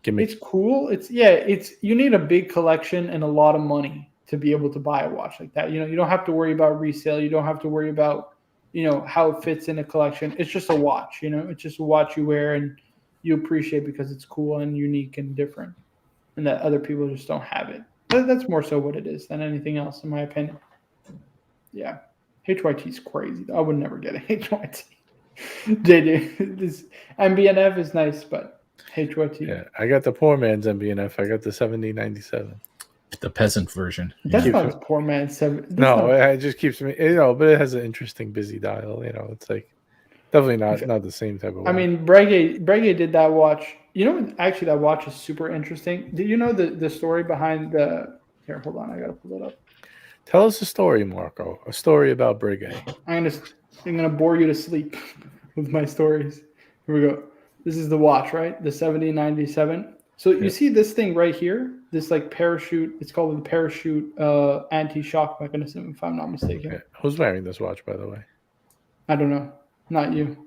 Speaker 1: It's cool. You need a big collection and a lot of money to be able to buy a watch like that. You know, you don't have to worry about resale. You don't have to worry about, you know, how it fits in a collection. It's just a watch, you know, it's just a watch you wear and you appreciate because it's cool and unique and different, and that other people just don't have it. That's more so what it is than anything else, in my opinion. Yeah. HYT is crazy. I would never get a HYT. JJ, this MBNF is nice, but HYT.
Speaker 2: Yeah, I got the poor man's MBNF. I got the 7097.
Speaker 4: The peasant version.
Speaker 1: That's not a poor man's
Speaker 2: No, it just keeps me, you know, but it has an interesting busy dial. You know, it's like definitely not the same type of watch.
Speaker 1: I mean, Breguet did that watch. You know, actually, that watch is super interesting. Did you know the story behind the? Here, hold on, I gotta pull it up.
Speaker 2: Tell us a story, Marco. A story about Breguet.
Speaker 1: I'm gonna bore you to sleep with my stories. Here we go. This is the watch, right? The 7097. So you see this thing right here, this like parachute. It's called the parachute anti-shock mechanism, if I'm not mistaken.
Speaker 2: Okay. Who's wearing this watch, by the way?
Speaker 1: I don't know. Not you.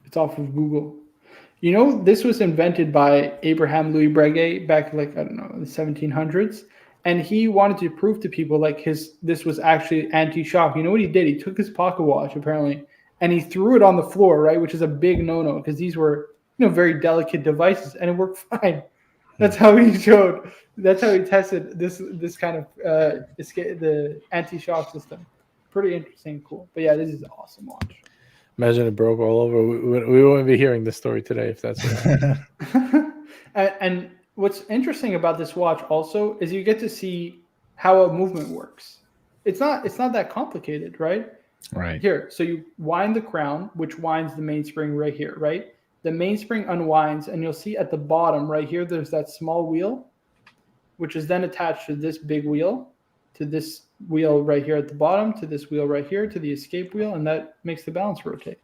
Speaker 1: It's off of Google. You know, this was invented by Abraham Louis Breguet back like, I don't know, in the 1700s. And he wanted to prove to people like this was actually anti-shock. You know what he did? He took his pocket watch, apparently, and he threw it on the floor, right? Which is a big no-no because these were, you know, very delicate devices, and it worked fine. That's how he showed. That's how he tested this kind of the anti-shock system. Pretty interesting, cool. But yeah, this is an awesome watch.
Speaker 2: Imagine it broke all over. We wouldn't be hearing this story today if that's right.
Speaker 1: And what's interesting about this watch also is you get to see how a movement works. It's not that complicated, right?
Speaker 4: Right.
Speaker 1: Here, so you wind the crown, which winds the mainspring right here, right? The mainspring unwinds, and you'll see at the bottom right here, there's that small wheel, which is then attached to this big wheel, to this wheel right here at the bottom, to this wheel right here, to the escape wheel, and that makes the balance rotate.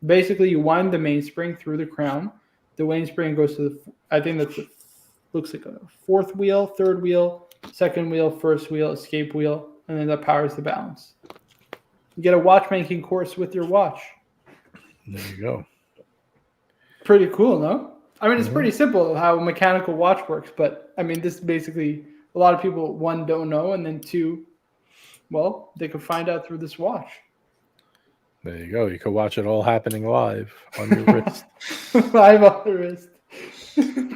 Speaker 1: Basically, you wind the mainspring through the crown. The mainspring goes to I think looks like a fourth wheel, third wheel, second wheel, first wheel, escape wheel, and then that powers the balance. You get a watchmaking course with your watch.
Speaker 2: There you go.
Speaker 1: Pretty cool, no? I mean, it's pretty simple how a mechanical watch works, but I mean, this basically a lot of people, one, don't know, and then two, well, they could find out through this watch.
Speaker 2: There you go. You could watch it all happening live on your wrist.
Speaker 1: Live on the wrist.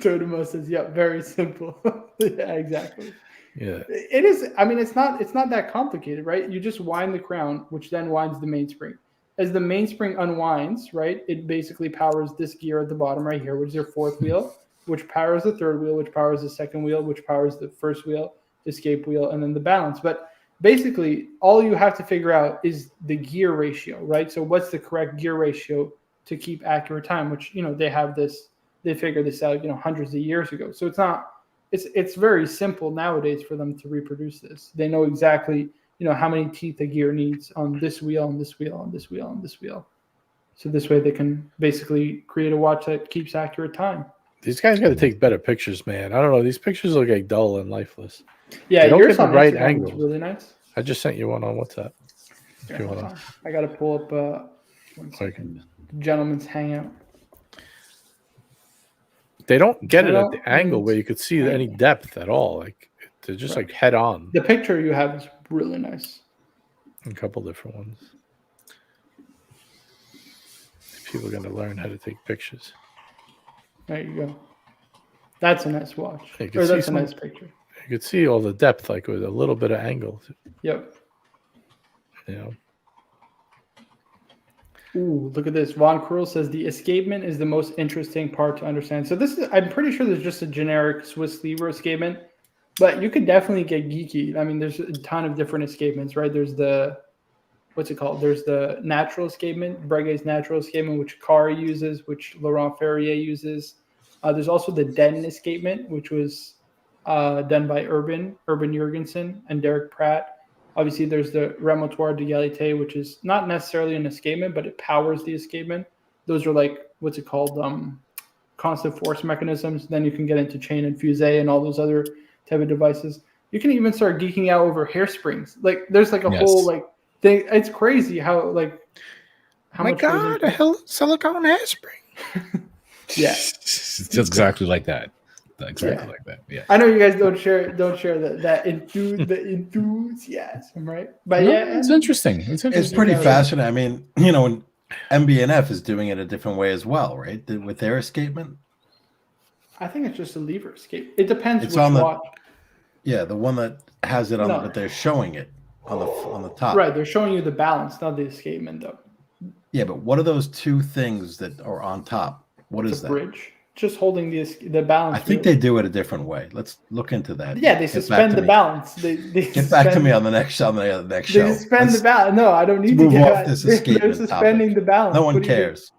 Speaker 1: Totemo says, "Yep, very simple." Yeah, exactly.
Speaker 2: Yeah.
Speaker 1: It is. I mean, it's not that complicated, right? You just wind the crown, which then winds the mainspring. As the mainspring unwinds, right, it basically powers this gear at the bottom right here, which is your fourth wheel, which powers the third wheel, which powers the second wheel, which powers the first wheel, the escape wheel, and then the balance. But basically, all you have to figure out is the gear ratio, right? So what's the correct gear ratio to keep accurate time, which, they have this, they figured this out, hundreds of years ago. So it's very simple nowadays for them to reproduce this. They know exactly, how many teeth a gear needs on this wheel, on this wheel, on this wheel, on this wheel. So this way they can basically create a watch that keeps accurate time.
Speaker 2: These guys got to take better pictures, man. I don't know. These pictures look like dull and lifeless.
Speaker 1: Yeah,
Speaker 2: don't
Speaker 1: yours
Speaker 2: get the
Speaker 1: on
Speaker 2: right
Speaker 1: Instagram
Speaker 2: angle.
Speaker 1: is really nice.
Speaker 2: I just sent you one on WhatsApp.
Speaker 1: Okay, hold on. I got to pull up 1 second. Gentleman's Hangout.
Speaker 2: They don't get it at the angle where you could see any depth at all. Like they're just like head on.
Speaker 1: The picture you have is really nice.
Speaker 2: A couple different ones. People are going to learn how to take pictures.
Speaker 1: There you go. That's a nice watch.
Speaker 2: That's
Speaker 1: a nice picture.
Speaker 2: You could see all the depth, like with a little bit of angle.
Speaker 1: Yep. Ooh, look at this. Von Krul says the escapement is the most interesting part to understand. So this is, I'm pretty sure there's just a generic Swiss lever escapement, but you could definitely get geeky. I mean, there's a ton of different escapements, right? There's the, what's it called? There's the natural escapement, Breguet's natural escapement, which Kari uses, which Laurent Ferrier uses. There's also the Den escapement, which was done by Urban Jurgensen and Derek Pratt. Obviously, there's the Remotoir d'Égalité, which is not necessarily an escapement, but it powers the escapement. Those are like, what's it called? Constant force mechanisms. Then you can get into chain and fusee and all those other type of devices. You can even start geeking out over hairsprings. Like there's like a whole like thing. It's crazy how like how much.
Speaker 2: My God, a silicone hairspring.
Speaker 1: Yeah,
Speaker 4: it's just exactly like that. Exactly like that. Yeah.
Speaker 1: I know you guys don't share the enthusiasm, right? But
Speaker 4: it's interesting.
Speaker 3: It's pretty fascinating. I mean, when MB&F is doing it a different way as well, right? With their escapement.
Speaker 1: I think it's just a lever escape. It depends
Speaker 3: it's
Speaker 1: which
Speaker 3: on
Speaker 1: watch.
Speaker 3: Yeah, the one that has it on, but they're showing it on the top.
Speaker 1: Right, they're showing you the balance, not the escapement, though.
Speaker 3: Yeah, but what are those two things that are on top? What is that?
Speaker 1: Bridge. Just holding the balance.
Speaker 3: I think they do it a different way. Let's look into that.
Speaker 1: Yeah, they suspend the balance. They
Speaker 3: get back to me on the next show.
Speaker 1: They suspend the balance. No, I don't need to
Speaker 3: move off this escapement.
Speaker 1: They're suspending the balance.
Speaker 3: No one cares.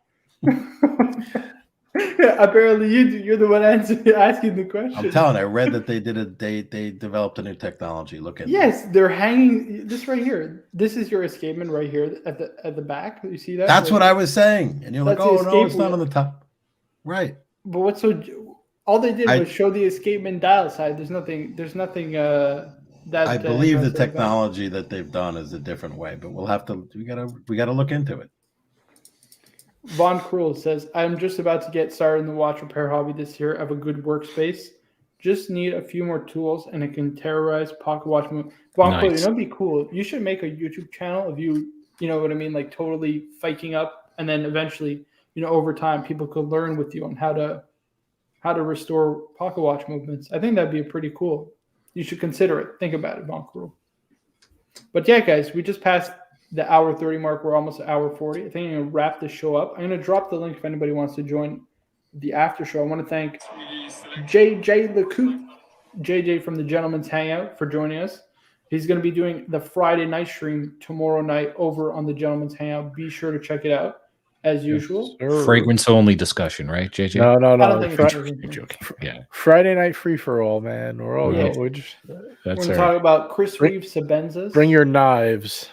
Speaker 1: Apparently, you do. You're the one asking the question.
Speaker 3: I'm telling you, I read that they developed a new technology. Look at
Speaker 1: Yes, they're hanging this right here. This is your escapement right here at the back. You see that?
Speaker 3: That's what I was saying, and you're like, oh no, it's not on the top. Right.
Speaker 1: But what's so? All they did was show the escapement dial side. There's nothing. That.
Speaker 3: I believe the technology that they've done is a different way, but we'll have to. We gotta look into it.
Speaker 1: Von Krul says, "I'm just about to get started in the watch repair hobby this year. I have a good workspace. Just need a few more tools, and it can terrorize pocket watch move." Von Krul, it'd be cool. You should make a YouTube channel of you. You know what I mean? Like totally faking up, and then eventually. Over time, people could learn with you on how to restore pocket watch movements. I think that'd be pretty cool. You should consider it. Think about it, Von Krul. But yeah, guys, we just passed the hour 30 mark. We're almost at hour 40. I think I'm going to wrap this show up. I'm going to drop the link if anybody wants to join the after show. I want to thank JJ Lecoute, JJ from the Gentleman's Hangout, for joining us. He's going to be doing the Friday night stream tomorrow night over on the Gentleman's Hangout. Be sure to check it out. As usual,
Speaker 4: fragrance only discussion, right, JJ?
Speaker 1: No.
Speaker 4: I don't think it's joking. Yeah,
Speaker 2: Friday night free for all, man. We're all
Speaker 1: we're going to talk about Chris Reeves Sabenzas.
Speaker 2: Bring your knives.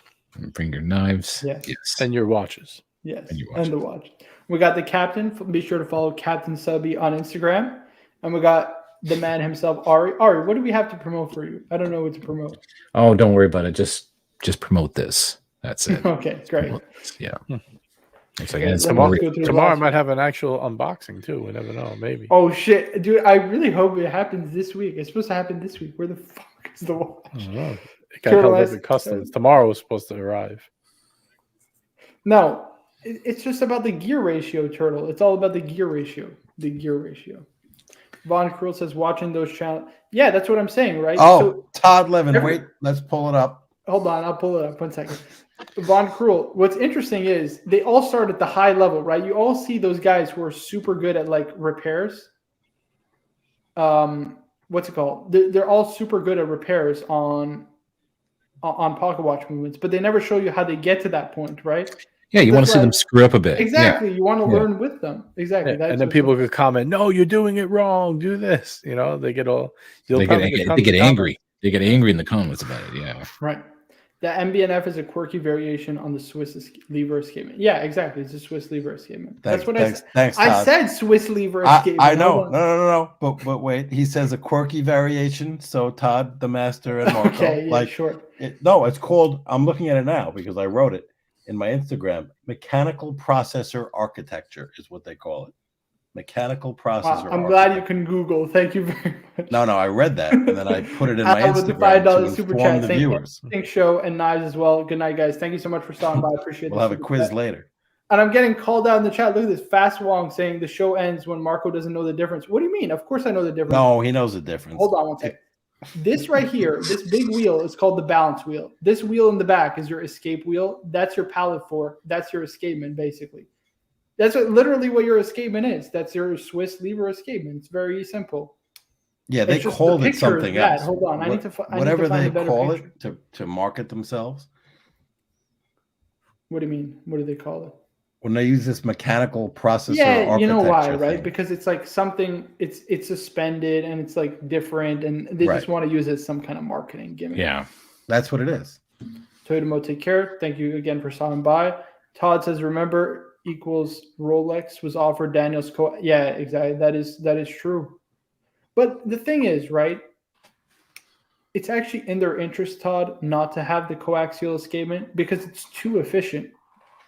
Speaker 4: Bring your knives.
Speaker 1: Yes.
Speaker 2: And your watches.
Speaker 1: Yes. And the watch. We got the captain. Be sure to follow Captain Subby on Instagram, and we got the man himself, Ari. Ari, what do we have to promote for you? I don't know what to promote.
Speaker 4: Oh, don't worry about it. Just promote this. That's it.
Speaker 1: Okay, great.
Speaker 4: Yeah. It's like,
Speaker 1: Yeah,
Speaker 4: it's
Speaker 1: let me
Speaker 4: more
Speaker 1: just go through the
Speaker 2: Tomorrow I
Speaker 1: last
Speaker 2: might have an actual unboxing too. We never know. Maybe.
Speaker 1: Oh shit, dude! I really hope it happens this week. It's supposed to happen this week. Where the fuck is the watch?
Speaker 2: I don't know. It got
Speaker 1: Turtle
Speaker 2: held up
Speaker 1: has-
Speaker 2: in customs. Tomorrow was supposed to arrive.
Speaker 1: No, it's just about the gear ratio, Turtle. It's all about the gear ratio. The gear ratio. Von Krull says, watching those channels. Yeah, that's what I'm saying, right?
Speaker 3: Oh,
Speaker 1: So,
Speaker 3: Todd Levin.
Speaker 1: every-
Speaker 3: Wait, let's pull it up.
Speaker 1: hold on, I'll pull it up. 1 second. Von Krull, what's interesting is they all start at the high level, right? You all see those guys who are super good at like repairs. What's it called? They're all super good at repairs on pocket watch movements, but they never show you how they get to that point, right?
Speaker 4: Yeah, you want to
Speaker 1: That's
Speaker 4: see
Speaker 1: why-
Speaker 4: them screw up a bit.
Speaker 1: Exactly. You want to
Speaker 4: Yeah.
Speaker 1: learn with them. Exactly.
Speaker 2: Yeah,
Speaker 1: That's
Speaker 2: and then
Speaker 1: what's-
Speaker 2: people could comment, "No, you're doing it wrong. Do this." You know, they get all.
Speaker 4: They get angry. They get angry in the comments about it. Yeah.
Speaker 1: Right. The MBNF is a quirky variation on the Swiss lever escapement. Yeah, exactly. It's a Swiss lever escapement. That's what I said.
Speaker 3: Thanks,
Speaker 1: I
Speaker 3: Todd.
Speaker 1: said Swiss lever
Speaker 3: I
Speaker 1: escapement.
Speaker 3: know.
Speaker 1: Hold on.
Speaker 3: No. But wait, he says a quirky variation. So Todd, the master, and Marco.
Speaker 1: Okay, yeah,
Speaker 3: like,
Speaker 1: sure.
Speaker 3: no, it's called. I'm looking at it now because I wrote it in my Instagram. Mechanical processor architecture is what they call it. Mechanical processor.
Speaker 1: Wow, I'm glad you can Google. Thank you very much.
Speaker 3: No, I read that and then I put it in my
Speaker 1: Alan with the
Speaker 3: Instagram
Speaker 1: $5
Speaker 3: to
Speaker 1: super
Speaker 3: inform
Speaker 1: chat.
Speaker 3: the
Speaker 1: Thank you.
Speaker 3: viewers.
Speaker 1: Thanks, Show and Knives as well. Good night, guys. Thank you so much for stopping by. I appreciate it.
Speaker 3: We'll have a quiz later.
Speaker 1: And I'm getting called out in the chat. Look at this. Fast Wong saying the show ends when Marco doesn't know the difference. What do you mean? Of course I know the difference.
Speaker 3: No, he knows the difference.
Speaker 1: Hold on one second. This right here, this big wheel is called the balance wheel. This wheel in the back is your escape wheel. That's your pallet fork. That's your escapement, basically. That's literally what your escapement is. That's your Swiss lever escapement. It's very simple.
Speaker 3: Yeah, they
Speaker 1: It's just
Speaker 3: called
Speaker 1: the
Speaker 3: it
Speaker 1: picture of
Speaker 3: something
Speaker 1: that.
Speaker 3: else.
Speaker 1: Hold on. I need to
Speaker 3: whatever
Speaker 1: find
Speaker 3: they
Speaker 1: a better
Speaker 3: call
Speaker 1: picture.
Speaker 3: it to market themselves.
Speaker 1: What do you mean? What do they call it?
Speaker 3: When they use this mechanical processor
Speaker 1: Yeah, you know why,
Speaker 3: architecture
Speaker 1: right?
Speaker 3: thing.
Speaker 1: Because it's like something. It's suspended and it's like different, and they
Speaker 3: Right.
Speaker 1: just want to use it as some kind of marketing gimmick.
Speaker 4: Yeah.
Speaker 3: That's what it is.
Speaker 1: Toyotomo, take care. Thank you again for stopping by. Todd says, remember equals Rolex was offered Daniel's yeah, exactly. That is true. But the thing is, right? It's actually in their interest, Todd, not to have the coaxial escapement because it's too efficient.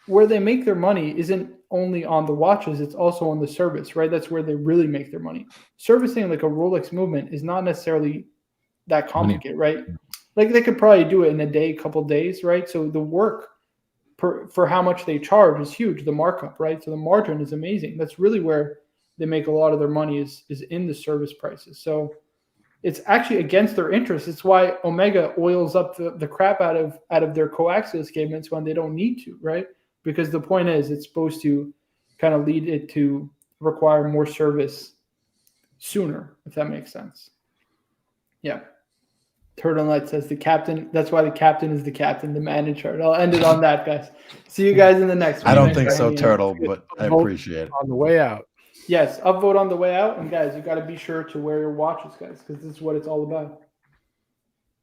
Speaker 1: Where they make their money isn't only on the watches, it's also on the service, right? That's where they really make their money. Servicing like a Rolex movement is not necessarily that complicated, right? Like they could probably do it in a day, couple days, right? So the work for how much they charge is huge, the markup, right? So the margin is amazing. That's really where they make a lot of their money is in the service prices. So it's actually against their interests. It's why Omega oils up the crap out of their coaxial escapements when they don't need to, right? Because the point is it's supposed to kind of lead it to require more service sooner, if that makes sense. Yeah. Turtlenet says the captain. That's why the captain is the captain, the man in charge. I'll end it on that, guys. See you guys in the next one.
Speaker 3: I don't
Speaker 1: Thanks
Speaker 3: think
Speaker 1: for
Speaker 3: so,
Speaker 1: hanging out.
Speaker 3: Turtle, but I appreciate it.
Speaker 2: On the way out.
Speaker 1: Yes, upvote on the way out. And guys, you got to be sure to wear your watches, guys, because this is what it's all about.